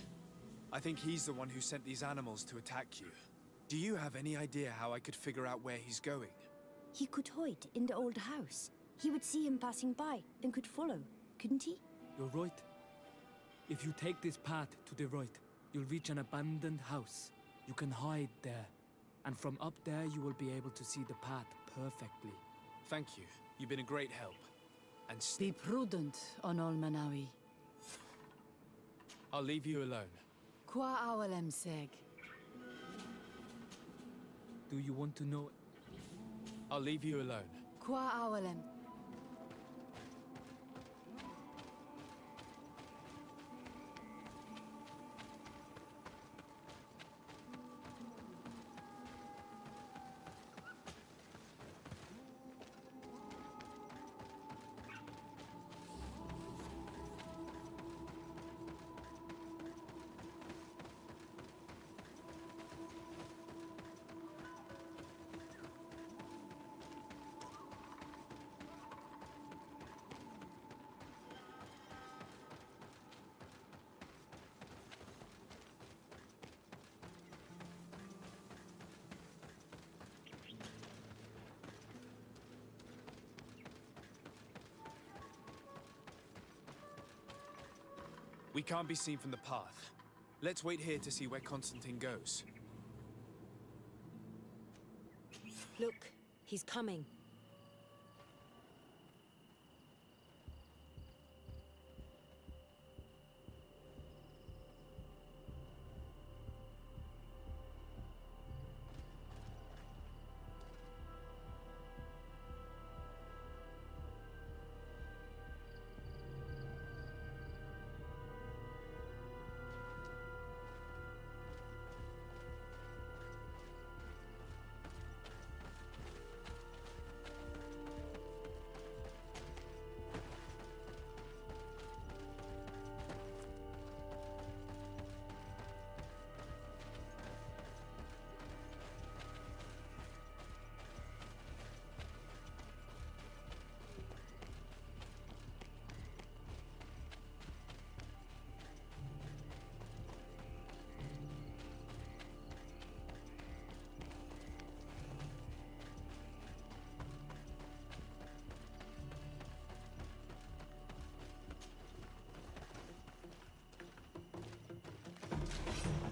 I think he's the one who sent these animals to attack you. Do you have any idea how I could figure out where he's going? He could hide in the old house. He would see him passing by and could follow, couldn't he? You're right. If you take this path to the right, you'll reach an abandoned house. You can hide there. And from up there, you will be able to see the path perfectly. Thank you. You've been a great help. And be prudent, Onolmanawi. I'll leave you alone. Qua awalem seg. Do you want to know? I'll leave you alone. Qua awalem. We can't be seen from the path. Let's wait here to see where Constantine goes. Look, he's coming.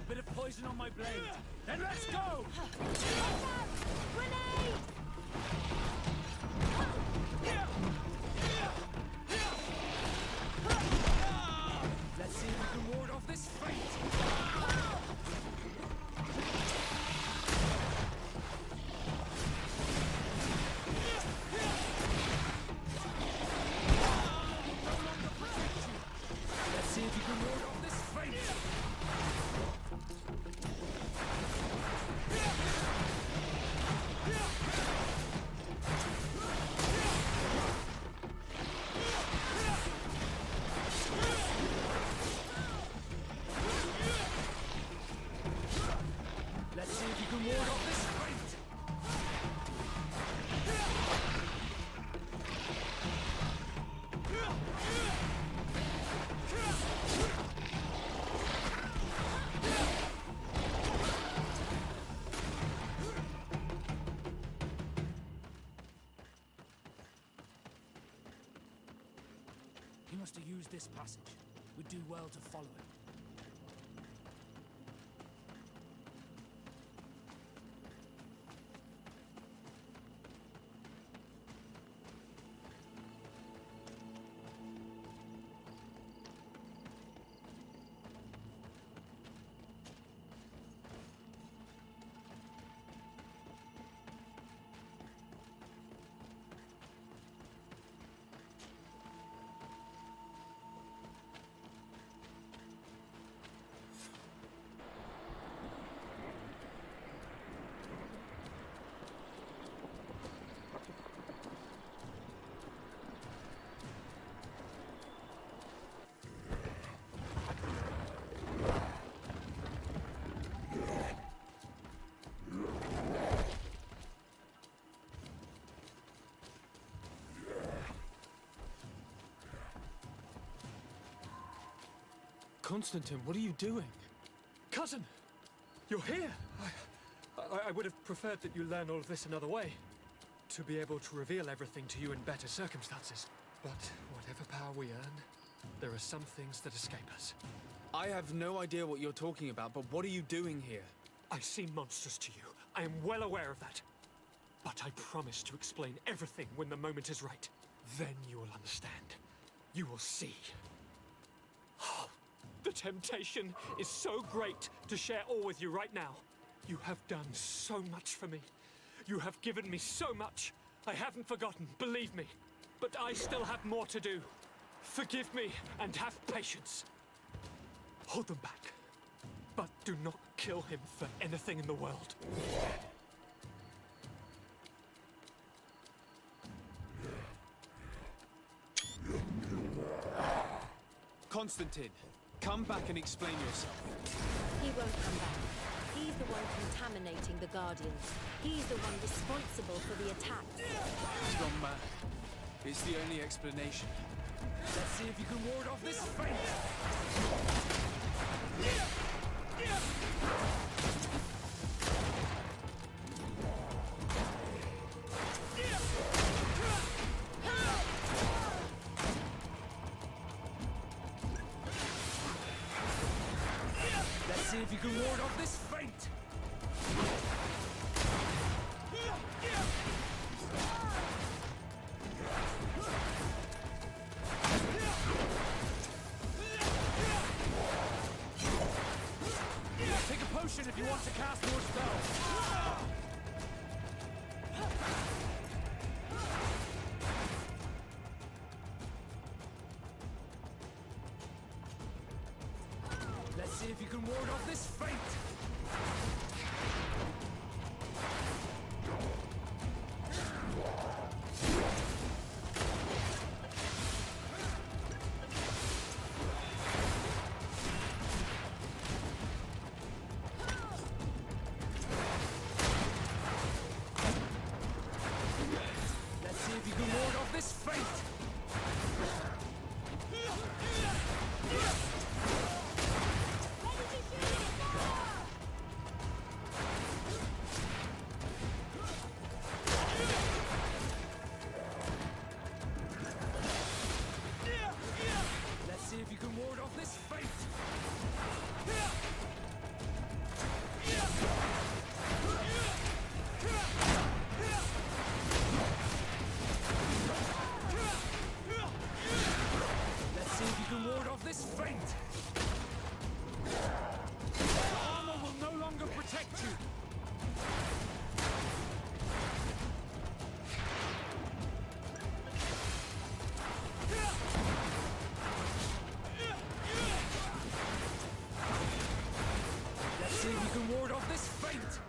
Bit of poison on my blade. Then let's go! Grenade! Let's see if we can ward off this fate. Let's see if you can ward off this fate. Let's see if you can ward off this fate. He must have used this passage. We'd do well to follow him. Constantine, what are you doing? Cousin! You're here! I would have preferred that you learn all of this another way. To be able to reveal everything to you in better circumstances. But whatever power we earn, there are some things that escape us. I have no idea what you're talking about, but what are you doing here? I seem monstrous to you. I am well aware of that. But I promise to explain everything when the moment is right. Then you will understand. You will see. Oh, the temptation is so great to share all with you right now. You have done so much for me. You have given me so much. I haven't forgotten, believe me. But I still have more to do. Forgive me and have patience. Hold them back. But do not kill him for anything in the world. Constantine, come back and explain yourself. He won't come back. He's the one contaminating the Guardians. He's the one responsible for the attack. He's gone mad. It's the only explanation. Let's see if you can ward off this fate! Let's see if you can ward off this fate! Take a potion if you want to cast more spells. Let's see if you can ward off this fate. Let's see if you can ward off this fate. Let's see if you can ward off this fate. Let's see if you can ward off this feint. The armor will no longer protect you. Let's see if you can ward off this feint.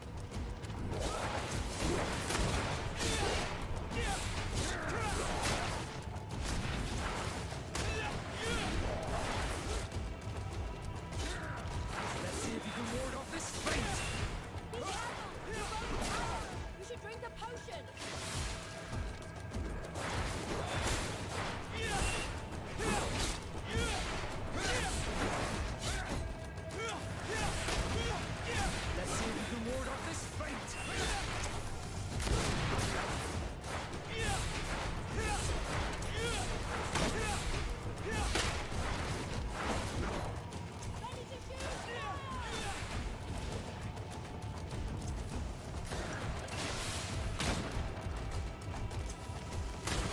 Let's see if you can ward off this feint. You should drink a potion. Let's see if you can ward off this feint.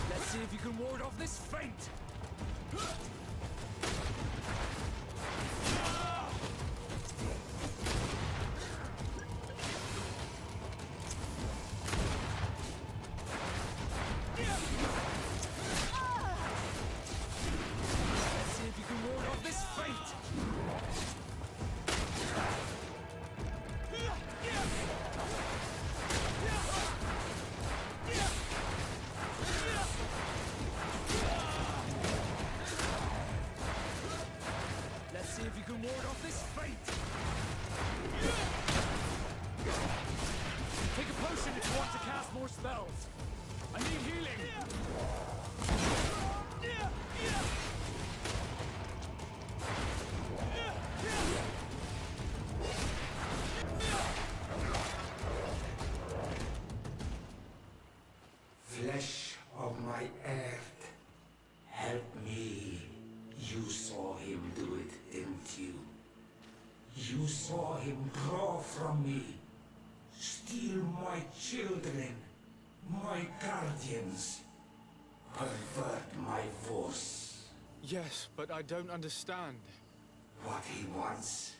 Let's see if you can ward off this feint. Let's see if you can ward off this feint. you. You saw him draw from me, steal my children, my guardians, pervert my force. Yes, but I don't understand. What he wants: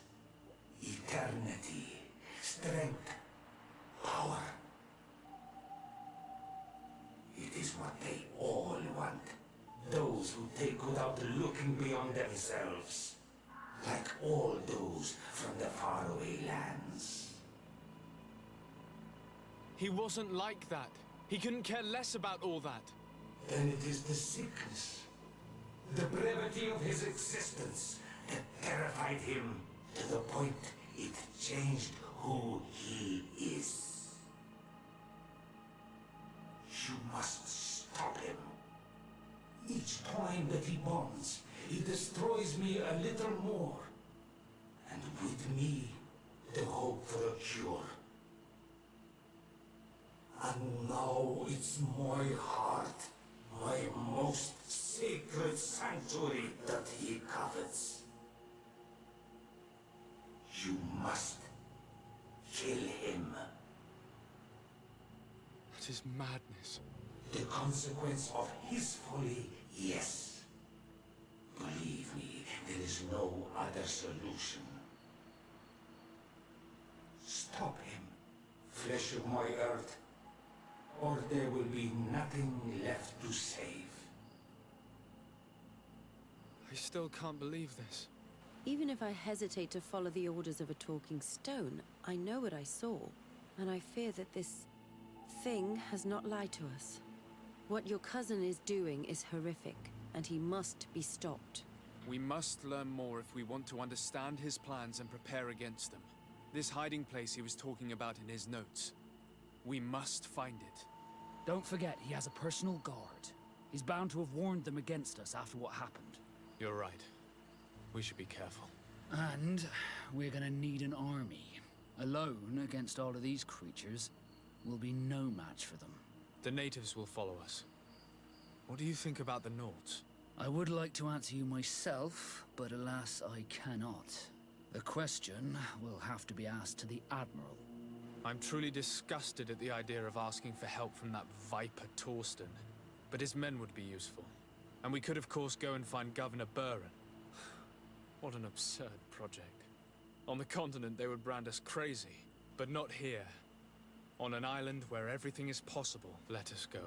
eternity, strength, power. It is what they all want. Those who take without looking beyond themselves. Like all those from the faraway lands. He wasn't like that. He couldn't care less about all that. Then it is the sickness, the brevity of his existence that terrified him to the point it changed who he is. You must stop him. Each time that he bonds, he destroys me a little more. And with me, the hope for a cure. And now it's my heart, my most sacred sanctuary that he covets. You must kill him. That is madness. The consequence of his folly, yes. Believe me, there is no other solution. Stop him, flesh of my earth, or there will be nothing left to save. I still can't believe this. Even if I hesitate to follow the orders of a talking stone, I know what I saw, and I fear that this thing has not lied to us. What your cousin is doing is horrific, and he must be stopped. We must learn more if we want to understand his plans and prepare against them. This hiding place he was talking about in his notes. We must find it. Don't forget, he has a personal guard. He's bound to have warned them against us after what happened. You're right. We should be careful. And we're gonna need an army. Alone against all of these creatures will be no match for them. The natives will follow us. What do you think about the Nords? I would like to answer you myself, but alas, I cannot. The question will have to be asked to the Admiral. I'm truly disgusted at the idea of asking for help from that viper Torsten. But his men would be useful. And we could of course go and find Governor Buren. What an absurd project. On the continent they would brand us crazy, but not here. On an island where everything is possible, let us go.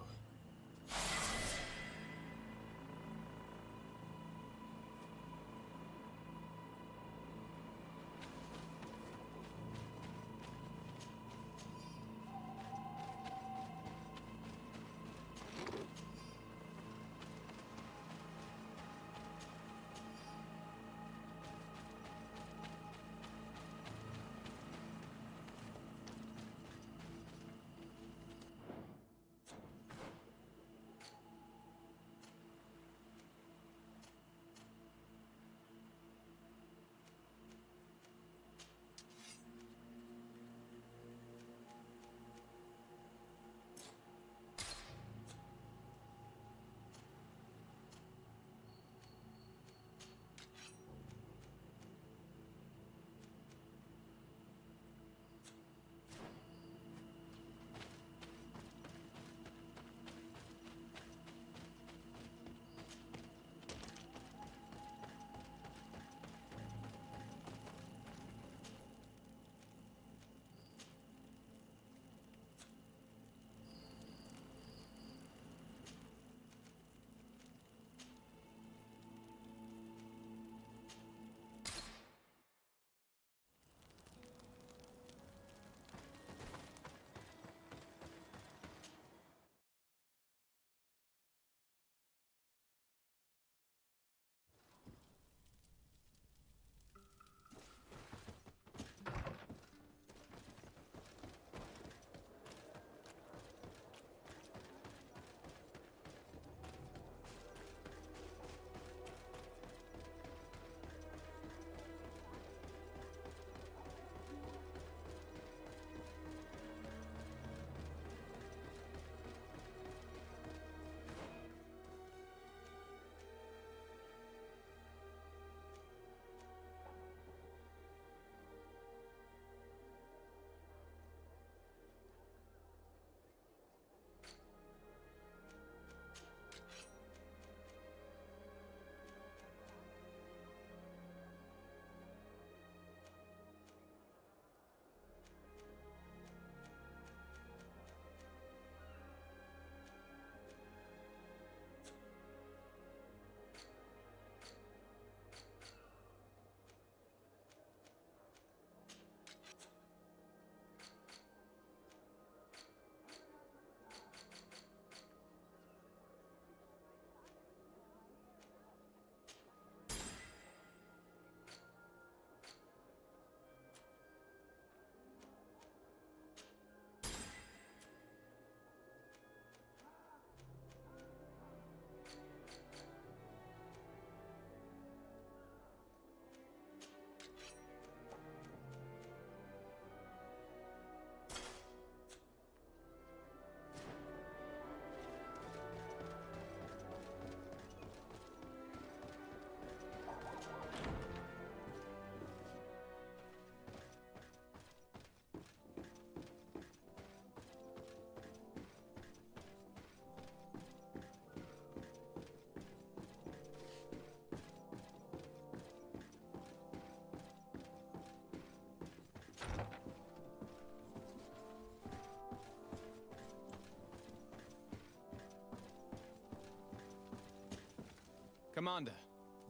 Commander.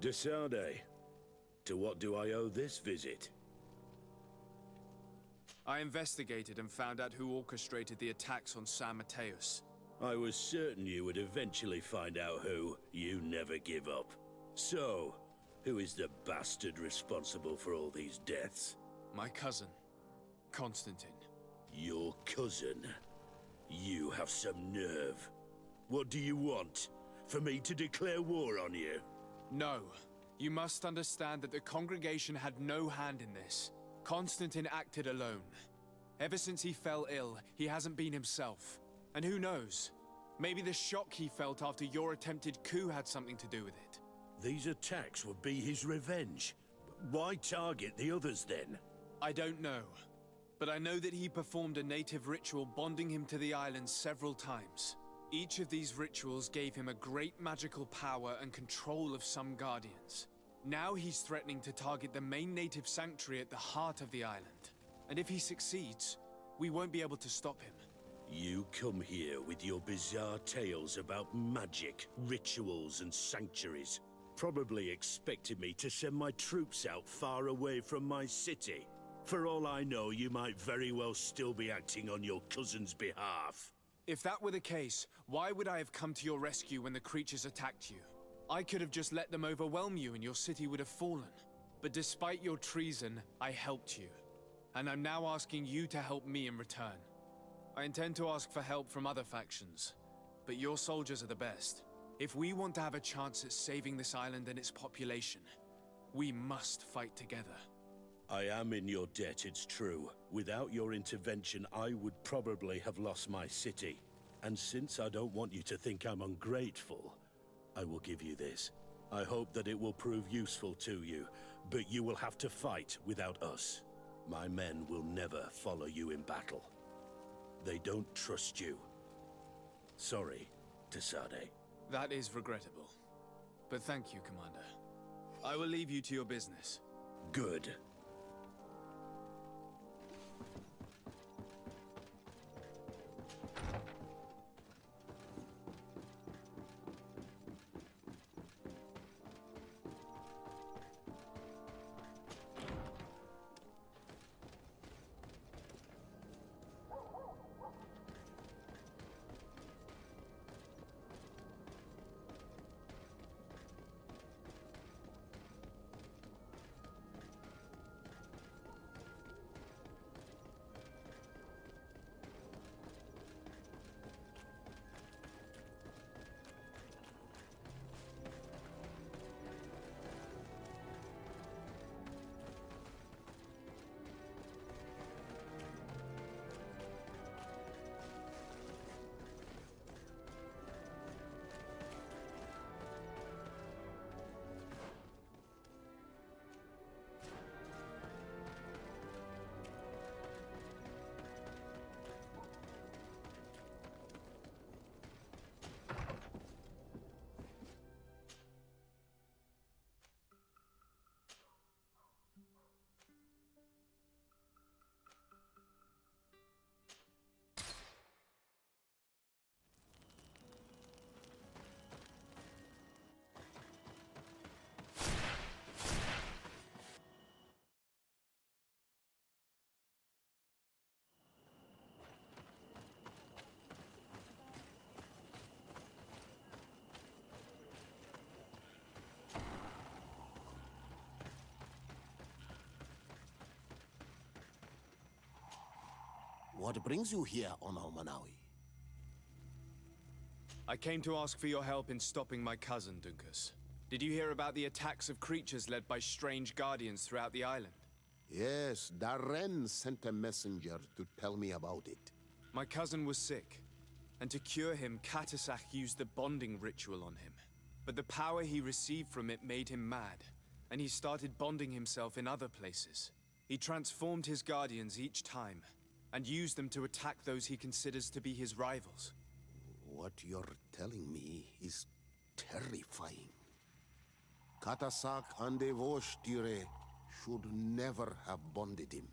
De Sade, to what do I owe this visit? I investigated and found out who orchestrated the attacks on San Mateus. I was certain you would eventually find out who. You never give up. So, who is the bastard responsible for all these deaths? My cousin, Constantine. Your cousin? You have some nerve. What do you want? For me to declare war on you? No. You must understand that the congregation had no hand in this. Constantine acted alone. Ever since he fell ill, he hasn't been himself. And who knows? Maybe the shock he felt after your attempted coup had something to do with it. These attacks would be his revenge. Why target the others then? I don't know. But I know that he performed a native ritual bonding him to the island several times. Each of these rituals gave him a great magical power and control of some guardians. Now he's threatening to target the main native sanctuary at the heart of the island. And if he succeeds, we won't be able to stop him. You come here with your bizarre tales about magic, rituals, and sanctuaries. Probably expected me to send my troops out far away from my city. For all I know, you might very well still be acting on your cousin's behalf. If that were the case, why would I have come to your rescue when the creatures attacked you? I could have just let them overwhelm you and your city would have fallen. But despite your treason, I helped you. And I'm now asking you to help me in return. I intend to ask for help from other factions, but your soldiers are the best. If we want to have a chance at saving this island and its population, we must fight together. I am in your debt, it's true. Without your intervention, I would probably have lost my city. And since I don't want you to think I'm ungrateful, I will give you this. I hope that it will prove useful to you, but you will have to fight without us. My men will never follow you in battle. They don't trust you. Sorry, Tesade. That is regrettable. But thank you, Commander. I will leave you to your business. Good. What brings you here on Manawi? I came to ask for your help in stopping my cousin, Dunkus. Did you hear about the attacks of creatures led by strange guardians throughout the island? Yes, Darren sent a messenger to tell me about it. My cousin was sick, and to cure him, Katasak used the bonding ritual on him. But the power he received from it made him mad, and he started bonding himself in other places. He transformed his guardians each time, and used them to attack those he considers to be his rivals. What you're telling me is terrifying. Katasak and Devoshtire should never have bonded him.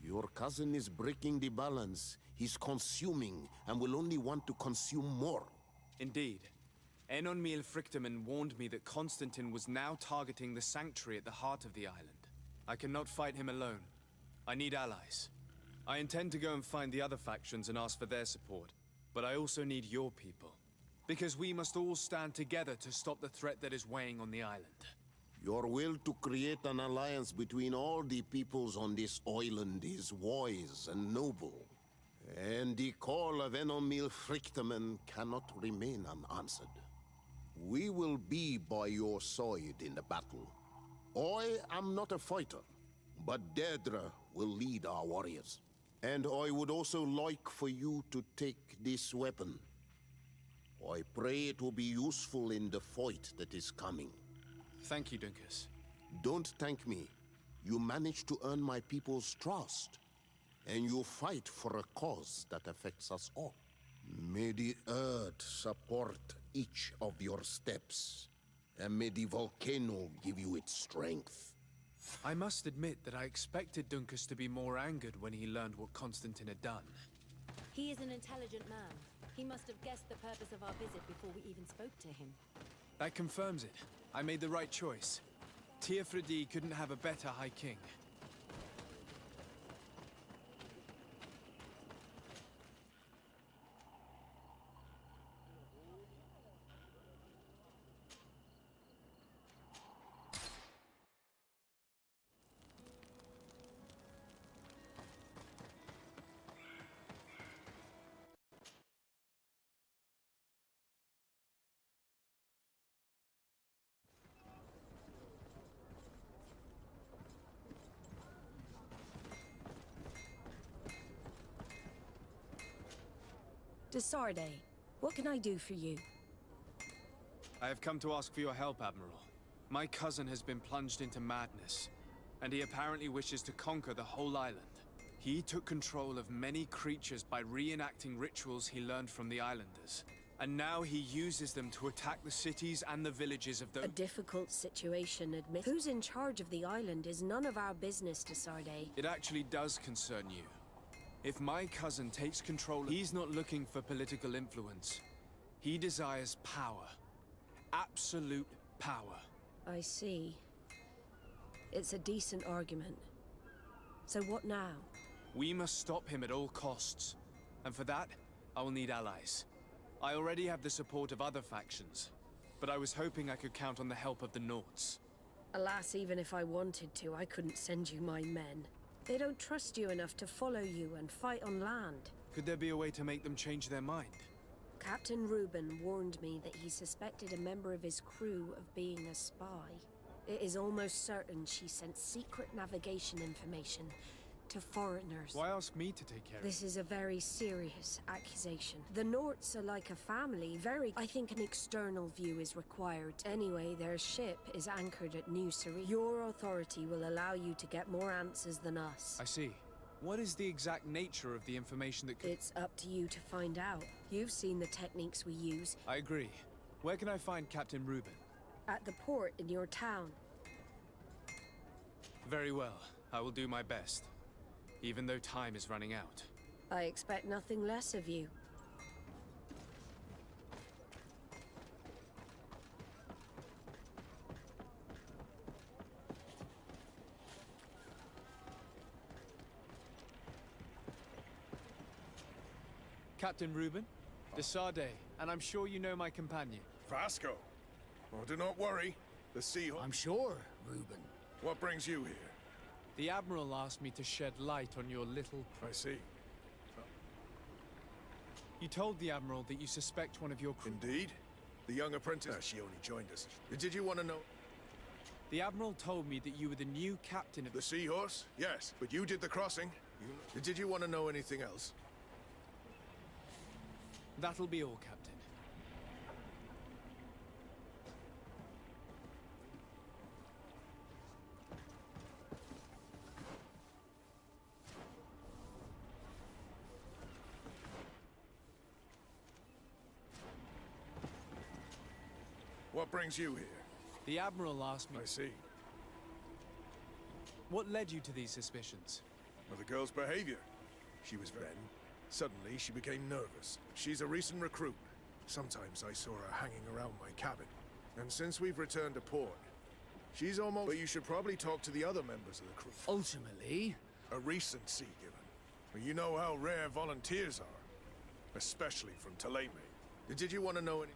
Your cousin is breaking the balance. He's consuming and will only want to consume more. Indeed. Enon Frichtemann warned me that Constantine was now targeting the sanctuary at the heart of the island. I cannot fight him alone. I need allies. I intend to go and find the other factions and ask for their support. But I also need your people. Because we must all stand together to stop the threat that is weighing on the island. Your will to create an alliance between all the peoples on this island is wise and noble. And the call of Enomil Frichtemann cannot remain unanswered. We will be by your side in the battle. I am not a fighter, but Deirdre will lead our warriors. And I would also like for you to take this weapon. I pray it will be useful in the fight that is coming. Thank you, Dunkus. Don't thank me. You managed to earn my people's trust. And you fight for a cause that affects us all. May the earth support each of your steps. And may the volcano give you its strength. I must admit that I expected Dunkus to be more angered when he learned what Constantine had done. He is an intelligent man. He must have guessed the purpose of our visit before we even spoke to him. That confirms it. I made the right choice. Rtgi couldn't have a better High King. Desarde, what can I do for you? I have come to ask for your help, Admiral. My cousin has been plunged into madness, and he apparently wishes to conquer the whole island. He took control of many creatures by reenacting rituals he learned from the islanders. And now he uses them to attack the cities and the villages of the— A difficult situation, admit. Who's in charge of the island is none of our business, Desarde. It actually does concern you. If my cousin takes control, he's not looking for political influence. He desires power. Absolute power. I see. It's a decent argument. So what now? We must stop him at all costs. And for that, I will need allies. I already have the support of other factions, but I was hoping I could count on the help of the Nords. Alas, even if I wanted to, I couldn't send you my men. They don't trust you enough to follow you and fight on land. Could there be a way to make them change their mind? Captain Reuben warned me that he suspected a member of his crew of being a spy. It is almost certain she sent secret navigation information to foreigners. Why ask me to take care of it? This is a very serious accusation. The Norts are like a family, I think an external view is required. Anyway, their ship is anchored at New Ceres. Your authority will allow you to get more answers than us. I see. What is the exact nature of the information that could— It's up to you to find out. You've seen the techniques we use. I agree. Where can I find Captain Reuben? At the port in your town. Very well. I will do my best. Even though time is running out. I expect nothing less of you. Captain Reuben, Desarde, and I'm sure you know my companion. Vasco. Oh, do not worry. The Seahawk. I'm sure, Reuben. What brings you here? The Admiral asked me to shed light on your little— I see. You told the Admiral that you suspect one of your crew— Indeed? The young apprentice? She only joined us. Did you want to know? The Admiral told me that you were the new captain of— The Seahorse? Yes, but you did the crossing. Did you want to know anything else? That'll be all, Captain. What brings you here? The Admiral asked me— I see. What led you to these suspicions? Well, the girl's behavior. She was then. Suddenly, she became nervous. She's a recent recruit. Sometimes I saw her hanging around my cabin. And since we've returned to port, she's almost... But you should probably talk to the other members of the crew. Ultimately... A recency given. Well, you know how rare volunteers are. Especially from Taleme. Did you want to know any...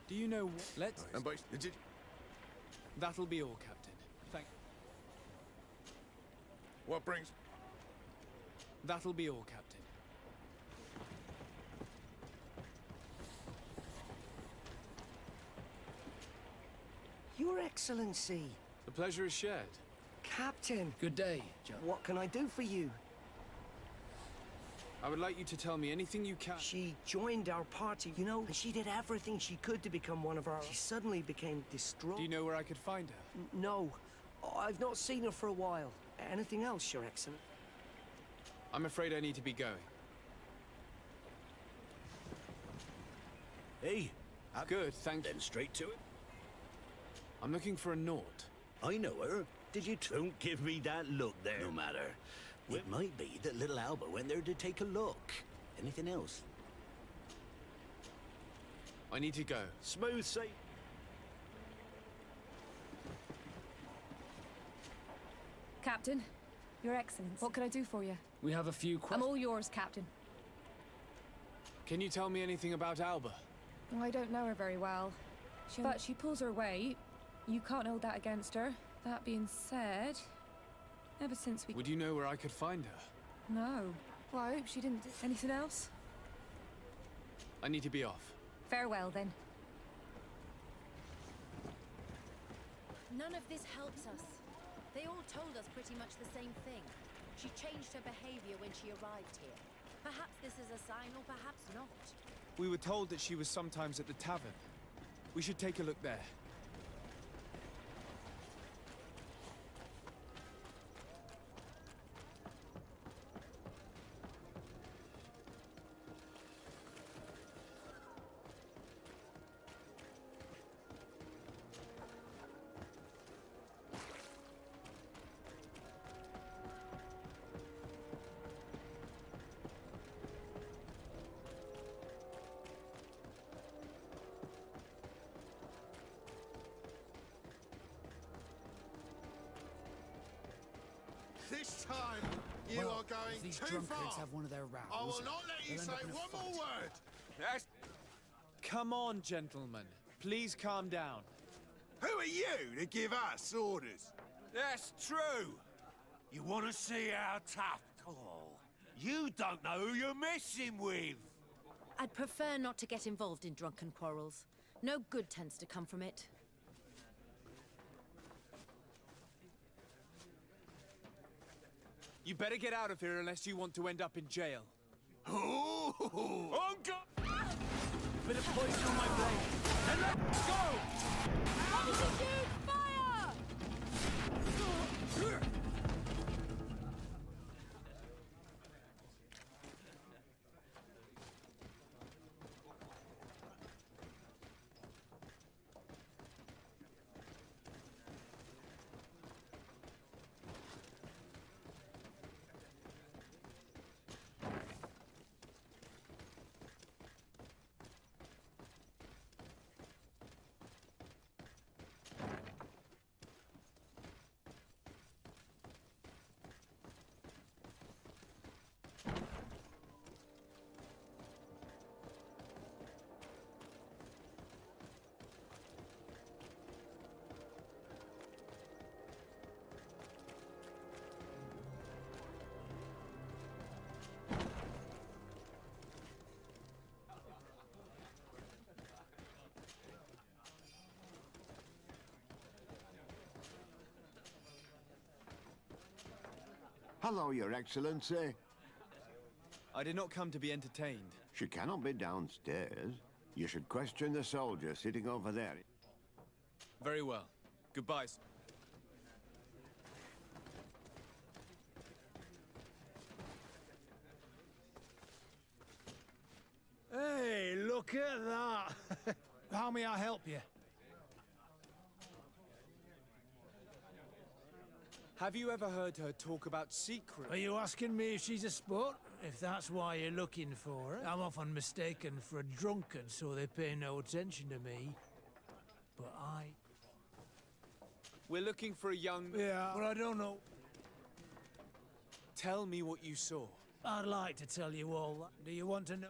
Do you know what? Let's... And by... Did... That'll be all, Captain. Thank... What brings... That'll be all, Captain. Your Excellency. The pleasure is shared. Captain. Good day, Joe. What can I do for you? I would like you to tell me anything you can. She joined our party, you know, and she did everything she could to become one of our... She suddenly became distraught. Do you know where I could find her? No. I've not seen her for a while. Anything else, Your Excellency? I'm afraid I need to be going. Hey. Good, thank you. Then straight to it. I'm looking for a Nort. I know her. Did you Don't give me that look there. No matter. It might be that little Alba went there to take a look. Anything else? I need to go. Smooth sail. Captain, Your Excellency, what can I do for you? We have a few I'm all yours, Captain. Can you tell me anything about Alba? Oh, I don't know her very well. But she pulls her weight. You can't hold that against her. That being said, ever since we... Would you know where I could find her? No. Well, I hope she didn't... Anything else? I need to be off. Farewell, then. None of this helps us. They all told us pretty much the same thing. She changed her behavior when she arrived here. Perhaps this is a sign, or perhaps not. We were told that she was sometimes at the tavern. We should take a look there. This time, you are going if these too drunkards far. have one of their rows, I will not let you they'll say end up in a one more word. Yes. Come on, gentlemen. Please calm down. Who are you to give us orders? That's true. You want to see how tough? Oh, you don't know who you're messing with. I'd prefer not to get involved in drunken quarrels. No good tends to come from it. You better get out of here unless you want to end up in jail. Oh, God! Bit of poison on my blade. And let's go! What did you do? Fire! Hello, Your Excellency. I did not come to be entertained. She cannot be downstairs. You should question the soldier sitting over there. Very well. Goodbye, sir. Hey, look at that! How may I help you? Have you ever heard her talk about secrets? Are you asking me if she's a sport? If that's why you're looking for her? I'm often mistaken for a drunkard, so they pay no attention to me. But We're looking for a young... Yeah, but I don't know. Tell me what you saw. I'd like to tell you all that. Do you want to know?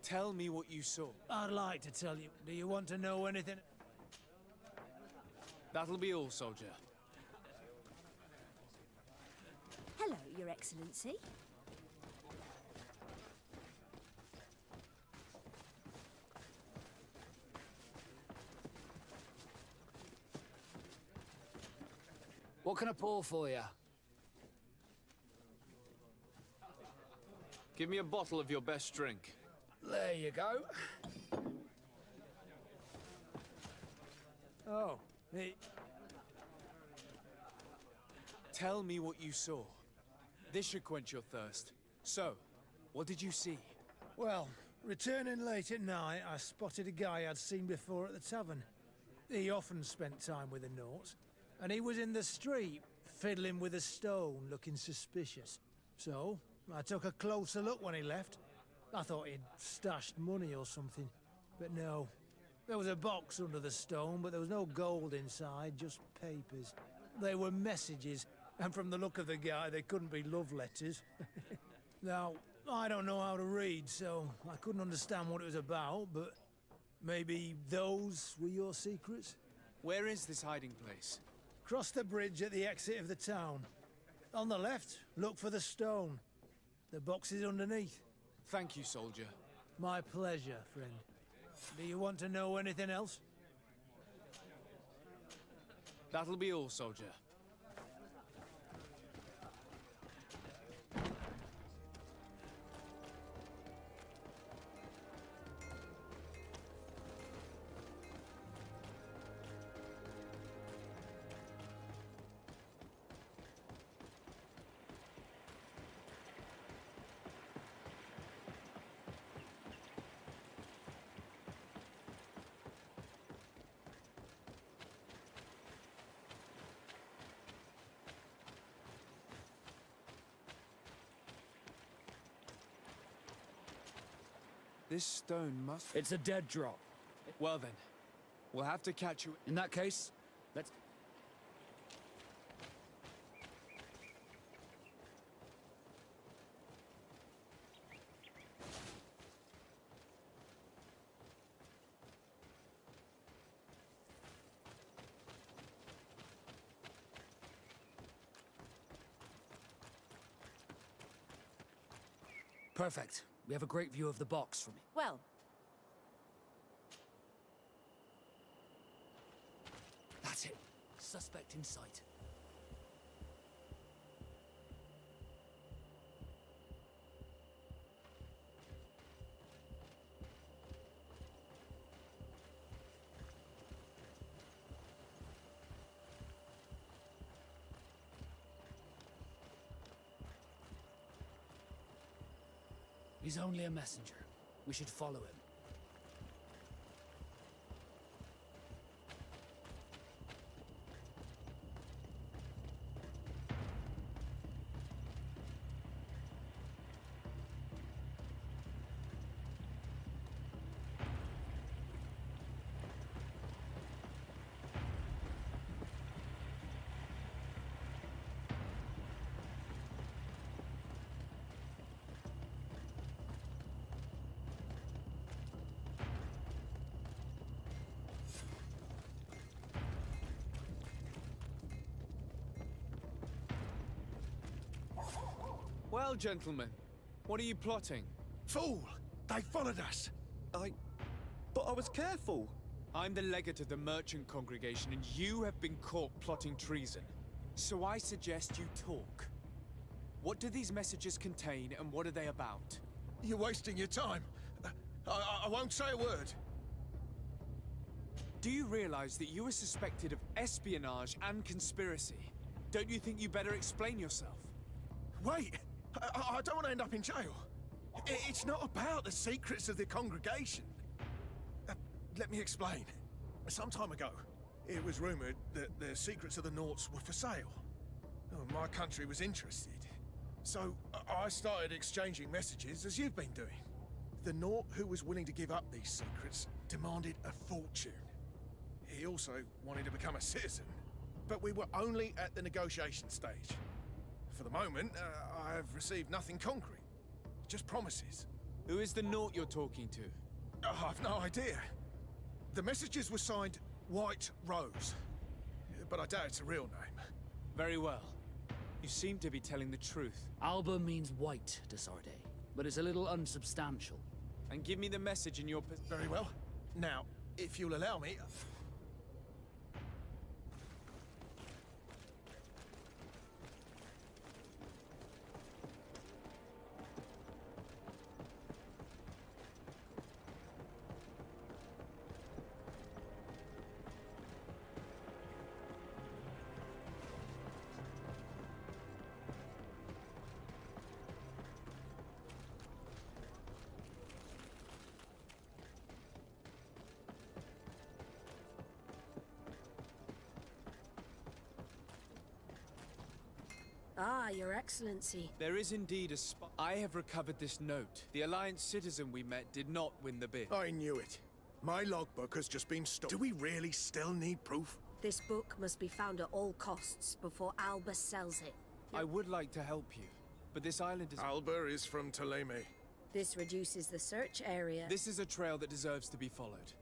Tell me what you saw. I'd like to tell you. Do you want to know anything? That'll be all, soldier. Hello, Your Excellency. What can I pour for you? Give me a bottle of your best drink. There you go. Oh, hey. Tell me what you saw. This should quench your thirst. So, what did you see? Well, returning late at night, I spotted a guy I'd seen before at the tavern. He often spent time with the Norts, and he was in the street, fiddling with a stone, looking suspicious. So, I took a closer look when he left. I thought he'd stashed money or something, but no. There was a box under the stone, but there was no gold inside, just papers. They were messages, and from the look of the guy, they couldn't be love letters. Now, I don't know how to read, so I couldn't understand what it was about, but maybe those were your secrets? Where is this hiding place? Cross the bridge at the exit of the town. On the left, look for the stone. The box is underneath. Thank you, soldier. My pleasure, friend. Do you want to know anything else? That'll be all, soldier. This stone must... It's a dead drop. Well then, we'll have to catch you... In that case, let's... Perfect. We have a great view of the box from here. Well, That's it. Suspect in sight. He's only a messenger. We should follow him. Well, gentlemen, what are you plotting? Fool! They followed us! But I was careful! I'm the legate of the merchant congregation, and you have been caught plotting treason. So I suggest you talk. What do these messages contain, and what are they about? You're wasting your time. I won't say a word. Do you realize that you are suspected of espionage and conspiracy? Don't you think you better explain yourself? Wait! I don't want to end up in jail. It's not about the secrets of the congregation. let me explain. Some time ago, it was rumored that the secrets of the Nauts were for sale. Oh, my country was interested. So I started exchanging messages as you've been doing. The Naut who was willing to give up these secrets demanded a fortune. He also wanted to become a citizen. But we were only at the negotiation stage. For the moment, I have received nothing concrete. Just promises. Who is the Naut you're talking to? Oh, I've no idea. The messages were signed White Rose. But I doubt it's a real name. Very well. You seem to be telling the truth. Alba means white to Sarday, but it's a little unsubstantial. And give me the message in your... Very well. Now, if you'll allow me... Ah, Your Excellency. There is indeed a spot. I have recovered this note. The Alliance citizen we met did not win the bid. I knew it. My logbook has just been stolen. Do we really still need proof? This book must be found at all costs before Alba sells it. I would like to help you, but this island is... Alba is from Ptolemy. This reduces the search area. This is a trail that deserves to be followed.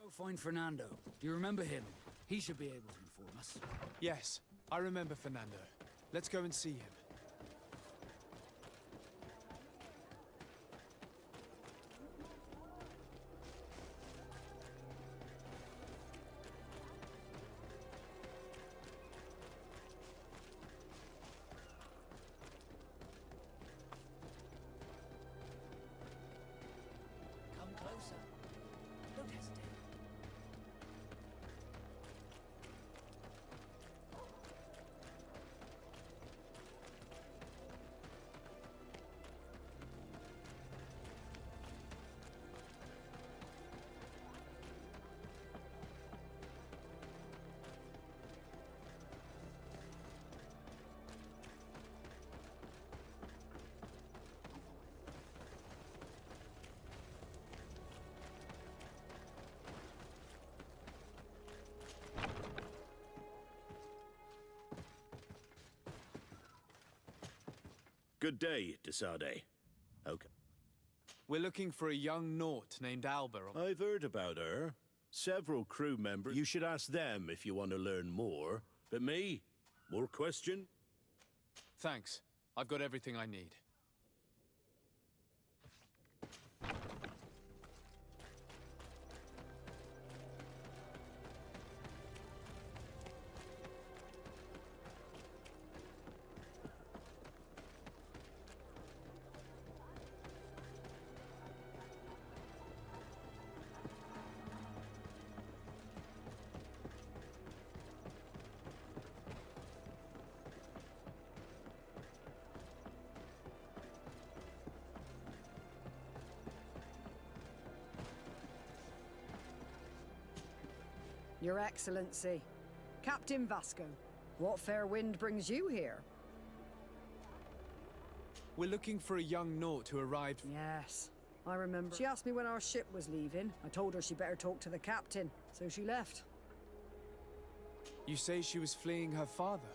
Go find Fernando. Do you remember him? He should be able to inform us. Yes, I remember Fernando. Let's go and see him. Come closer. Don't hesitate. Good day, Desade. Okay. We're looking for a young Naut named Alba. I've heard about her. Several crew members. You should ask them if you want to learn more. But me? More question? Thanks. I've got everything I need. Your Excellency, Captain Vasco, what fair wind brings you here? We're looking for a young Naut who arrived... Yes, I remember. She asked me when our ship was leaving. I told her she better talk to the captain, so she left. You say she was fleeing her father?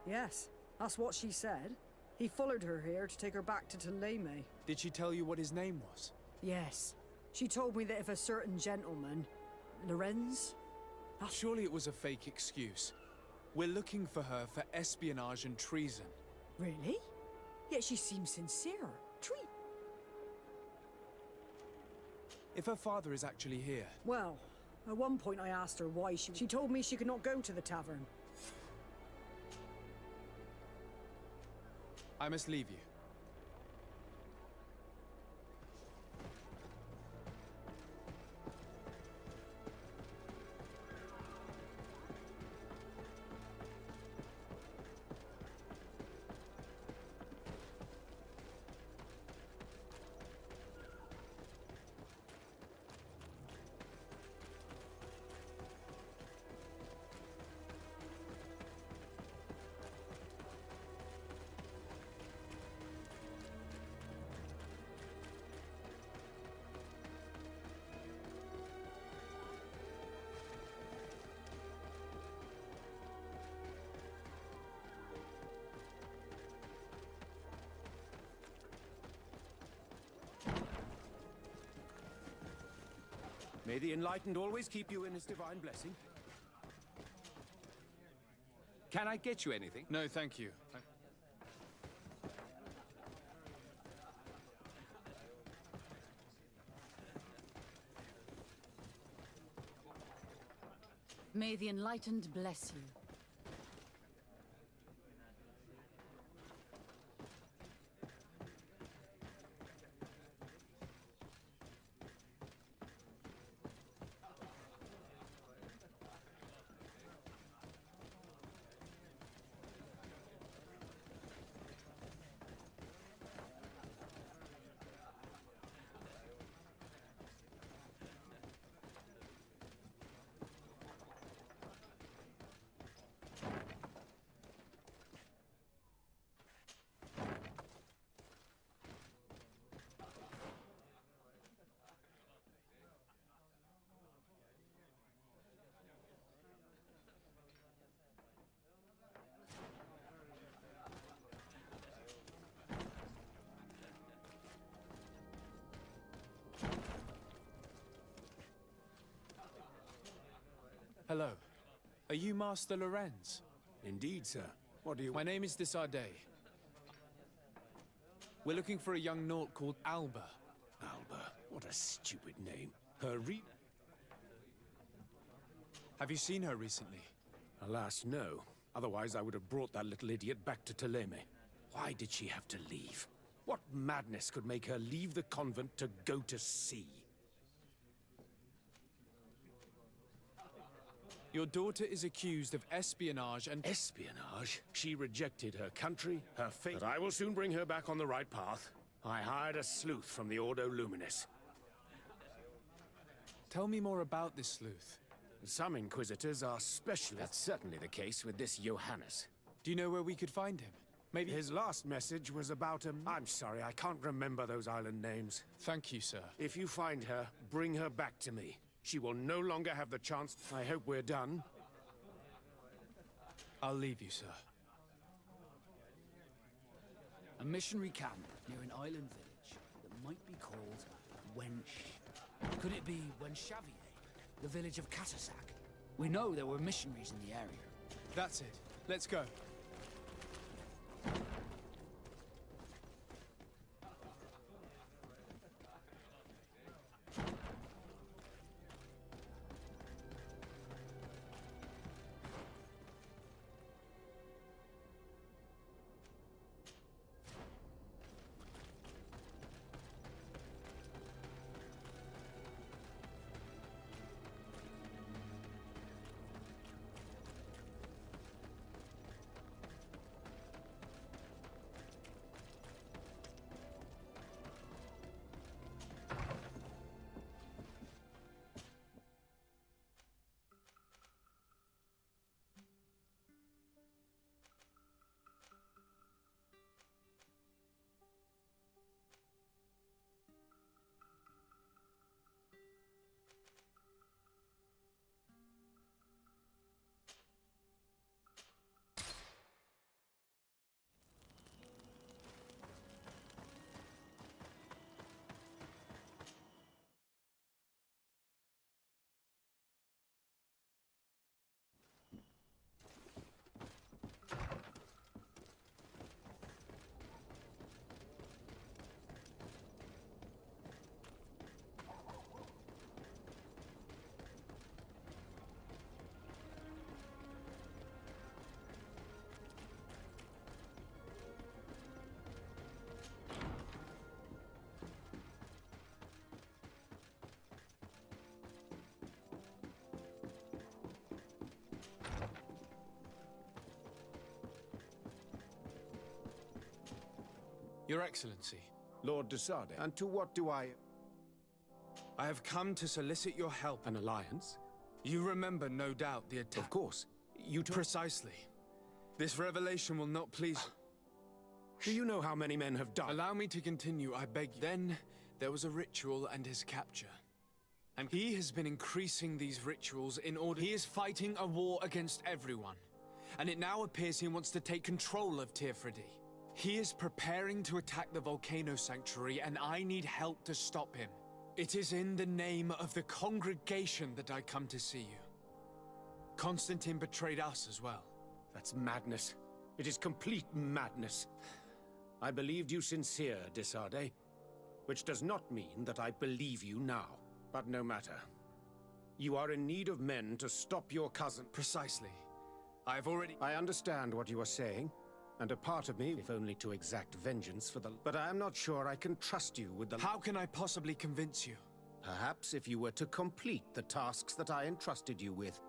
Yes, that's what she said. He followed her here to take her back to Thélème. Did she tell you what his name was? Yes. She told me that if a certain gentleman... Lorenz? Surely it was a fake excuse. We're looking for her for espionage and treason. Really? Yet she seems sincere. If her father is actually here... Well, at one point I asked her why she told me she could not go to the tavern. I must leave you. May the Enlightened always keep you in his divine blessing. Can I get you anything? No, thank you. May the Enlightened bless you. Hello. Are you Master Lorenz? Indeed, sir. What do you... My name is Desarde. We're looking for a young Naut called Alba. Alba? What a stupid name. Have you seen her recently? Alas, no. Otherwise, I would have brought that little idiot back to Thélème. Why did she have to leave? What madness could make her leave the convent to go to sea? Your daughter is accused of espionage and... Espionage? She rejected her country, her faith. But I will soon bring her back on the right path. I hired a sleuth from the Ordo Luminis. Tell me more about this sleuth. Some Inquisitors are specialists. That's certainly the case with this Johannes. Do you know where we could find him? Maybe... His last message was about a... I'm sorry, I can't remember those island names. Thank you, sir. If you find her, bring her back to me. She will no longer have the chance. I hope we're done. I'll leave you, sir. A missionary camp near an island village that might be called Wench. Could it be Wenshavier, the village of Katasak? We know there were missionaries in the area. That's it. Let's go. Your Excellency. Lord de Sade, and to what do I have come to solicit your help. An alliance? You remember, no doubt, the attack. Of course. Precisely. This revelation will not please... Do you know how many men have died? Allow me to continue, I beg you. Then, there was a ritual and his capture. And he has been increasing these rituals in order... He is fighting a war against everyone. And it now appears he wants to take control of Rtgi. He is preparing to attack the Volcano Sanctuary, and I need help to stop him. It is in the name of the congregation that I come to see you. Constantine betrayed us as well. That's madness. It is complete madness. I believed you sincere, de Sade, which does not mean that I believe you now. But no matter. You are in need of men to stop your cousin. Precisely. I understand what you are saying, and a part of me, if only to exact vengeance for the... But I am not sure I can trust you with the... How can I possibly convince you? Perhaps if you were to complete the tasks that I entrusted you with.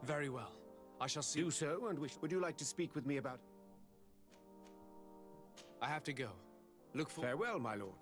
Very well. I shall see... Do so, and would you like to speak with me about... I have to go. Look for... Farewell, my lord.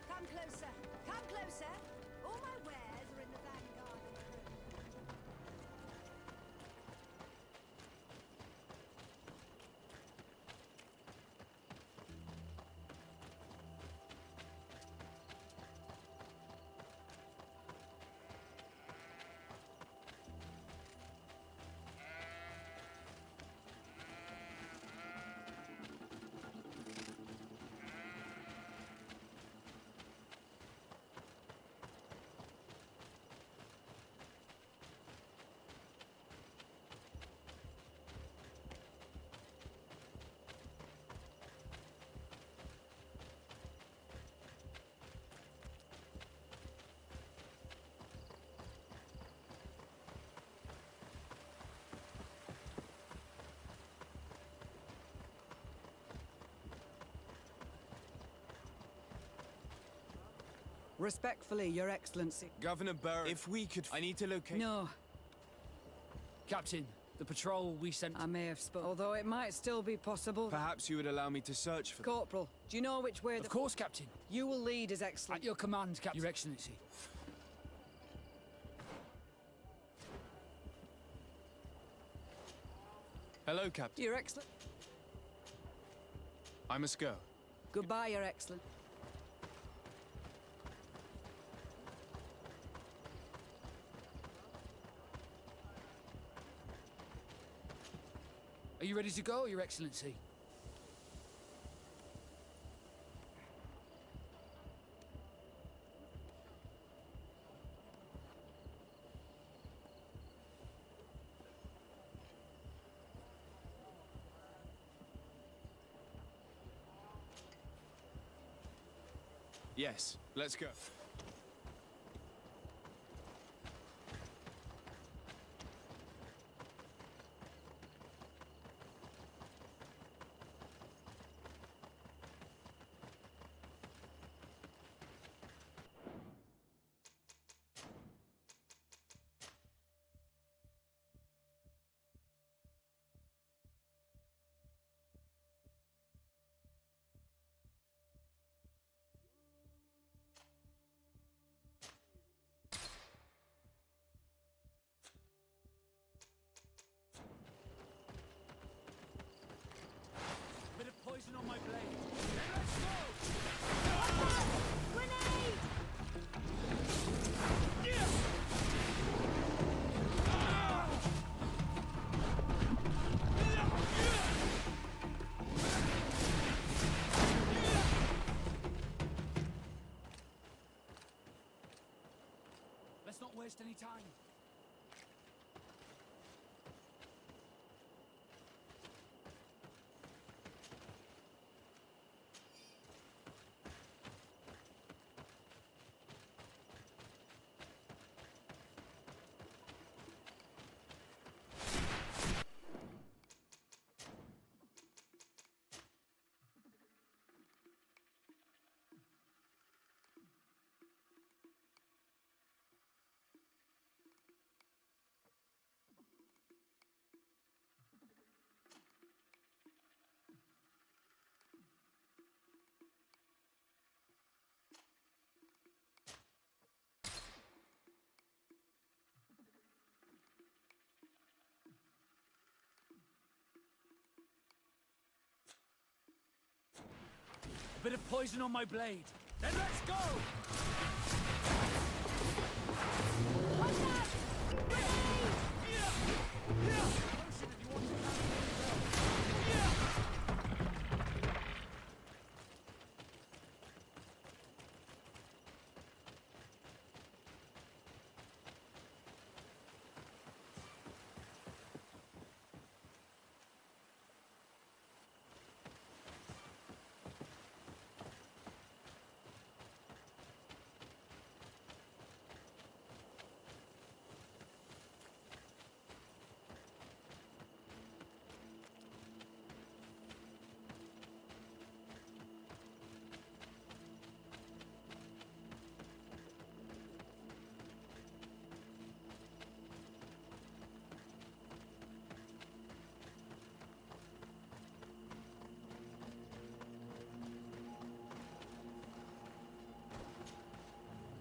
Come closer! Come closer! All my wares are in the vanguard. Respectfully, Your Excellency. Governor Burr, if we could... I need to locate... No. Captain, the patrol we sent... I may have spoken, although it might still be possible. Perhaps you would allow me to search for... Corporal, do you know which way Of course, Captain. You will lead His Excellency. At your command, Captain. Your Excellency. Hello, Captain. Your Excellency. I must go. Goodbye, Your Excellency. Are you ready to go, Your Excellency? Yes, let's go. waste any time. A bit of poison on my blade. Then let's go!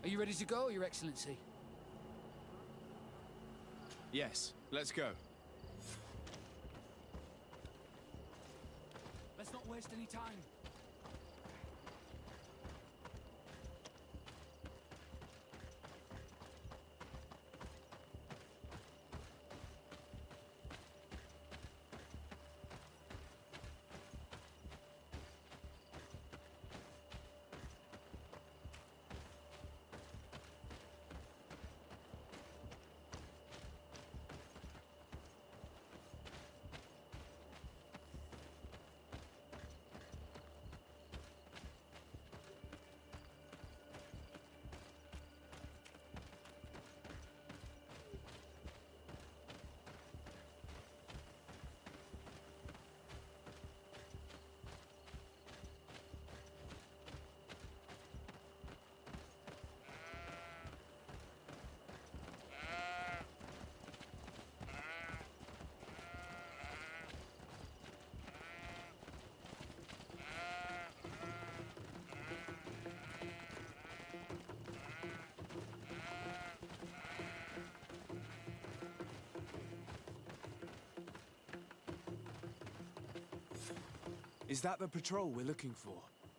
Are you ready to go, Your Excellency? Yes, let's go. Let's not waste any time. Is that the patrol we're looking for?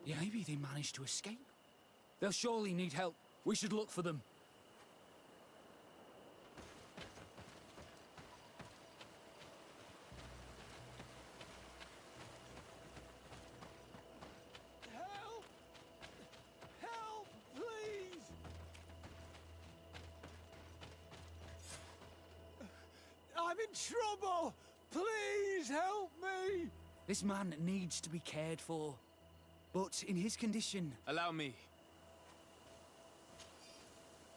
Yeah, maybe they managed to escape. They'll surely need help. We should look for them. Help! Help, please! I'm in trouble! Please help me! This man needs to be cared for. But in his condition... Allow me.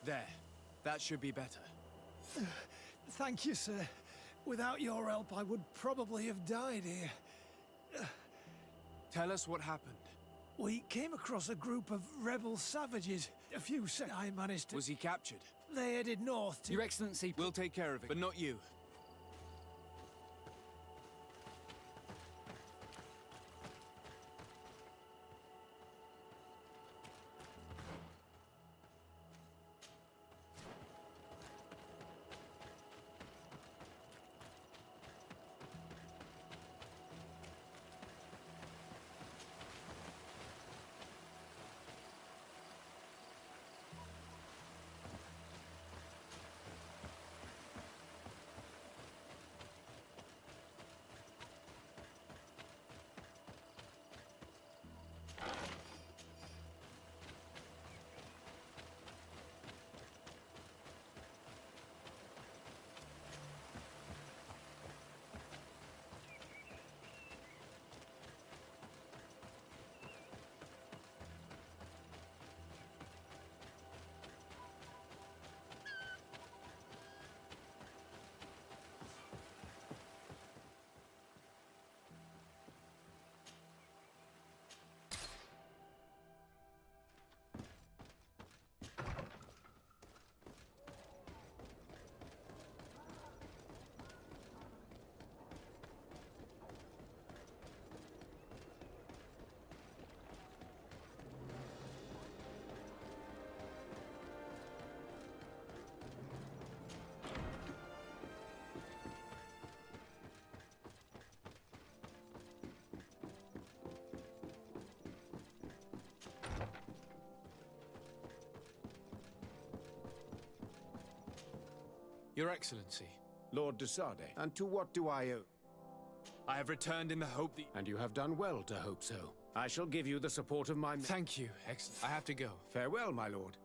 There. That should be better. Thank you, sir. Without your help, I would probably have died here. Tell us what happened. We came across a group of rebel savages. A few I managed to... Was he captured? They headed north to... Your Excellency... We'll take care of it, but not you. Your Excellency. Lord de Sardet, and to what do I owe? I have returned in the hope that... And you have done well to hope so. I shall give you the support of my men. Thank you, Excellency. I have to go. Farewell, my lord.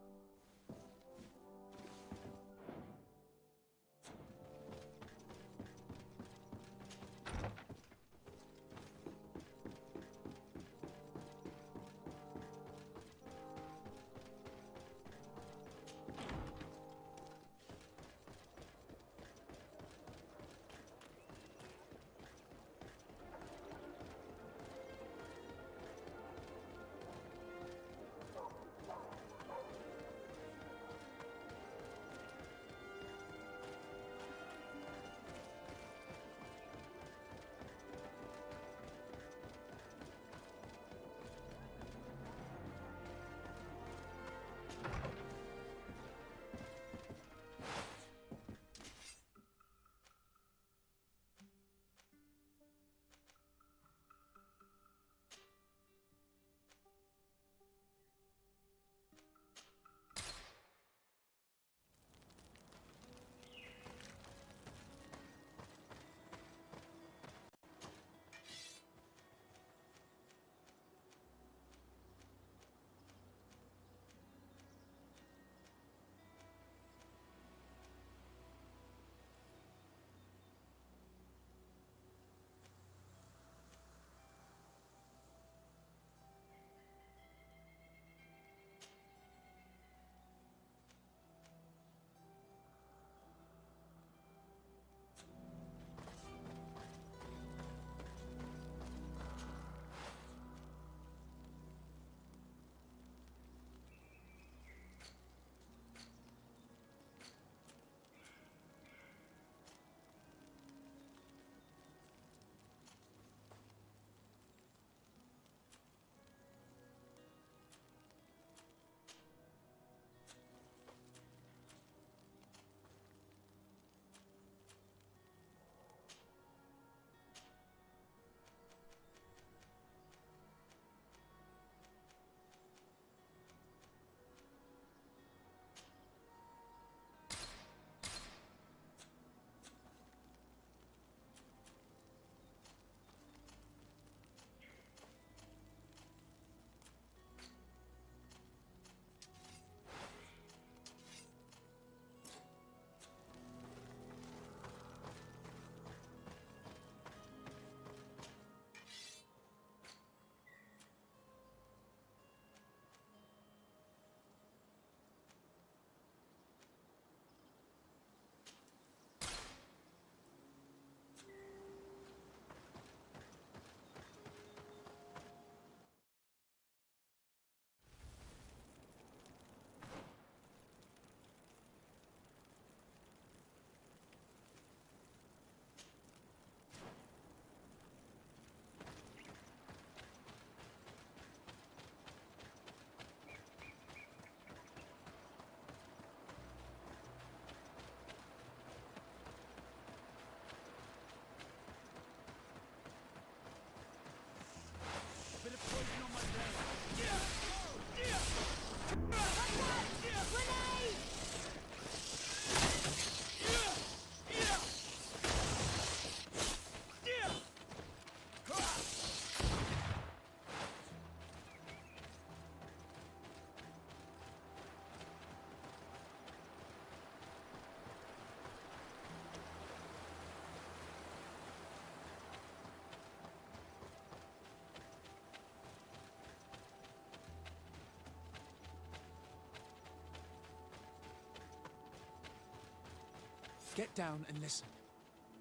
Get down and listen.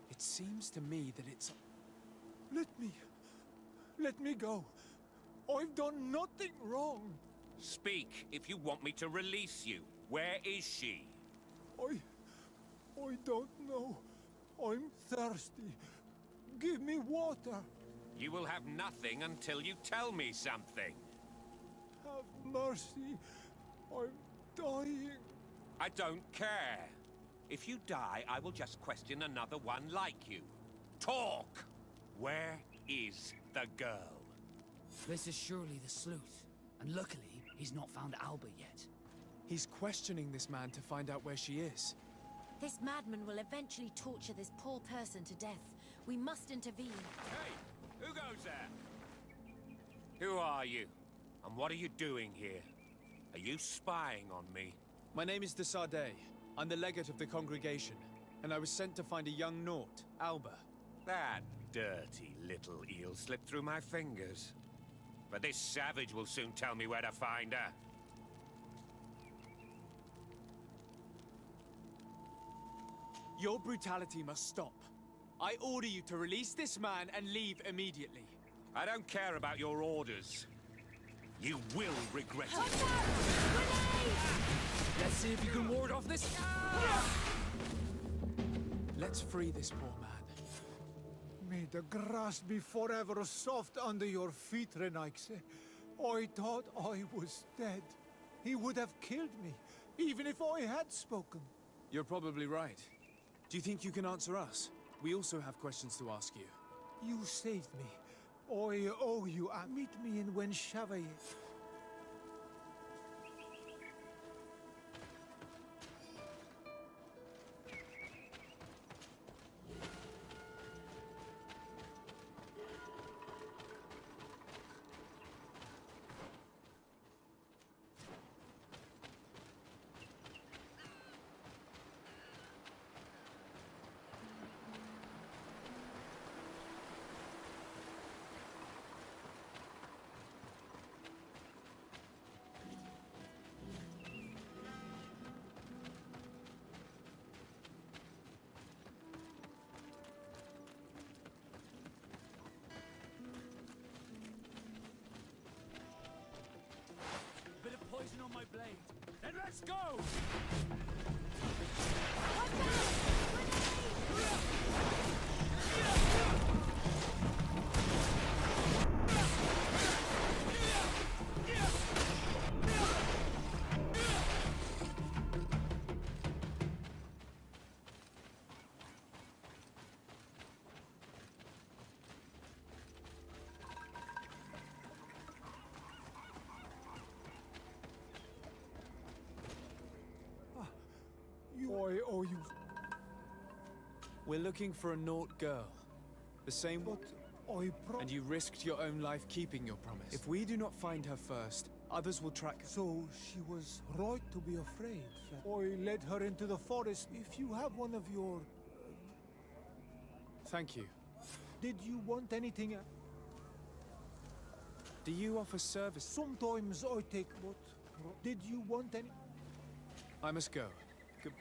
It seems to me that it's... Let me go. I've done nothing wrong. Speak if you want me to release you. Where is she? I don't know. I'm thirsty. Give me water. You will have nothing until you tell me something. Have mercy. I'm dying. I don't care. If you die, I will just question another one like you. Talk! Where is the girl? This is surely the sleuth. And luckily, he's not found Alba yet. He's questioning this man to find out where she is. This madman will eventually torture this poor person to death. We must intervene. Hey! Who goes there? Who are you? And what are you doing here? Are you spying on me? My name is Desardet. I'm the legate of the congregation, and I was sent to find a young Naut, Alba. That dirty little eel slipped through my fingers. But this savage will soon tell me where to find her. Your brutality must stop. I order you to release this man and leave immediately. I don't care about your orders. You will regret it. Let's see if you can ward off this. Let's free this poor man. May the grass be forever soft under your feet, Rtgi. I thought I was dead. He would have killed me, even if I had spoken. You're probably right. Do you think you can answer us? We also have questions to ask you. You saved me. I owe you. Meet me in Wenchavaye. Poison on my blade. Then let's go! I owe you. We're looking for a Naut girl. The same one. And you risked your own life keeping your promise. If we do not find her first, others will track her. So she was right to be afraid. I led her into the forest. If you have one of your... Thank you. Did you want anything? Do you offer service? Sometimes I take what... Did you want any... I must go. Good.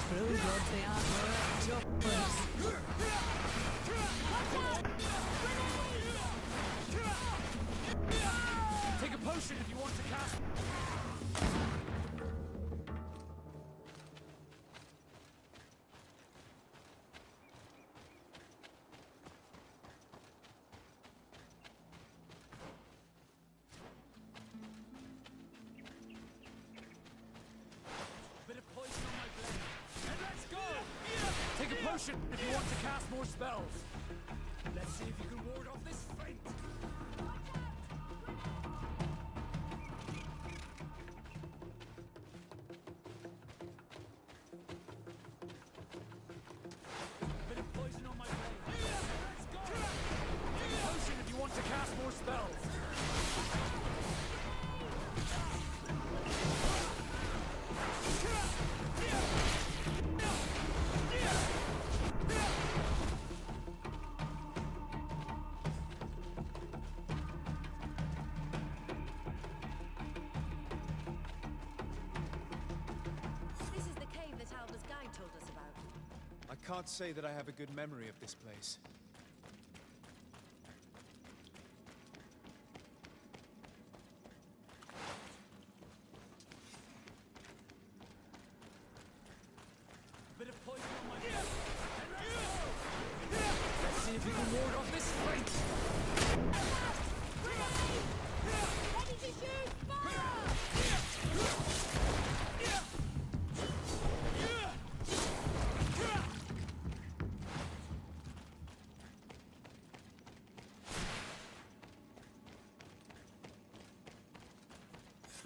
Blue gods, they are Take a potion if you want to cast. Bit of poison on my blade. And let's go! Take a potion if you want to cast more spells. Let's see if you can ward off this fate. Bit of poison on my blade. Let's go! Take a potion if you want to cast more spells. This is the cave that Alva's guide told us about. I can't say that I have a good memory of this place. Bit of poison on my blade. Let's see if you can ward off this fate. Ready to shoot! Fire!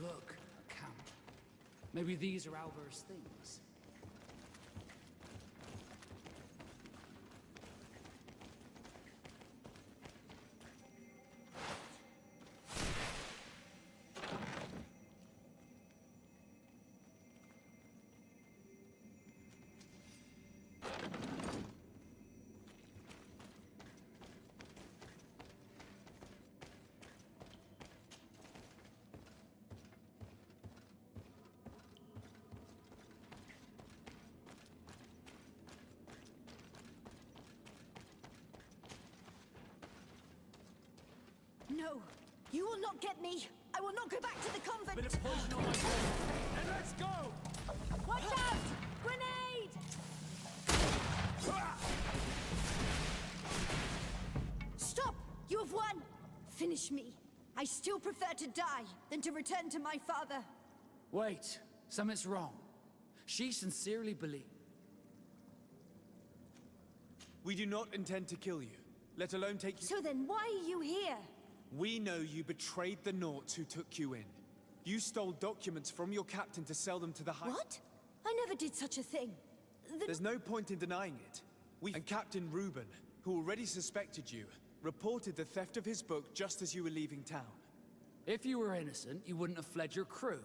Look, a camp. Maybe these are Alva's things. No, you will not get me. I will not go back to the convent. Bit of poison on my blade. And let's go! Watch out! Grenade! Stop! You have won! Finish me. I still prefer to die than to return to my father. Wait, something's wrong. She sincerely believes. We do not intend to kill you, let alone take you. So then, why are you here? We know you betrayed the Nauts who took you in. You stole documents from your captain to sell them to the High... What? I never did such a thing. There's no point in denying it. And Captain Reuben, who already suspected you, reported the theft of his book just as you were leaving town. If you were innocent, you wouldn't have fled your crew.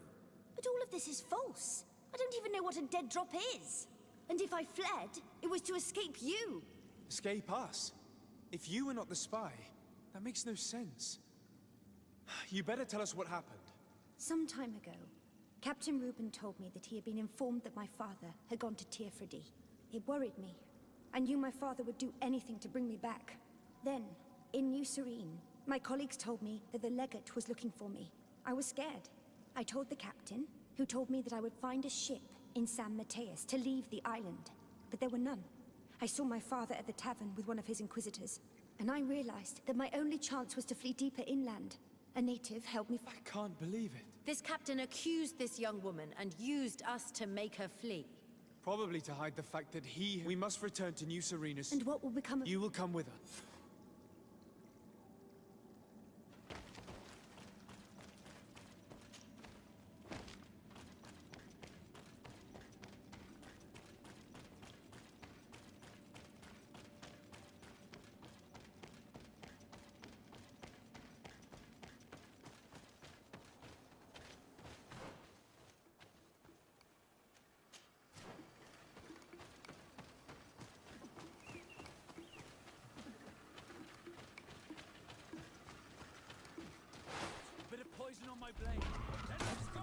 But all of this is false. I don't even know what a dead drop is. And if I fled, it was to escape you. Escape us? If you were not the spy, that makes no sense. You better tell us what happened. Some time ago, Captain Reuben told me that he had been informed that my father had gone to Rtgi. It worried me. I knew my father would do anything to bring me back. Then, in New Serene, my colleagues told me that the legate was looking for me. I was scared. I told the captain, who told me that I would find a ship in San Mateus to leave the island. But there were none. I saw my father at the tavern with one of his inquisitors, and I realized that my only chance was to flee deeper inland. A native helped me. I can't believe it. This captain accused this young woman and used us to make her flee. Probably to hide the fact that we must return to New Serenus. And what will become of... You will come with us. Bit of poison on my blade. And let's go!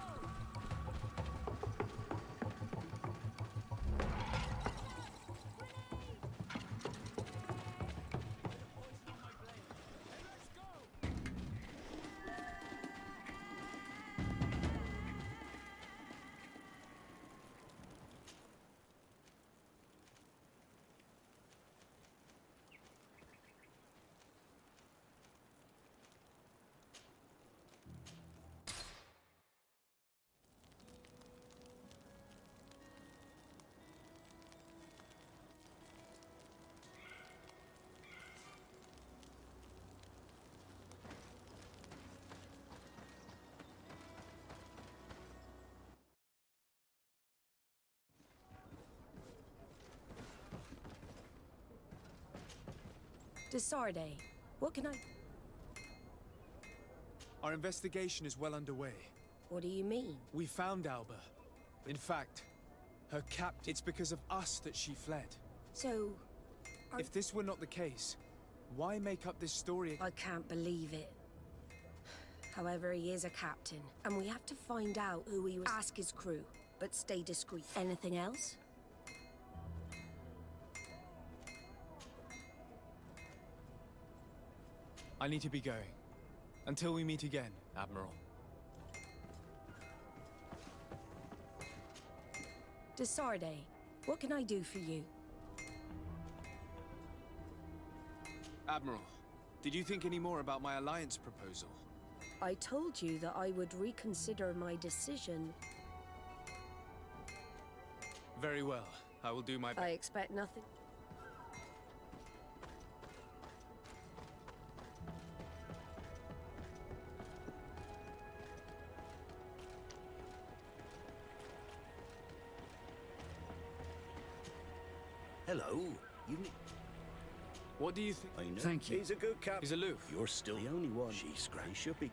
Desarde, what can I... Our investigation is well underway. What do you mean? We found Alba. In fact, her captain. It's because of us that she fled. So... If this were not the case, why make up this story? I can't believe it. However, he is a captain, and we have to find out who he was. Ask his crew, but stay discreet. Anything else? I need to be going. Until we meet again, Admiral. Desarde, what can I do for you? Admiral, did you think any more about my alliance proposal? I told you that I would reconsider my decision. Very well. I will do my best. I expect nothing. Hello. What do you think? I know. Thank you. He's a good captain. He's aloof. You're still the only one. She's great. He should be.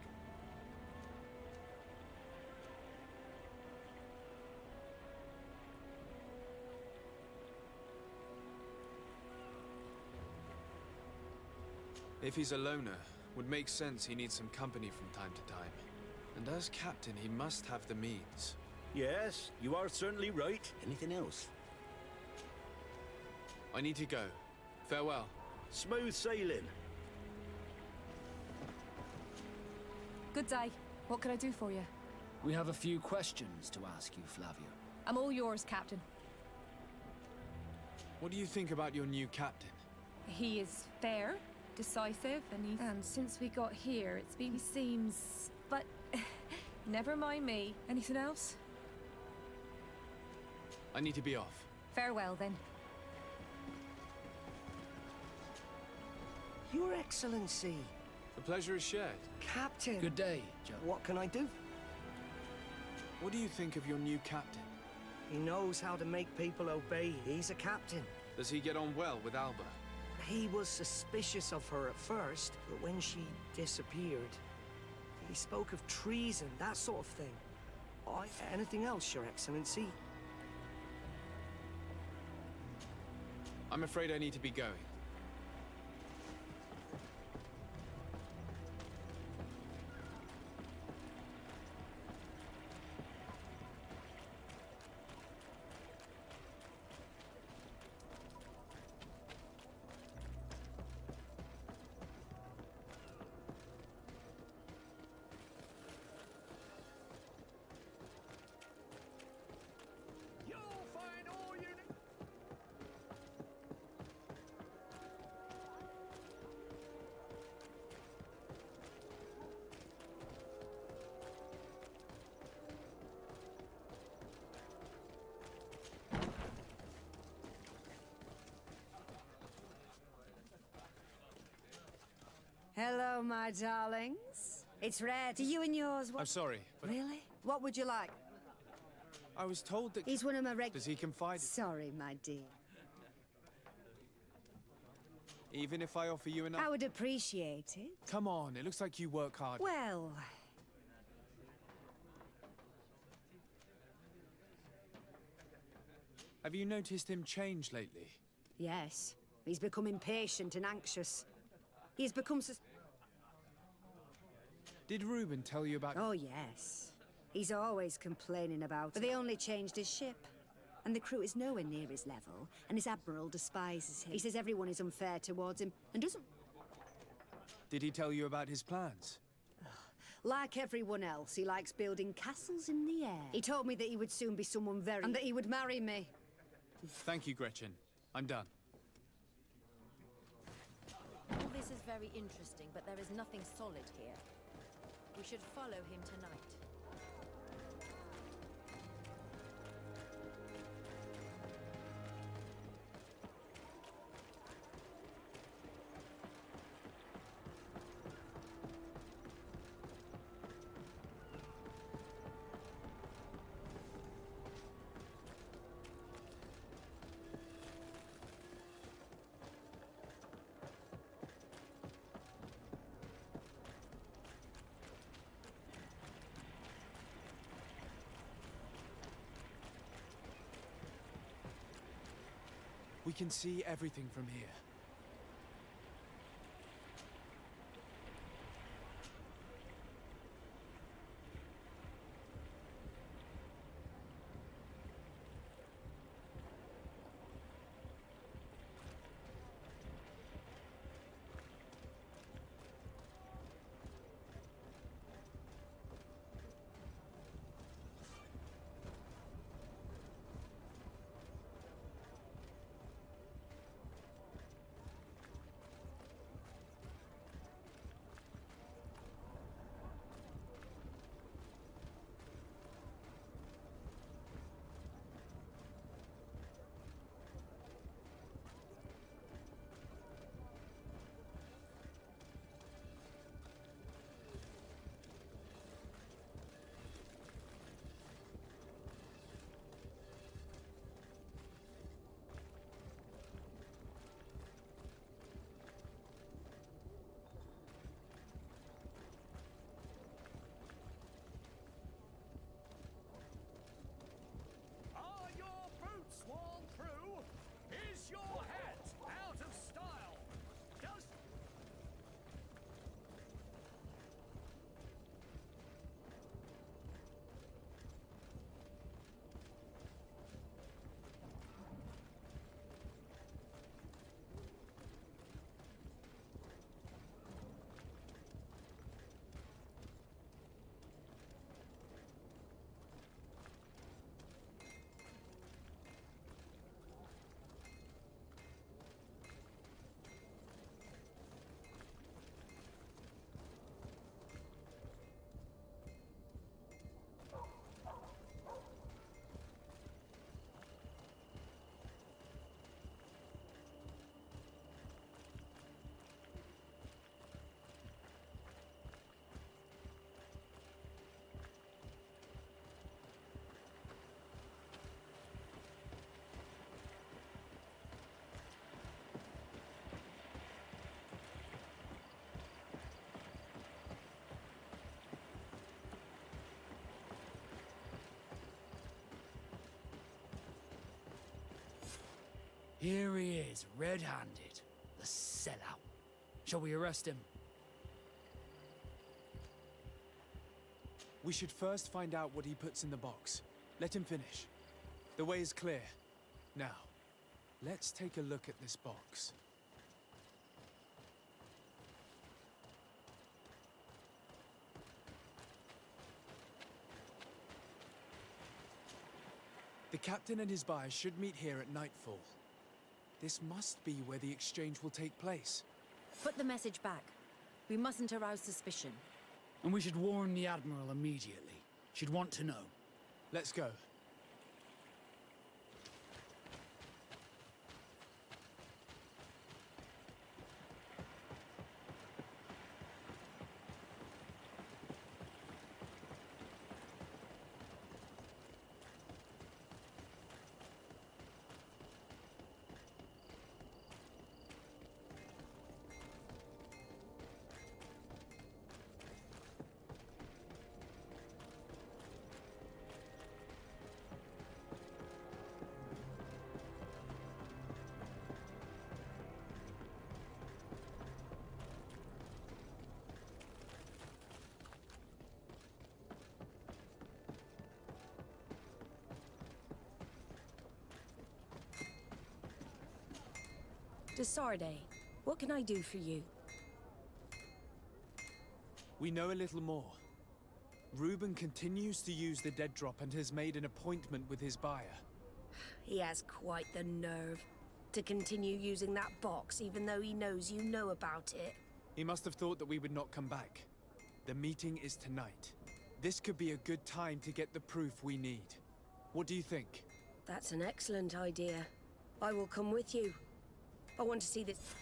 If he's a loner, would make sense he needs some company from time to time. And as captain, he must have the means. Yes, you are certainly right. Anything else? I need to go. Farewell. Smooth sailing. Good day. What can I do for you? We have a few questions to ask you, Flavio. I'm all yours, Captain. What do you think about your new captain? He is fair, decisive, and since we got here, he seems... But... never mind me. Anything else? I need to be off. Farewell, then. Your Excellency. The pleasure is shared. Captain. Good day, Joe. What can I do? What do you think of your new captain? He knows how to make people obey. He's a captain. Does he get on well with Alba? He was suspicious of her at first, but when she disappeared, he spoke of treason, that sort of thing. Anything else, Your Excellency? I'm afraid I need to be going. Hello, my darlings. It's rare to you and yours. I'm sorry, but... Really? What would you like? I was told that... He's one of my Does he confide... Sorry, my dear. Even if I offer you enough... I would appreciate it. Come on, it looks like you work hard. Well... Have you noticed him change lately? Yes. He's become impatient and anxious. He's become Did Reuben tell you about... Oh, yes. He's always complaining about it. But they only changed his ship. And the crew is nowhere near his level, and his admiral despises him. He says everyone is unfair towards him, and doesn't... Did he tell you about his plans? Like everyone else, he likes building castles in the air. He told me that he would soon be someone very... and that he would marry me. Thank you, Gretchen. I'm done. All this is very interesting, but there is nothing solid here. We should follow him tonight. We can see everything from here. Are your boots worn through? Is your hat out of style? Does... Here he is, red-handed. The sellout. Shall we arrest him? We should first find out what he puts in the box. Let him finish. The way is clear. Now, let's take a look at this box. The captain and his buyer should meet here at nightfall. This must be where the exchange will take place. Put the message back. We mustn't arouse suspicion. And we should warn the Admiral immediately. She'd want to know. Let's go. Desarde, what can I do for you? We know a little more. Reuben continues to use the dead drop and has made an appointment with his buyer. He has quite the nerve to continue using that box even though he knows you know about it. He must have thought that we would not come back. The meeting is tonight. This could be a good time to get the proof we need. What do you think? That's an excellent idea. I will come with you. I want to see this.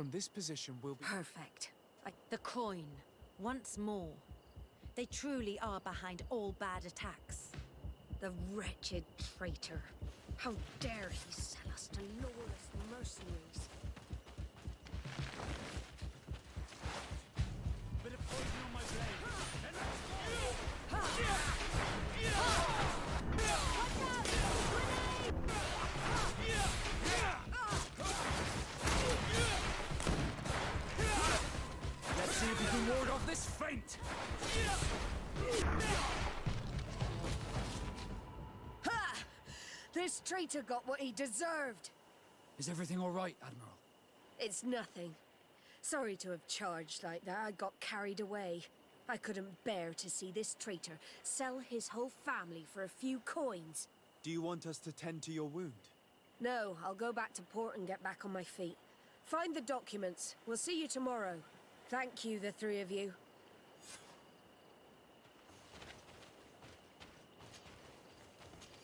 From this position, we'll be... Perfect. The coin. Once more. They truly are behind all bad attacks. The wretched traitor. How dare he sell us to lawless mercenaries? Bit of poison on my blade. Then let's see if we can ward off this feint. Ha! This traitor got what he deserved. Is everything all right, Admiral? It's nothing. Sorry to have charged like that. I got carried away. I couldn't bear to see this traitor sell his whole family for a few coins. Do you want us to tend to your wound? No, I'll go back to port and get back on my feet. Find the documents. We'll see you tomorrow. Thank you, the three of you.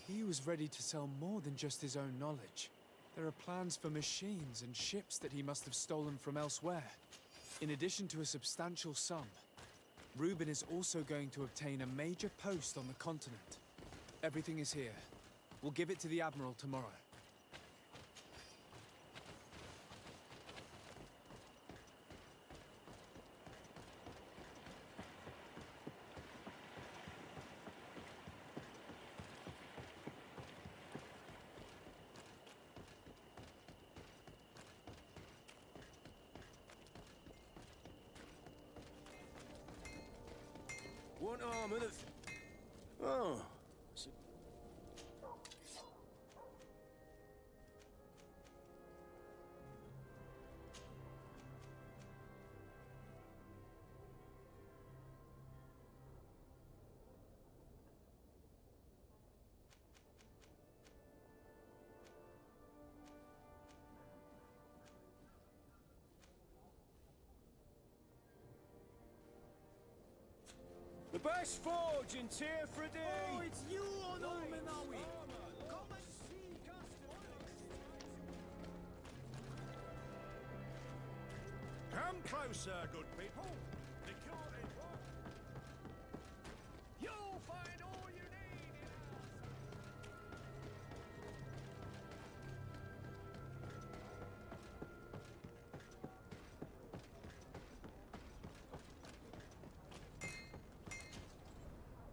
He was ready to sell more than just his own knowledge. There are plans for machines and ships that he must have stolen from elsewhere. In addition to a substantial sum, Reuben is also going to obtain a major post on the continent. Everything is here. We'll give it to the Admiral tomorrow. One arm and Oh. The best forge in Frfr. Oh, it's you, Onomenawi! Come and see Come closer, good people. You'll find all you need in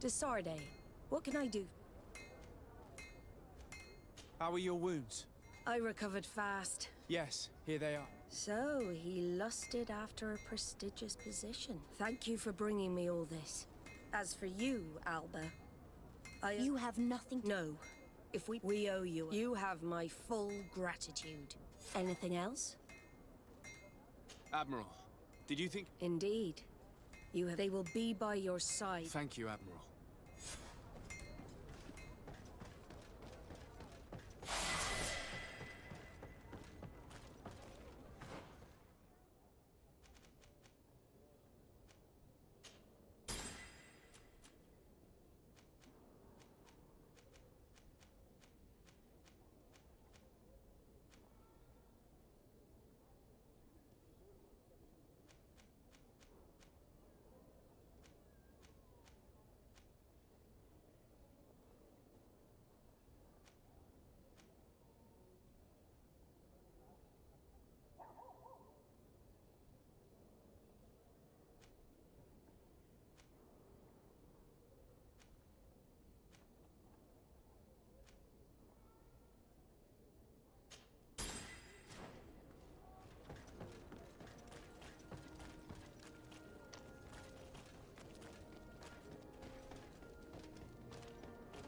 Desarde, what can I do? How are your wounds? I recovered fast. Yes, here they are. So, he lusted after a prestigious position. Thank you for bringing me all this. As for you, Alba, You have nothing to... No. If we owe you. You have my full gratitude. Anything else? Admiral, did you think... Indeed. They will be by your side. Thank you, Admiral.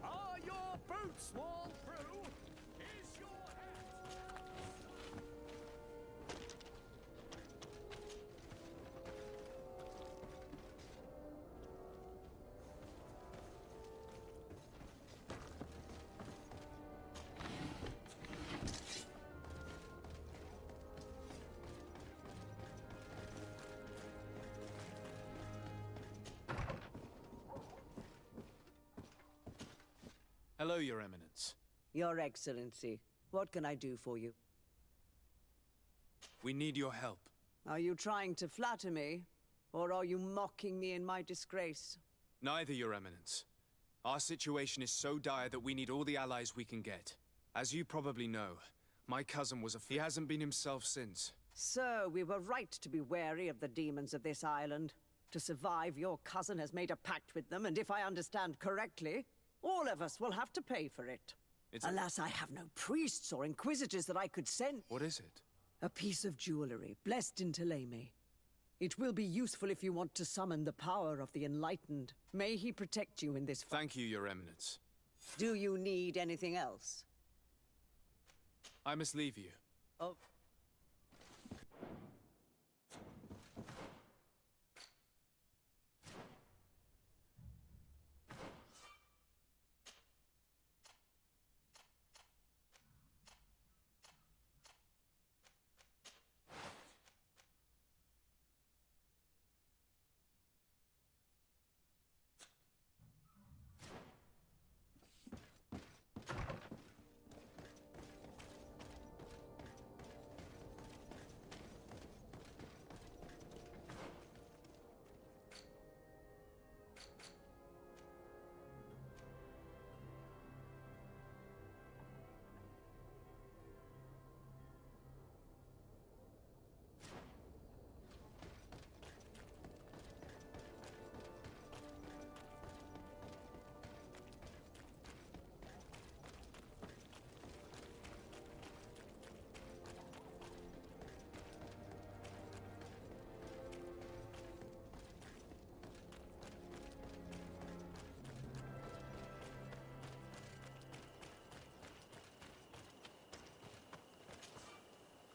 Are your boots worn through? Is your hat? Hello, Your Eminence. Your Excellency, what can I do for you? We need your help. Are you trying to flatter me? Or are you mocking me in my disgrace? Neither, Your Eminence. Our situation is so dire that we need all the allies we can get. As you probably know, my cousin was he hasn't been himself since. So, we were right to be wary of the demons of this island. To survive, your cousin has made a pact with them, and if I understand correctly, all of us will have to pay for it. Alas, I have no priests or inquisitors that I could send. What is it? A piece of jewelry, blessed in Teleme. It will be useful if you want to summon the power of the Enlightened. May he protect you in this fight. Thank you, Your Eminence. Do you need anything else? I must leave you. Oh.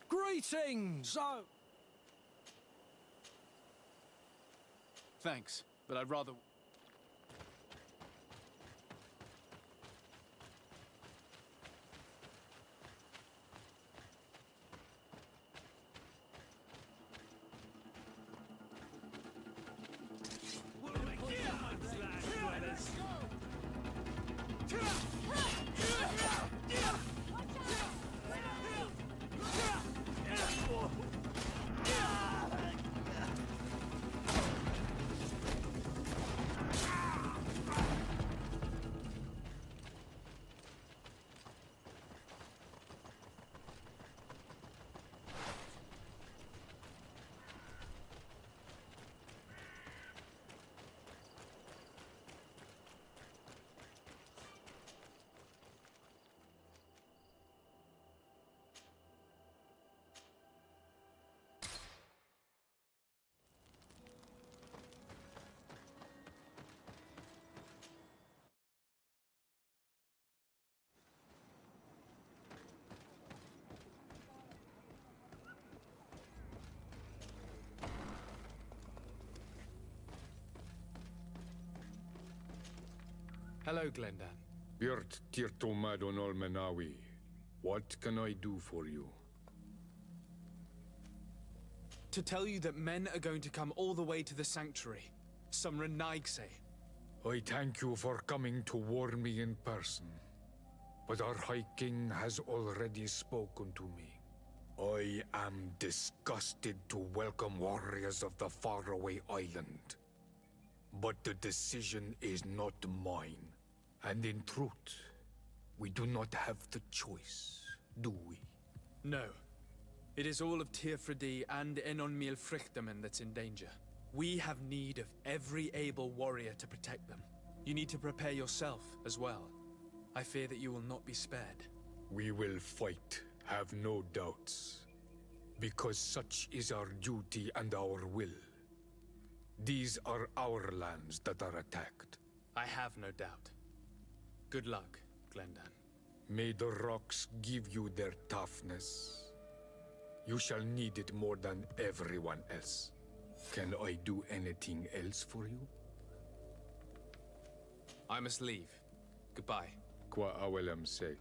Greetings! Thanks, but I'd rather... Hello, Glendan. Birt Tirtomadon Olmenawi. What can I do for you? To tell you that men are going to come all the way to the sanctuary. Some Rtgi. I thank you for coming to warn me in person. But our High King has already spoken to me. I am disgusted to welcome warriors of the faraway island. But the decision is not mine. And in truth, we do not have the choice, do we? No. It is all of Frfr and Enon Milfrichtemen that's in danger. We have need of every able warrior to protect them. You need to prepare yourself as well. I fear that you will not be spared. We will fight, have no doubts. Because such is our duty and our will. These are our lands that are attacked. I have no doubt. Good luck, Glendan. May the rocks give you their toughness. You shall need it more than everyone else. Can I do anything else for you? I must leave. Goodbye. Qua awelem seg.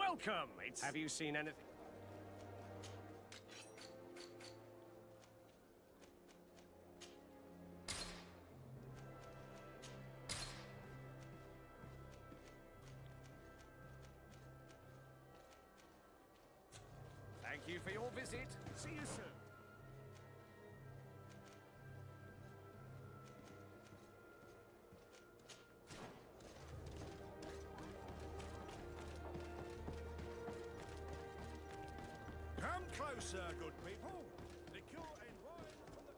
Welcome! Have you seen anything? Thank you for your visit. See you soon. Come closer, good people. Liquor and wine from the...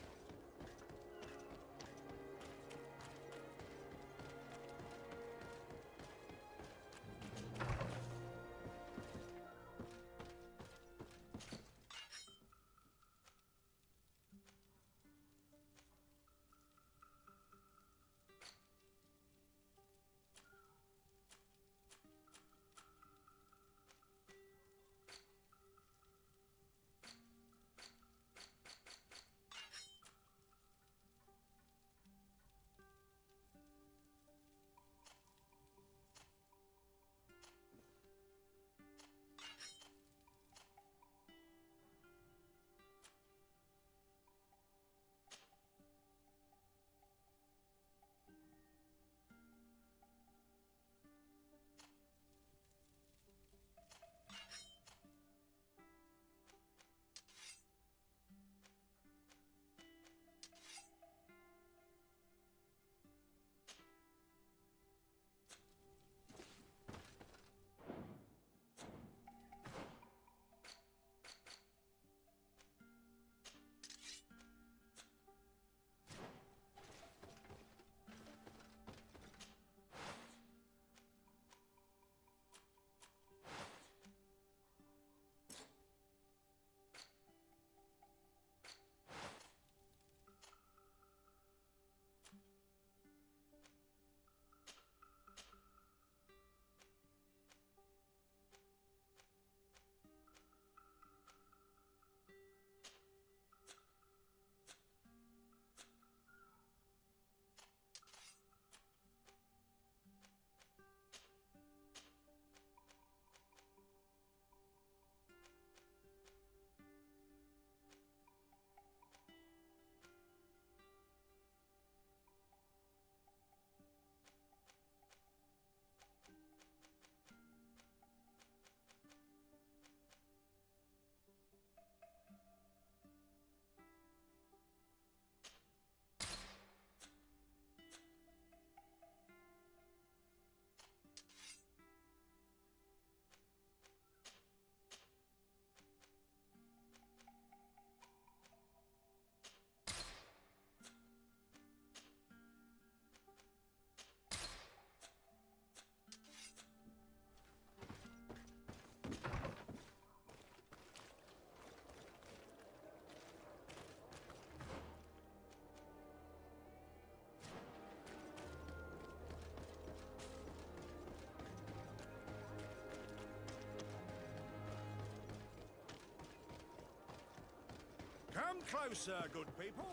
Come closer, good people.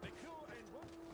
Liquor and wine.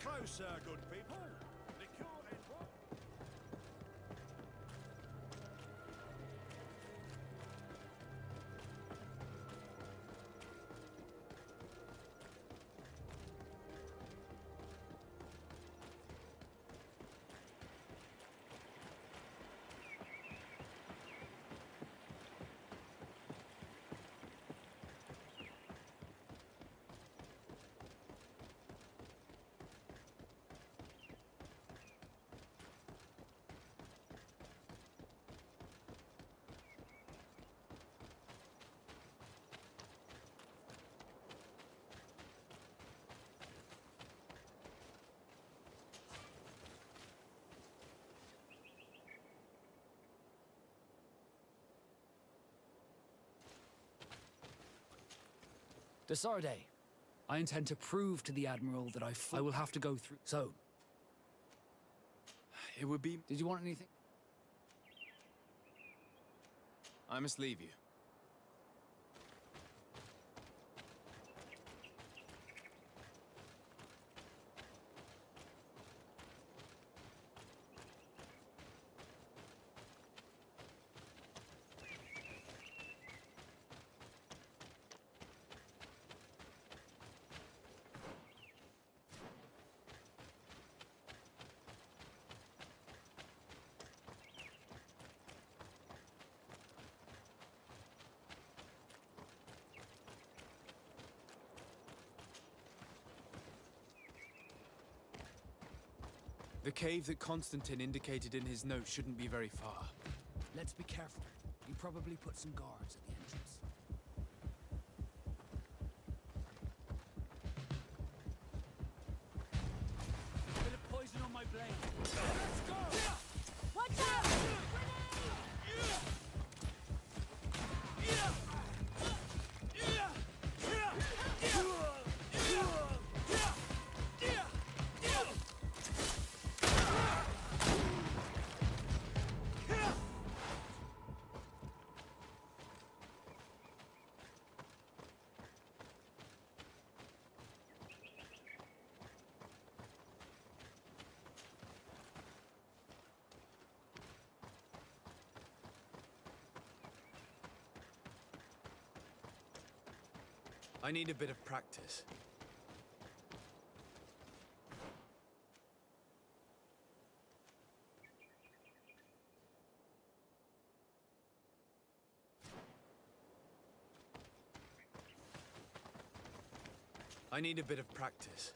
closer, good people. Liqueur and what? Desarde, I intend to prove to the Admiral that I will have to go through. So, it would be... Did you want anything? I must leave you. The cave that Constantine indicated in his note shouldn't be very far. Let's be careful. You probably put some guards at the entrance. Bit of poison on my blade. Let's go! Watch out! I need a bit of practice. I need a bit of practice.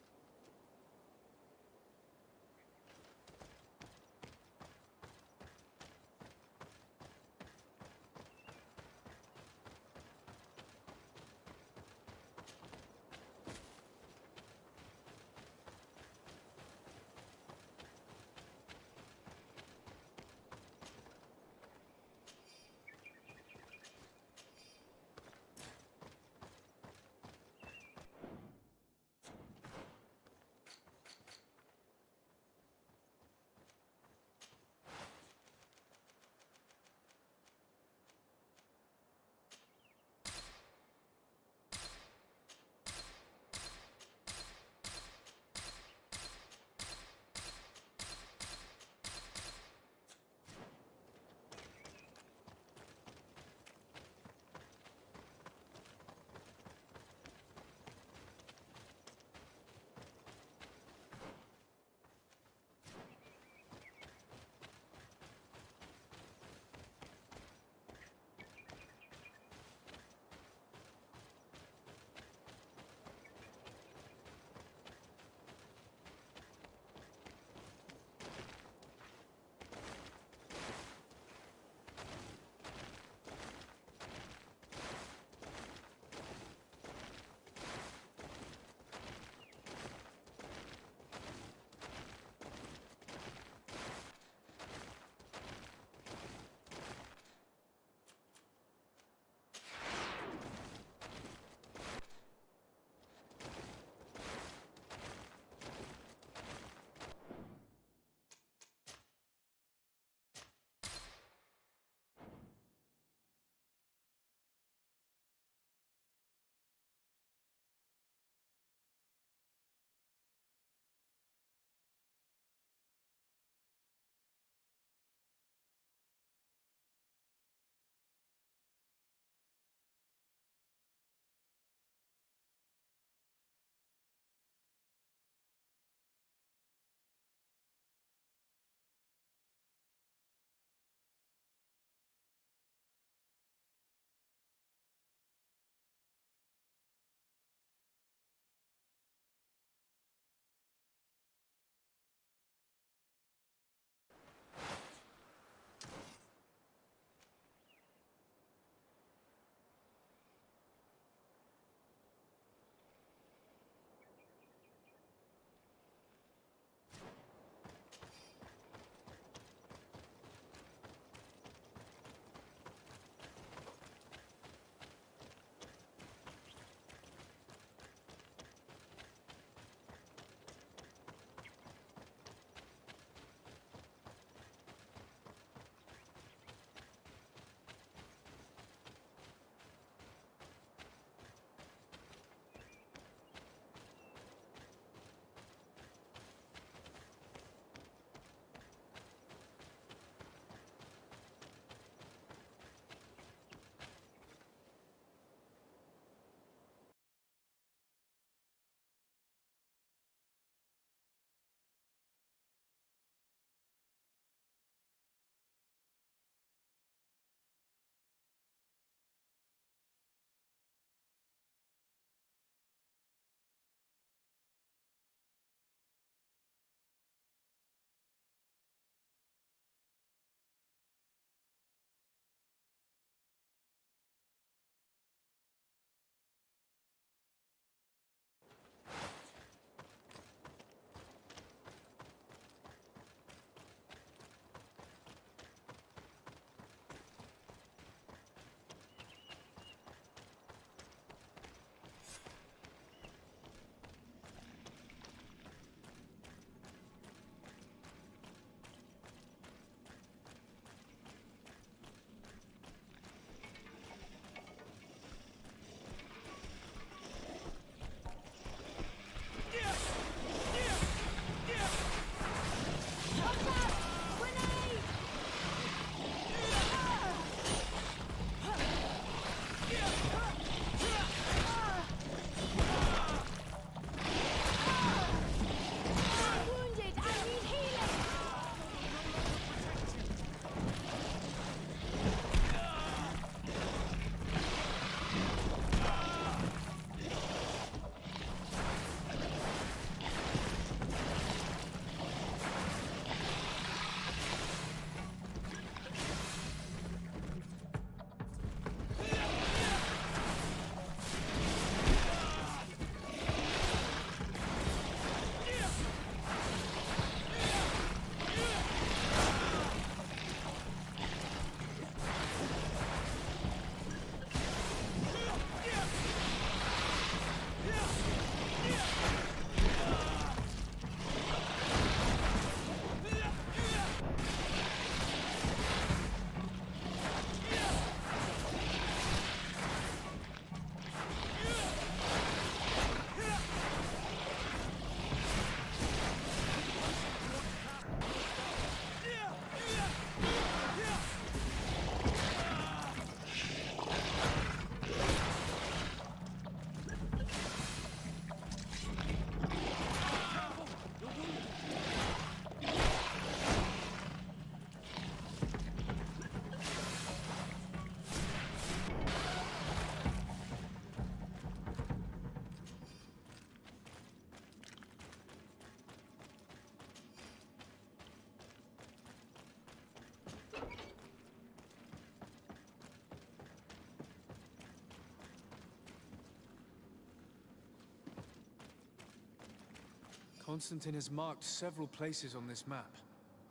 Constantine has marked several places on this map.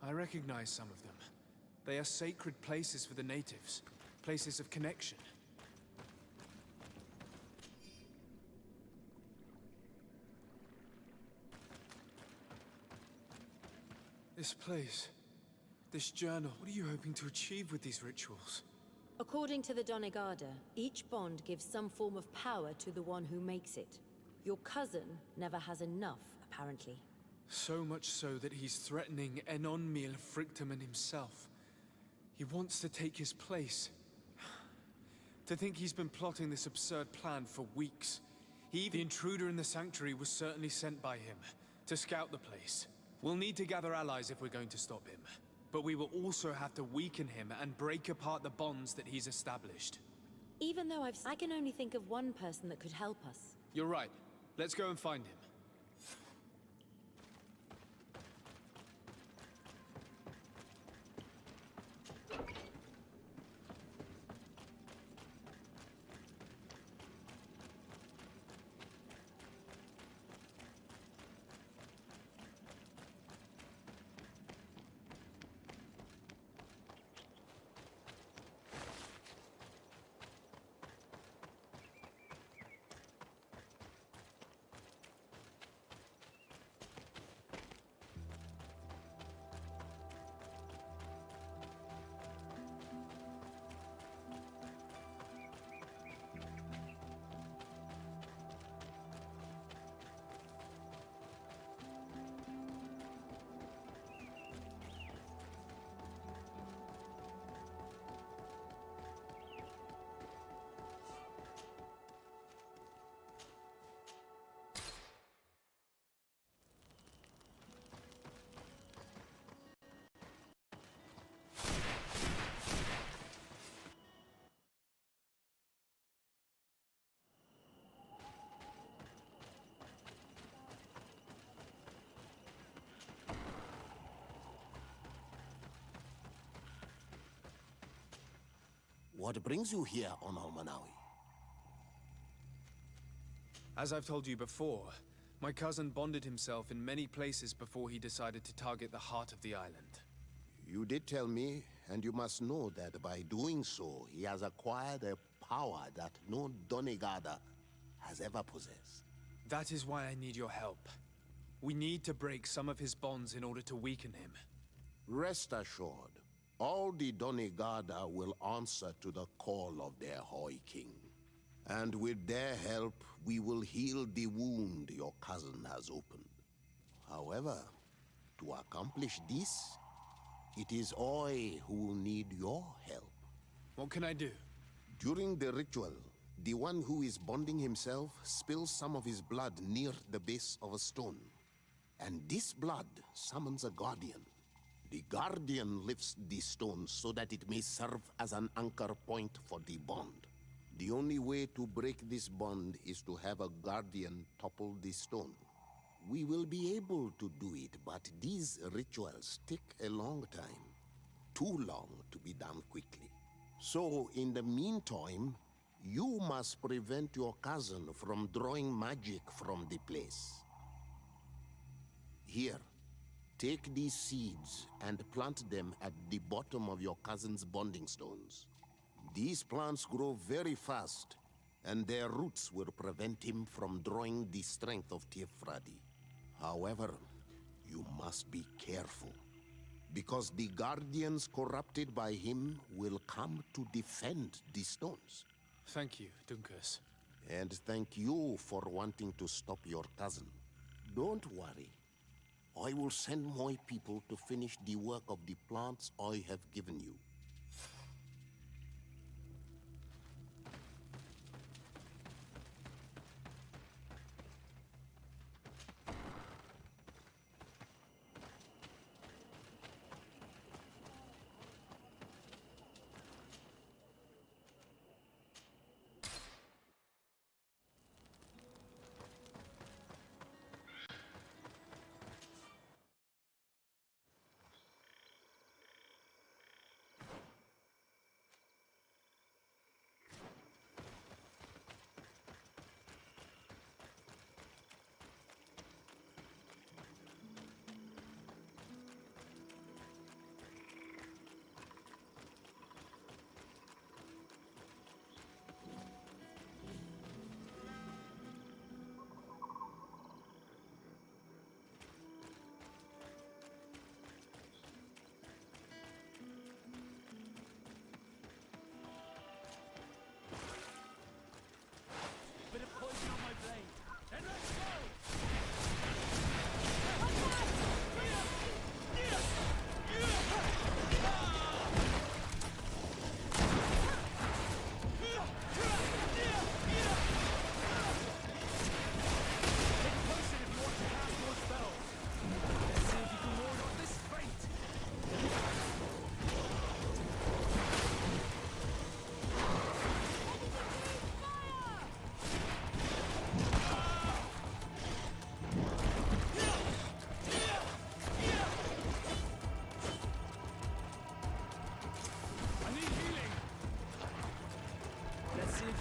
I recognize some of them. They are sacred places for the natives, places of connection. This place, this journal, what are you hoping to achieve with these rituals? According to the Donegada, each bond gives some form of power to the one who makes it. Your cousin never has enough, apparently. So much so that he's threatening Enonmil Frictamen himself. He wants to take his place. To think he's been plotting this absurd plan for weeks. The intruder in the sanctuary was certainly sent by him, to scout the place. We'll need to gather allies if we're going to stop him. But we will also have to weaken him and break apart the bonds that he's established. Even though I can only think of one person that could help us. You're right. Let's go and find him. What brings you here on Almanawi? As I've told you before, my cousin bonded himself in many places before he decided to target the heart of the island. You did tell me, and you must know that by doing so, he has acquired a power that no Donegada has ever possessed. That is why I need your help. We need to break some of his bonds in order to weaken him. Rest assured, all the Donegada will answer to the call of their Hoi King. And with their help, we will heal the wound your cousin has opened. However, to accomplish this, it is I who will need your help. What can I do? During the ritual, the one who is bonding himself spills some of his blood near the base of a stone. And this blood summons a guardian. The guardian lifts the stone so that it may serve as an anchor point for the bond. The only way to break this bond is to have a guardian topple the stone. We will be able to do it, but these rituals take a long time. Too long to be done quickly. So, in the meantime, you must prevent your cousin from drawing magic from the place. Here, take these seeds and plant them at the bottom of your cousin's bonding stones. These plants grow very fast, and their roots will prevent him from drawing the strength of Tifradi. However, you must be careful, because the guardians corrupted by him will come to defend the stones. Thank you, Dunkus. And thank you for wanting to stop your cousin. Don't worry. I will send my people to finish the work of the plants I have given you.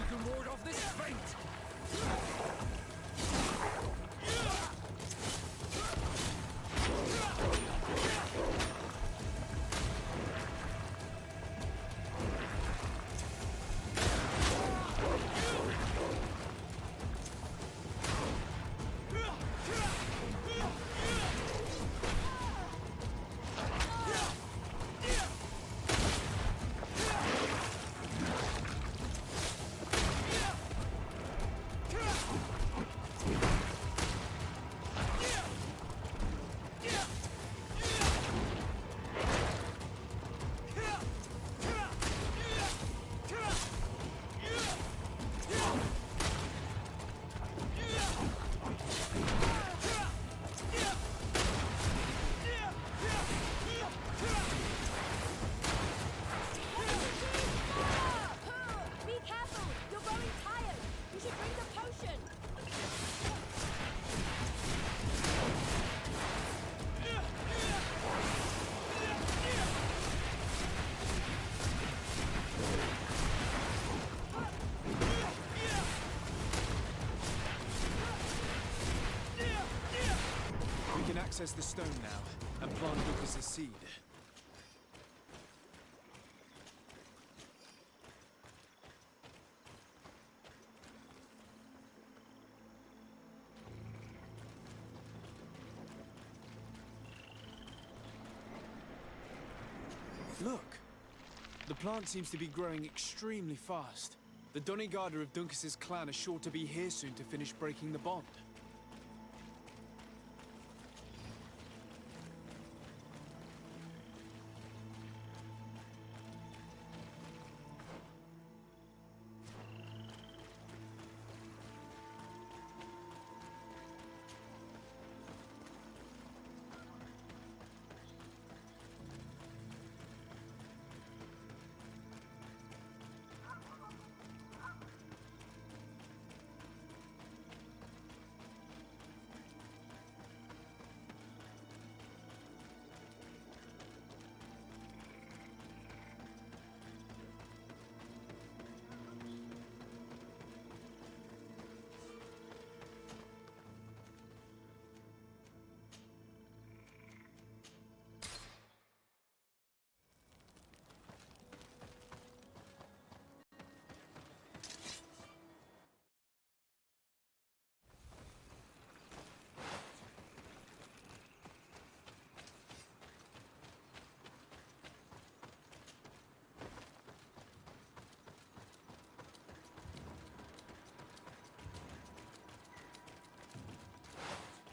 you can ward off this fate! Be careful! You're growing tired! You should drink a potion! We can access the stone now, and plant Lucas's seed. Look! The plant seems to be growing extremely fast. The Donigarda of Duncas's clan are sure to be here soon to finish breaking the bond.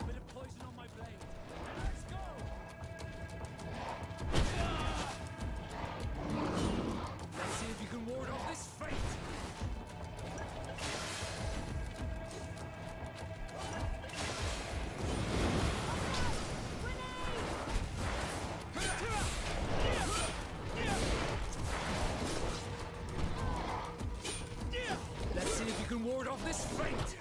Bit of poison on my blade. Let's go! Let's see if you can ward off this fate! Let's see if you can ward off this fate!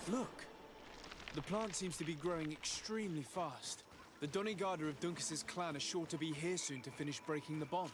Look! The plant seems to be growing extremely fast. The Donigarda of Duncas's clan are sure to be here soon to finish breaking the bond.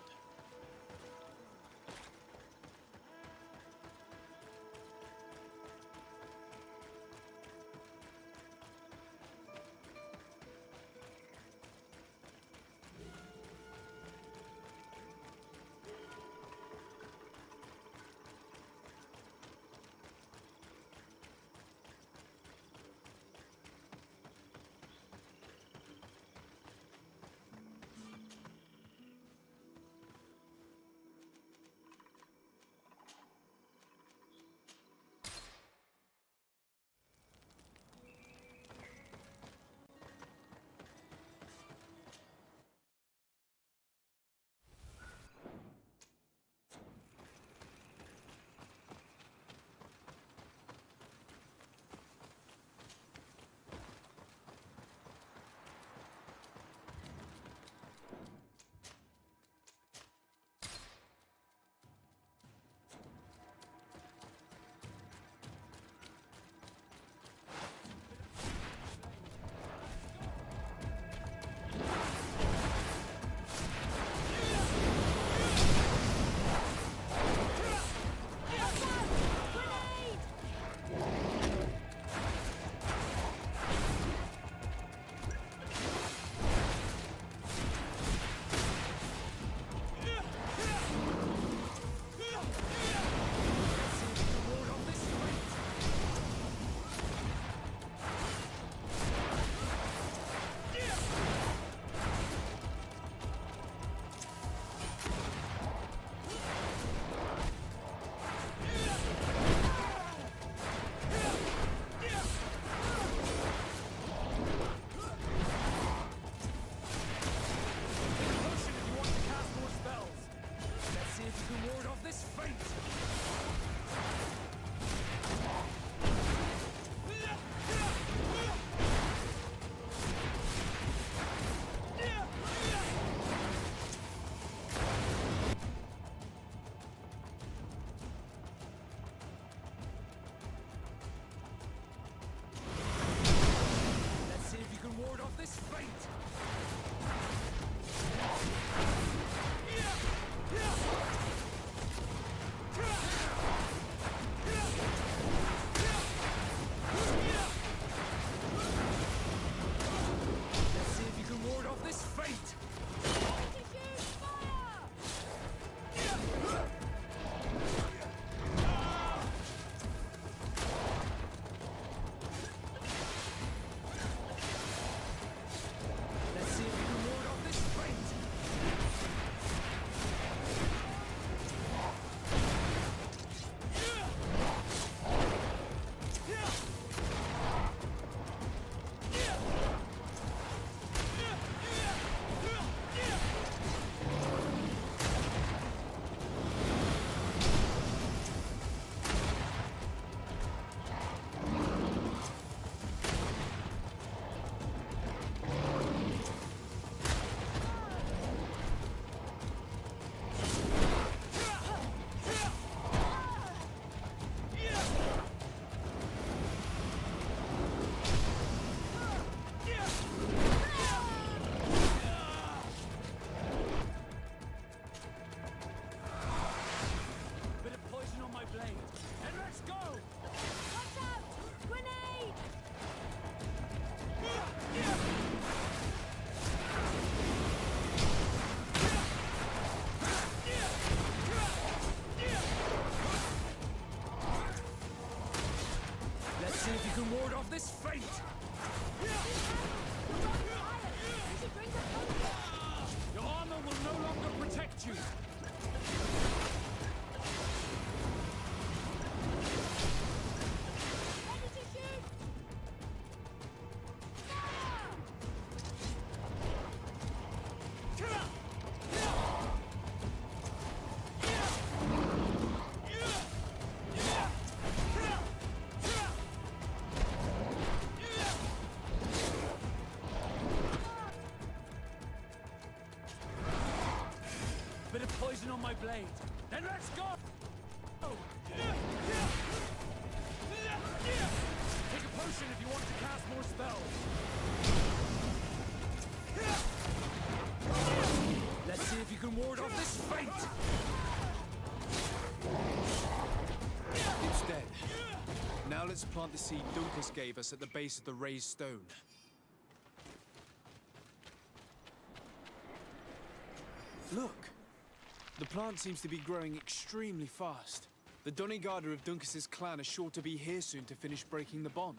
Bit of poison on my blade. Then let's go! Take a potion if you want to cast more spells. Let's see if you can ward off this fate! It's dead. Now let's plant the seed Duncus gave us at the base of the raised stone. Look! The plant seems to be growing extremely fast. The Donigarda of Duncus's clan are sure to be here soon to finish breaking the bond.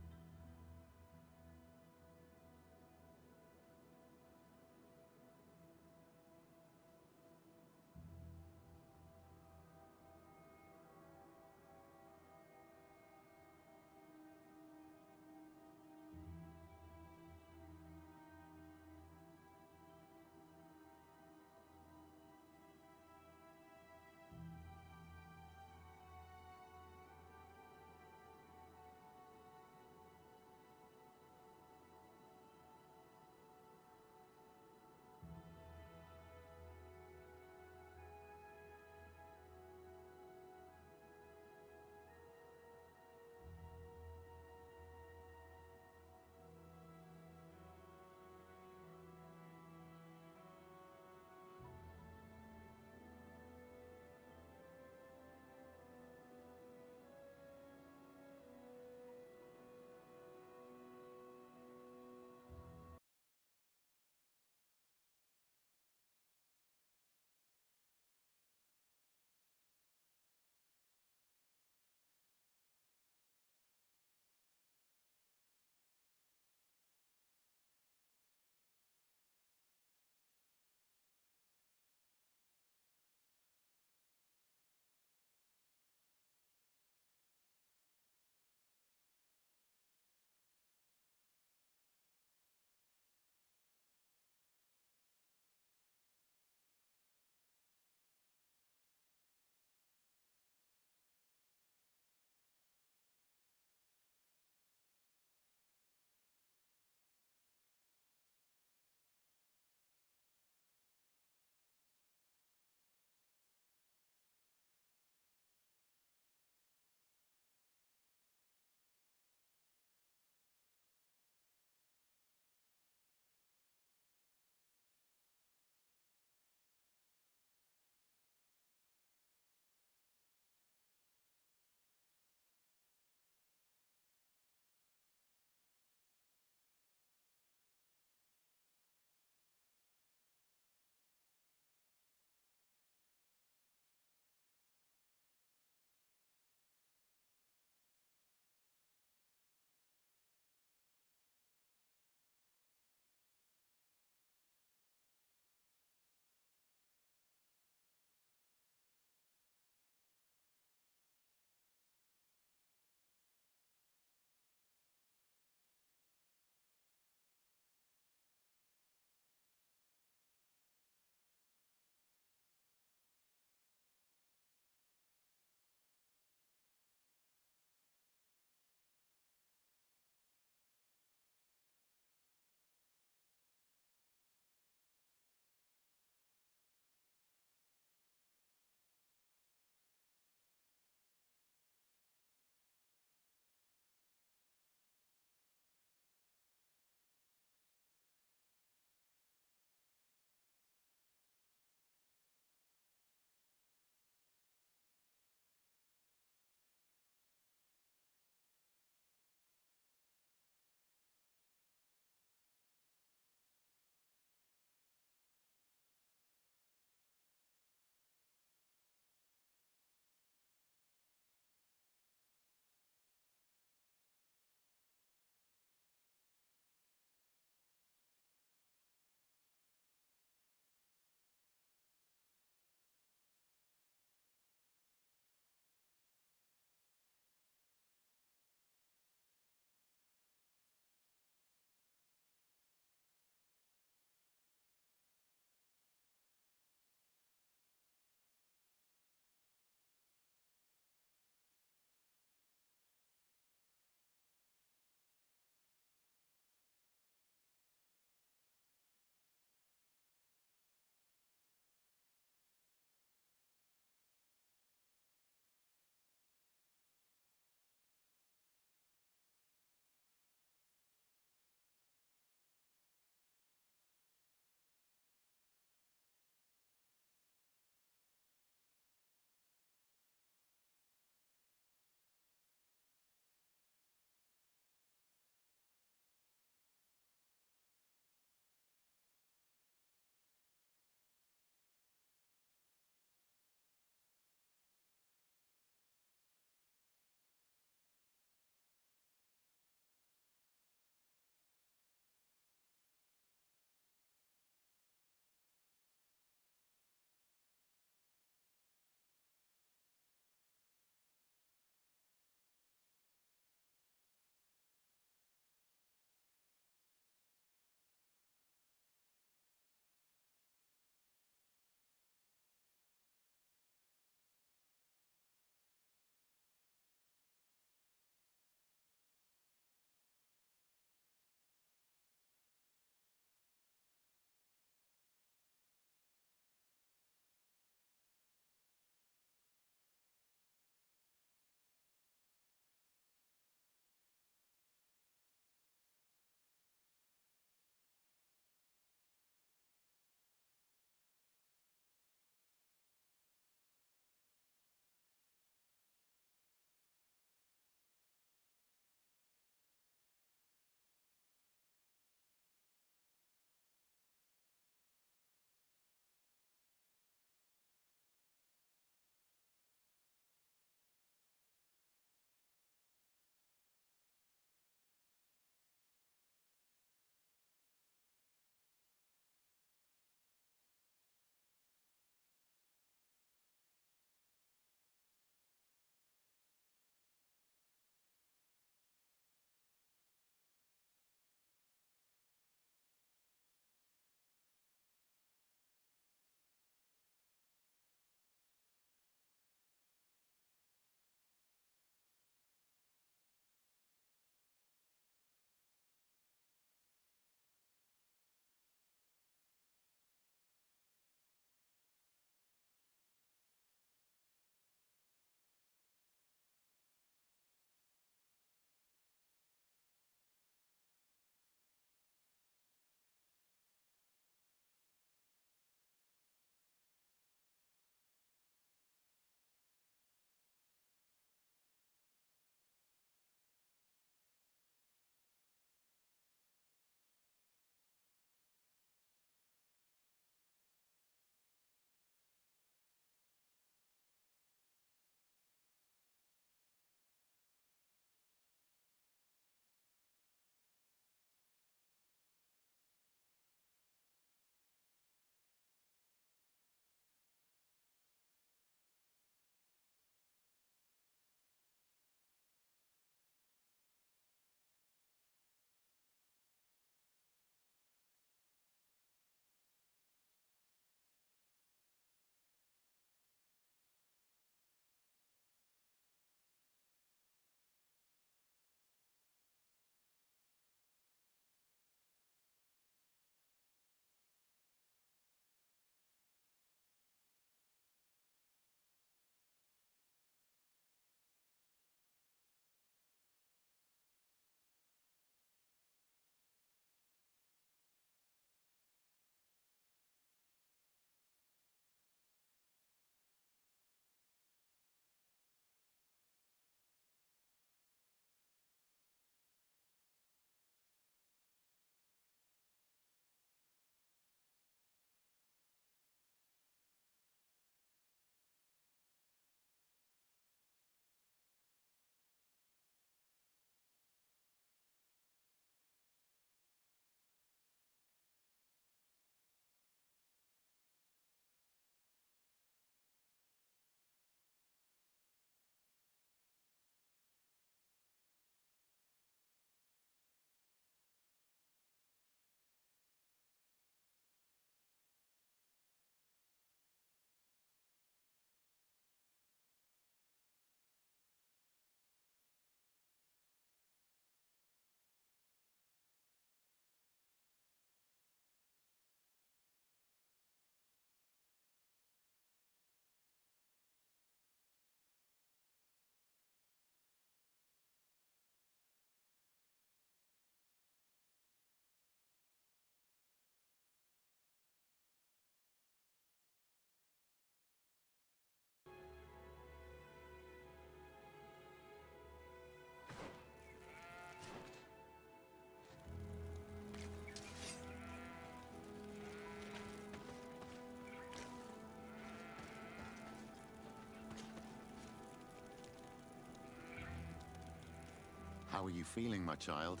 How are you feeling, my child?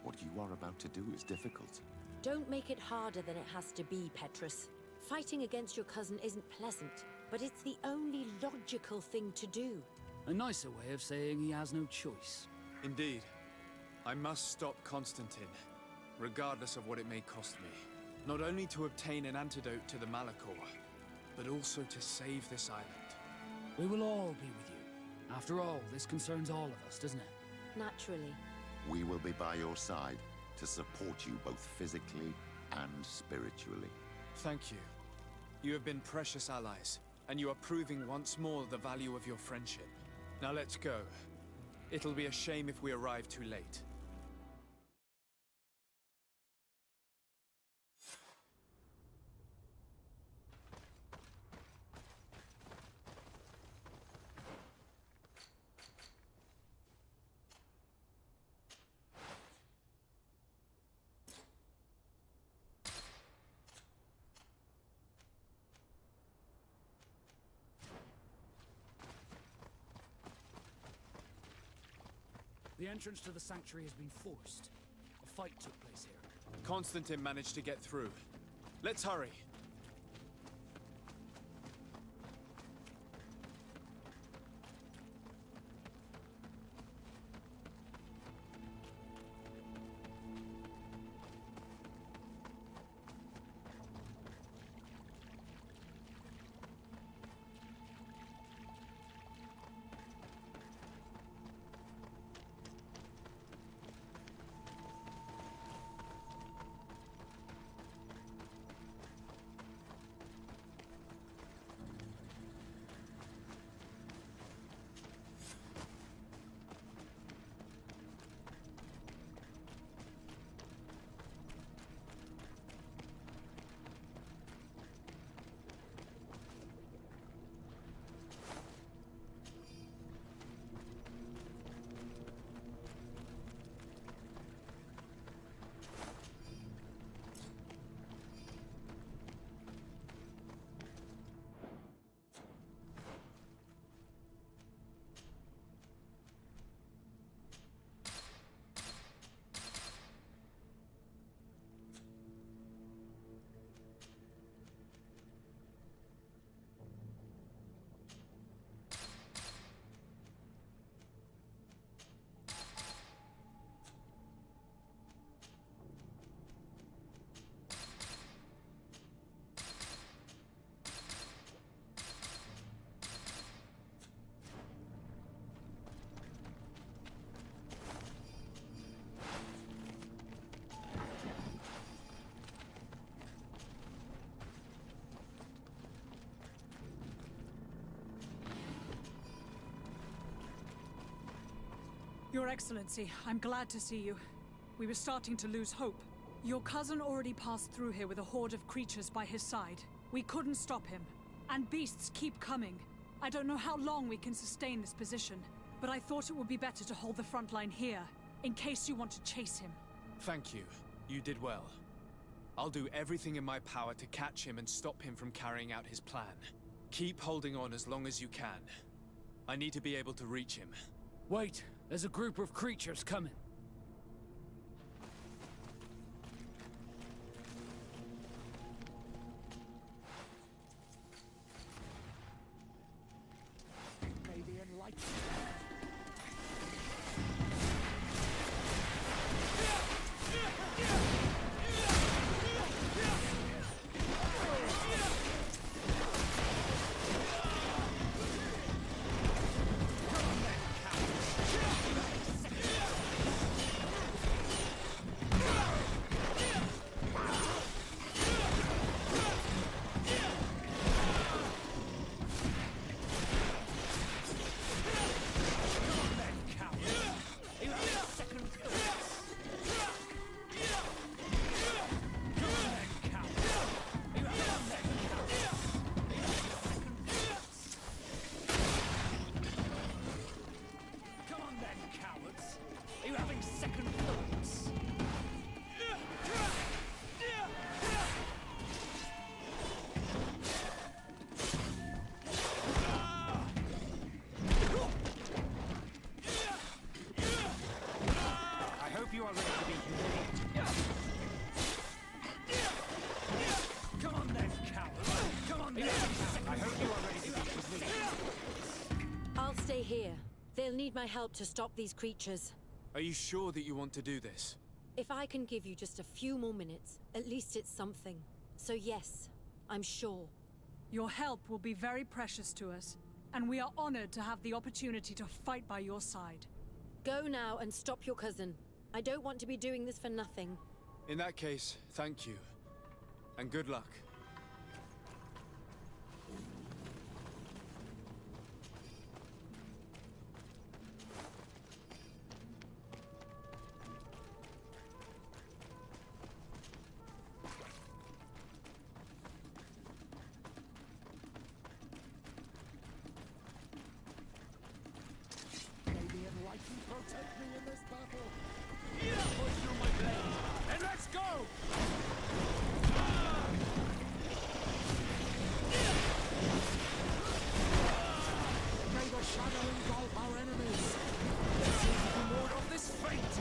What you are about to do is difficult. Don't make it harder than it has to be, Petrus. Fighting against your cousin isn't pleasant, but it's the only logical thing to do. A nicer way of saying he has no choice. Indeed. I must stop Constantine, regardless of what it may cost me. Not only to obtain an antidote to the Malachor, but also to save this island. We will all be with you. After all, this concerns all of us, doesn't it? Naturally. We will be by your side to support you both physically and spiritually. Thank you. You have been precious allies, and you are proving once more the value of your friendship. Now let's go. It'll be a shame if we arrive too late. The entrance to the sanctuary has been forced. A fight took place here. Constantine managed to get through. Let's hurry. Your Excellency, I'm glad to see you. We were starting to lose hope. Your cousin already passed through here with a horde of creatures by his side. We couldn't stop him. And beasts keep coming. I don't know how long we can sustain this position, but I thought it would be better to hold the front line here, in case you want to chase him. Thank you. You did well. I'll do everything in my power to catch him and stop him from carrying out his plan. Keep holding on as long as you can. I need to be able to reach him. Wait! There's a group of creatures coming. May the enlightened... They'll need my help to stop these creatures. Are you sure that you want to do this? If I can give you just a few more minutes, at least it's something. So yes, I'm sure. Your help will be very precious to us, and we are honored to have the opportunity to fight by your side. Go now and stop your cousin. I don't want to be doing this for nothing. In that case, thank you. And good luck. Protect me in this battle! Poison on my blade! And let's go! May the shadow engulf our enemies! Let's see if we can ward off this fate!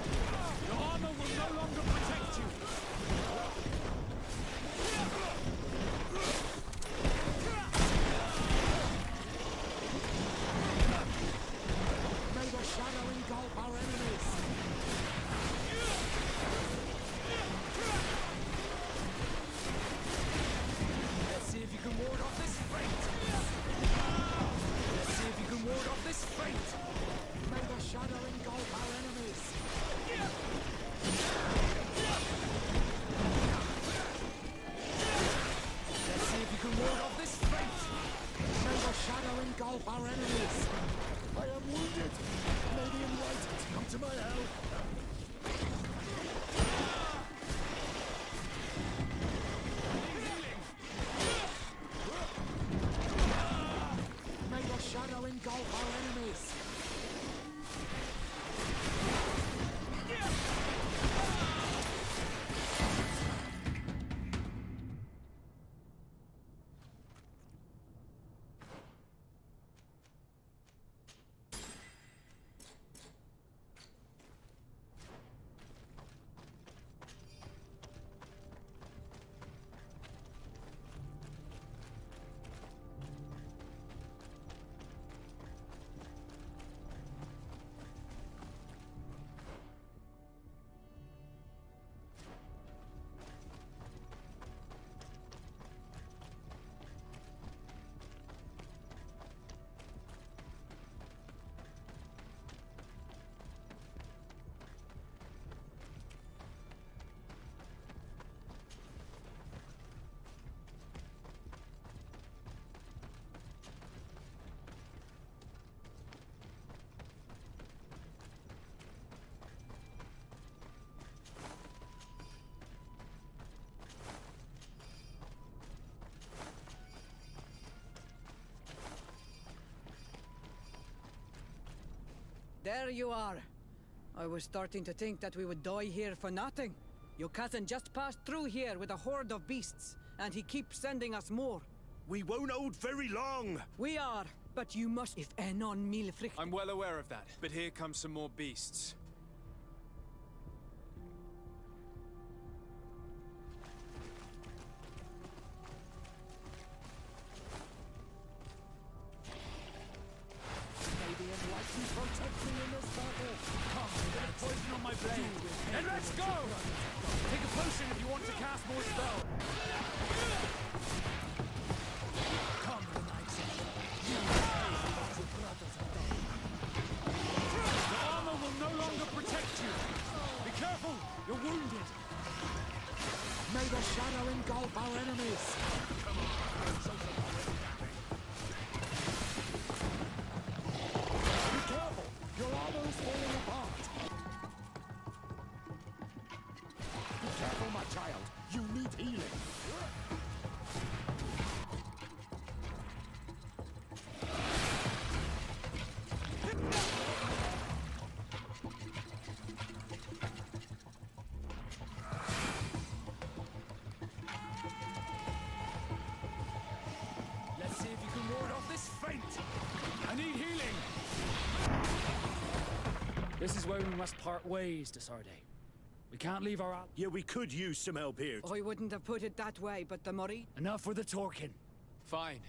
Your armor will no longer protect you! May the shadow engulf our enemies! Let's see if you can ward off this fate! Let's see if you can ward off this fate! May the shadow engulf our enemies! Let's see if you can ward off this fate! May the shadow engulf our enemies! I am wounded! May the enlightened come to my help! May the shadow engulf our enemies! There you are. I was starting to think that we would die here for nothing. Your cousin just passed through here with a horde of beasts, and he keeps sending us more. We won't hold very long. We are, but you must if enon milfricht. I'm well aware of that, but here come some more beasts. Protect me in this battle! Come, get a poison on my blade! And let's go! Take a potion if you want to cast more spells! Come, the knights! You the armor will no longer protect you! Be careful! You're wounded! May the shadow engulf our enemies! Come on! Your armor is falling apart! Be careful, my child! You need healing! Let's see if you can ward off this feint! I need healing! This is where we must part ways, Desarde. We can't leave our out. Yeah, we could use some help here. I wouldn't have put it that way, but the Murray... Enough for the talking. Fine.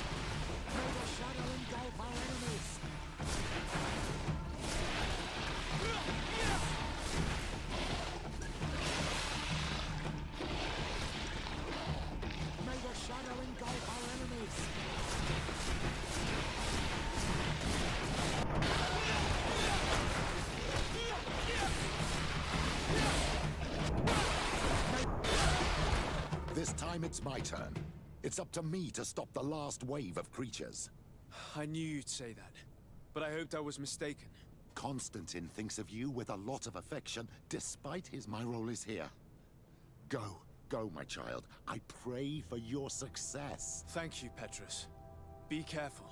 May the shadow engulf our enemies! May the shadow engulf our enemies! This time it's my turn. It's up to me to stop the last wave of creatures. I knew you'd say that, but I hoped I was mistaken. Constantine thinks of you with a lot of affection, despite my role is here. Go, go, my child. I pray for your success. Thank you, Petrus. Be careful.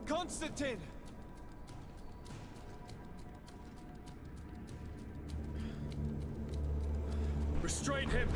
Constantine! Restrain him!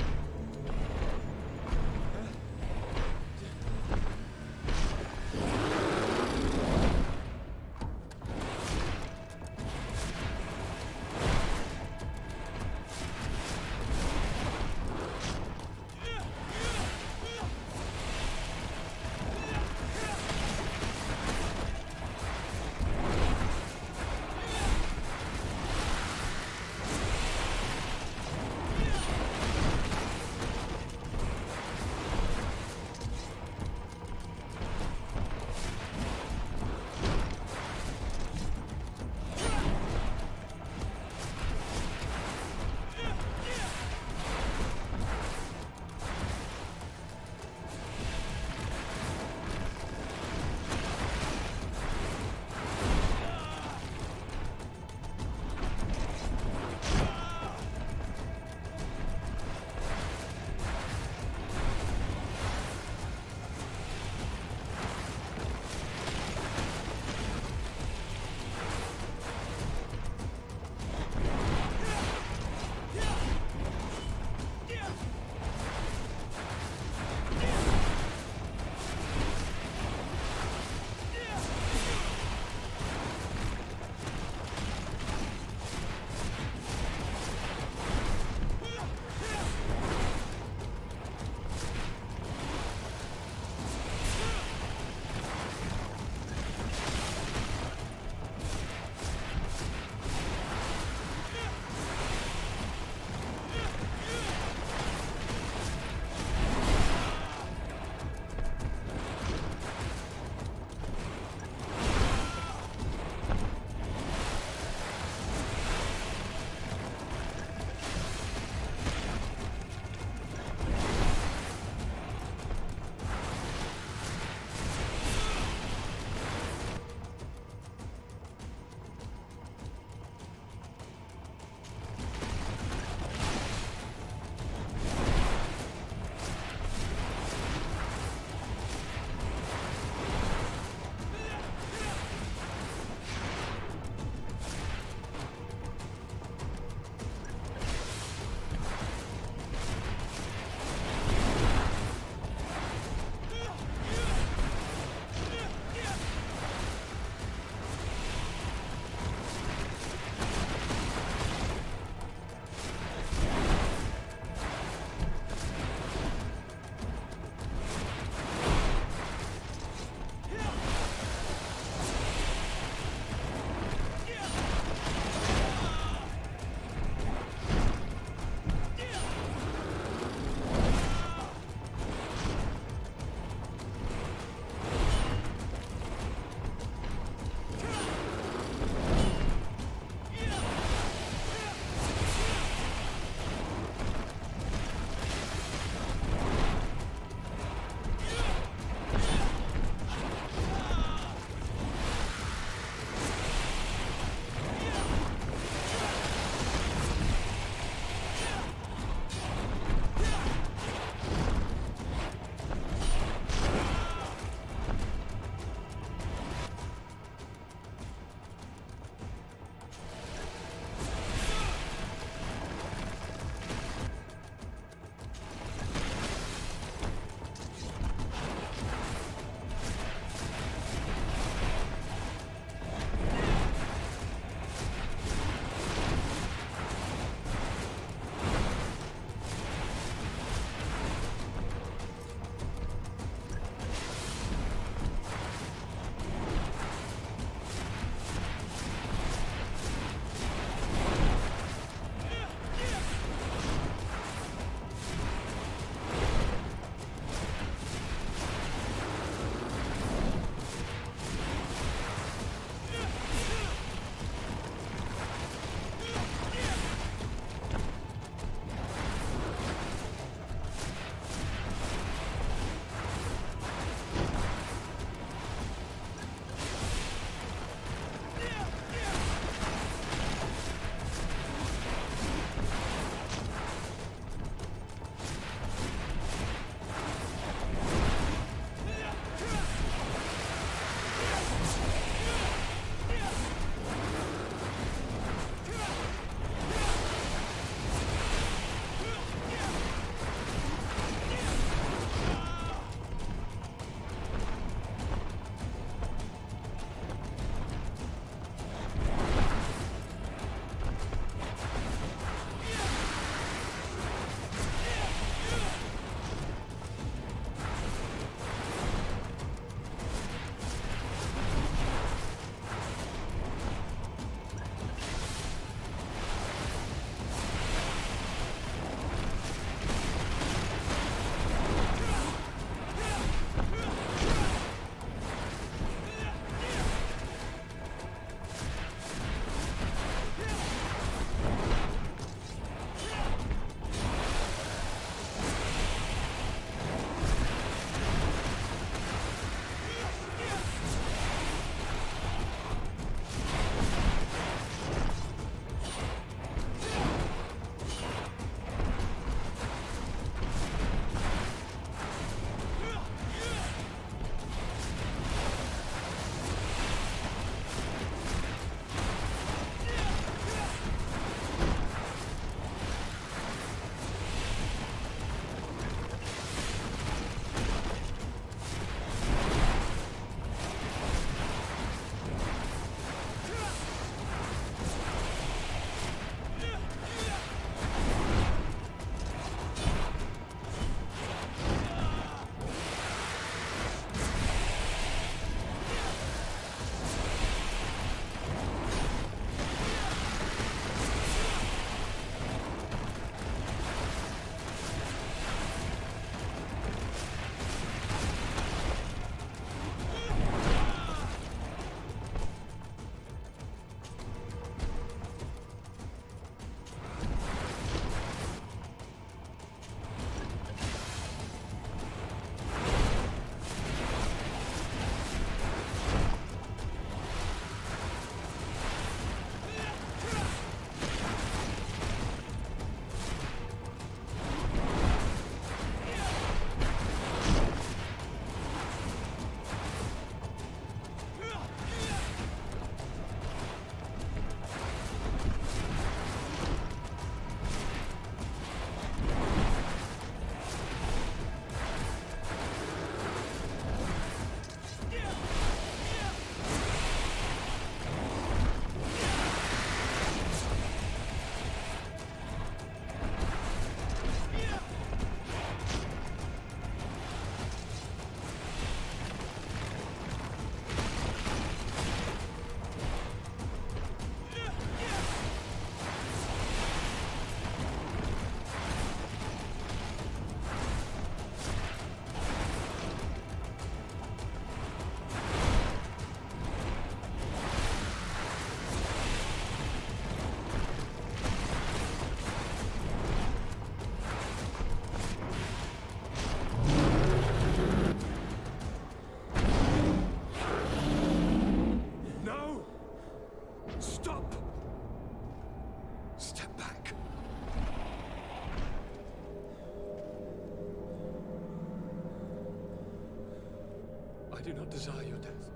do not desire your death.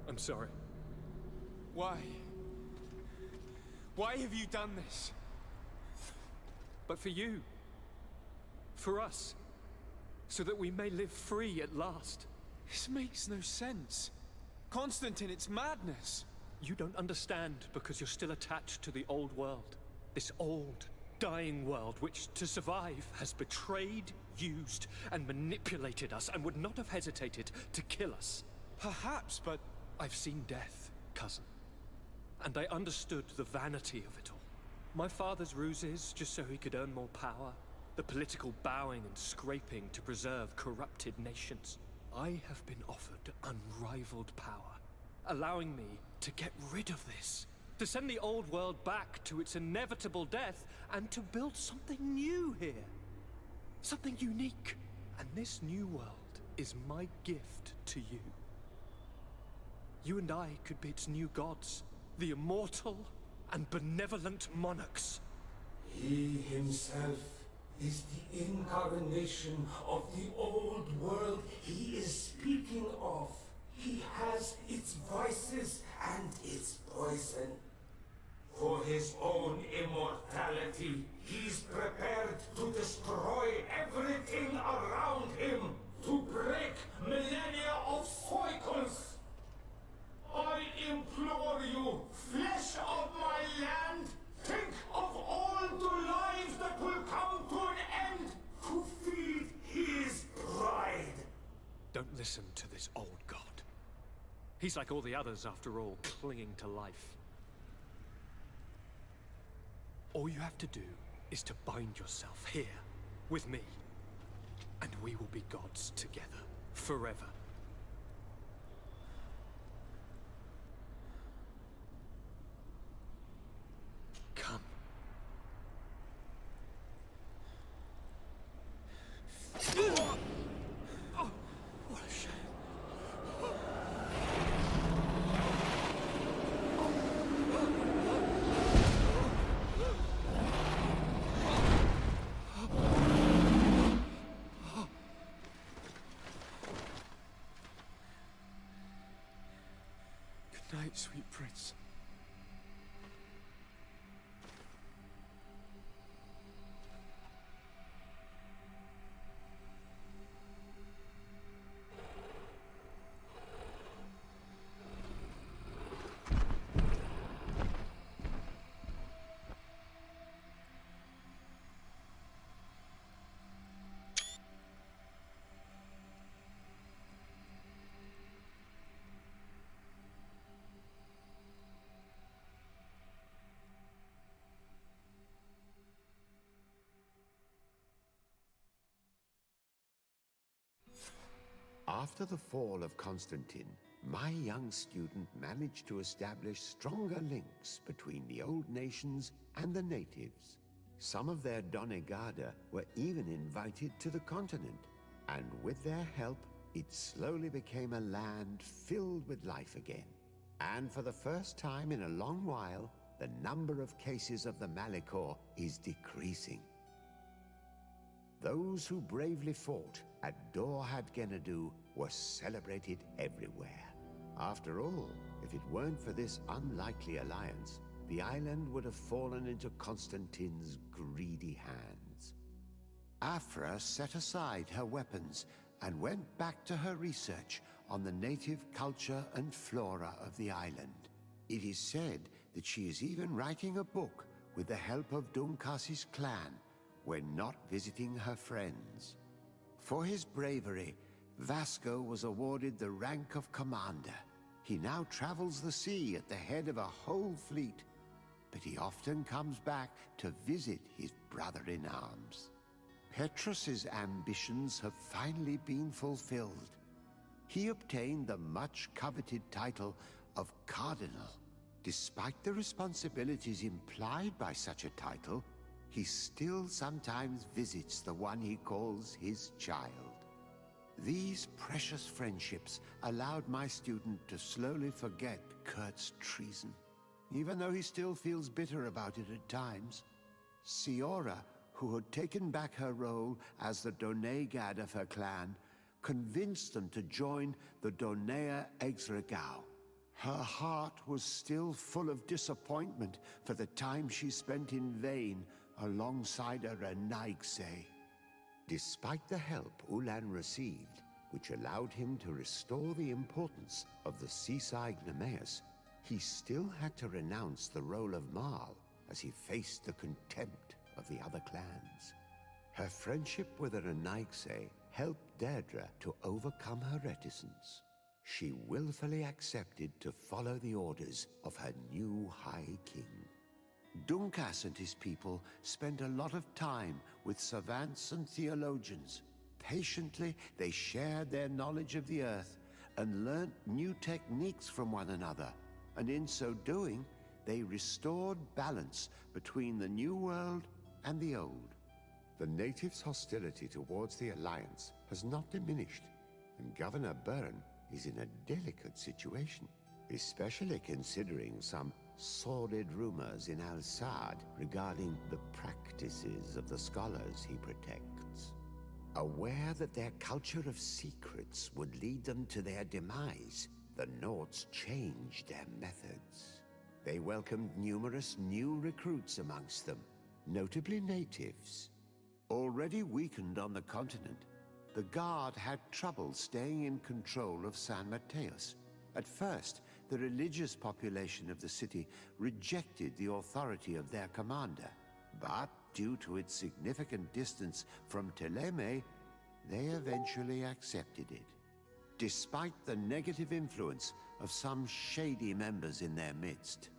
I'm sorry. Why? Why have you done this? But for you. For us. So that we may live free at last. This makes no sense. Constantine, it's madness. You don't understand because you're still attached to the old world. This old, dying world which, to survive, has betrayed, used, and manipulated us and would not have hesitated to kill us. Perhaps, but I've seen death, cousin. And I understood the vanity of it all. My father's ruses just so he could earn more power. The political bowing and scraping to preserve corrupted nations. I have been offered unrivaled power, allowing me to get rid of this. To send the old world back to its inevitable death and to build something new here. Something unique. And this new world is my gift to you. You and I could be its new gods, the immortal and benevolent monarchs. He himself is the incarnation of the old world he is speaking of. He has its vices and its poison. For his own immortality, he's prepared to destroy everything around him, to break millennia of cycles. I implore you, flesh of my land, think of all the lives that will come to an end to feed his pride. Don't listen to this old god. He's like all the others, after all, clinging to life. All you have to do is to bind yourself here, with me. And we will be gods together, forever. Come. Oh, what a shame. Good night, sweet prince. After the fall of Constantine, my young student managed to establish stronger links between the old nations and the natives. Some of their donegada were even invited to the continent, and with their help, it slowly became a land filled with life again. And for the first time in a long while, the number of cases of the Malichor is decreasing. Those who bravely fought at Dorhad Genadu were celebrated everywhere. After all, if it weren't for this unlikely alliance, the island would have fallen into Constantine's greedy hands. Afra set aside her weapons and went back to her research on the native culture and flora of the island. It is said that she is even writing a book with the help of Dunkas's clan when not visiting her friends. For his bravery, Vasco was awarded the rank of commander. He now travels the sea at the head of a whole fleet, but he often comes back to visit his brother-in-arms. Petrus's ambitions have finally been fulfilled. He obtained the much-coveted title of Cardinal. Despite the responsibilities implied by such a title, he still sometimes visits the one he calls his child. These precious friendships allowed my student to slowly forget Kurt's treason, even though he still feels bitter about it at times. Siora, who had taken back her role as the donegad of her clan, convinced them to join the Donea Exregao. Her heart was still full of disappointment for the time she spent in vain alongside a Rtgi. Despite the help Ulan received, which allowed him to restore the importance of the seaside Nemeus, he still had to renounce the role of Marl as he faced the contempt of the other clans. Her friendship with the Rtgi helped Deirdre to overcome her reticence. She willfully accepted to follow the orders of her new High King. Dunkas and his people spent a lot of time with savants and theologians. Patiently, they shared their knowledge of the Earth and learnt new techniques from one another, and in so doing, they restored balance between the New World and the Old. The natives' hostility towards the Alliance has not diminished, and Governor Byrne is in a delicate situation, especially considering some sordid rumors in Al-Sad regarding the practices of the scholars he protects. Aware that their culture of secrets would lead them to their demise, the Nords changed their methods. They welcomed numerous new recruits amongst them, notably natives. Already weakened on the continent, the Guard had trouble staying in control of San Mateus. At first, the religious population of the city rejected the authority of their commander, but due to its significant distance from Teleme, they eventually accepted it. Despite the negative influence of some shady members in their midst,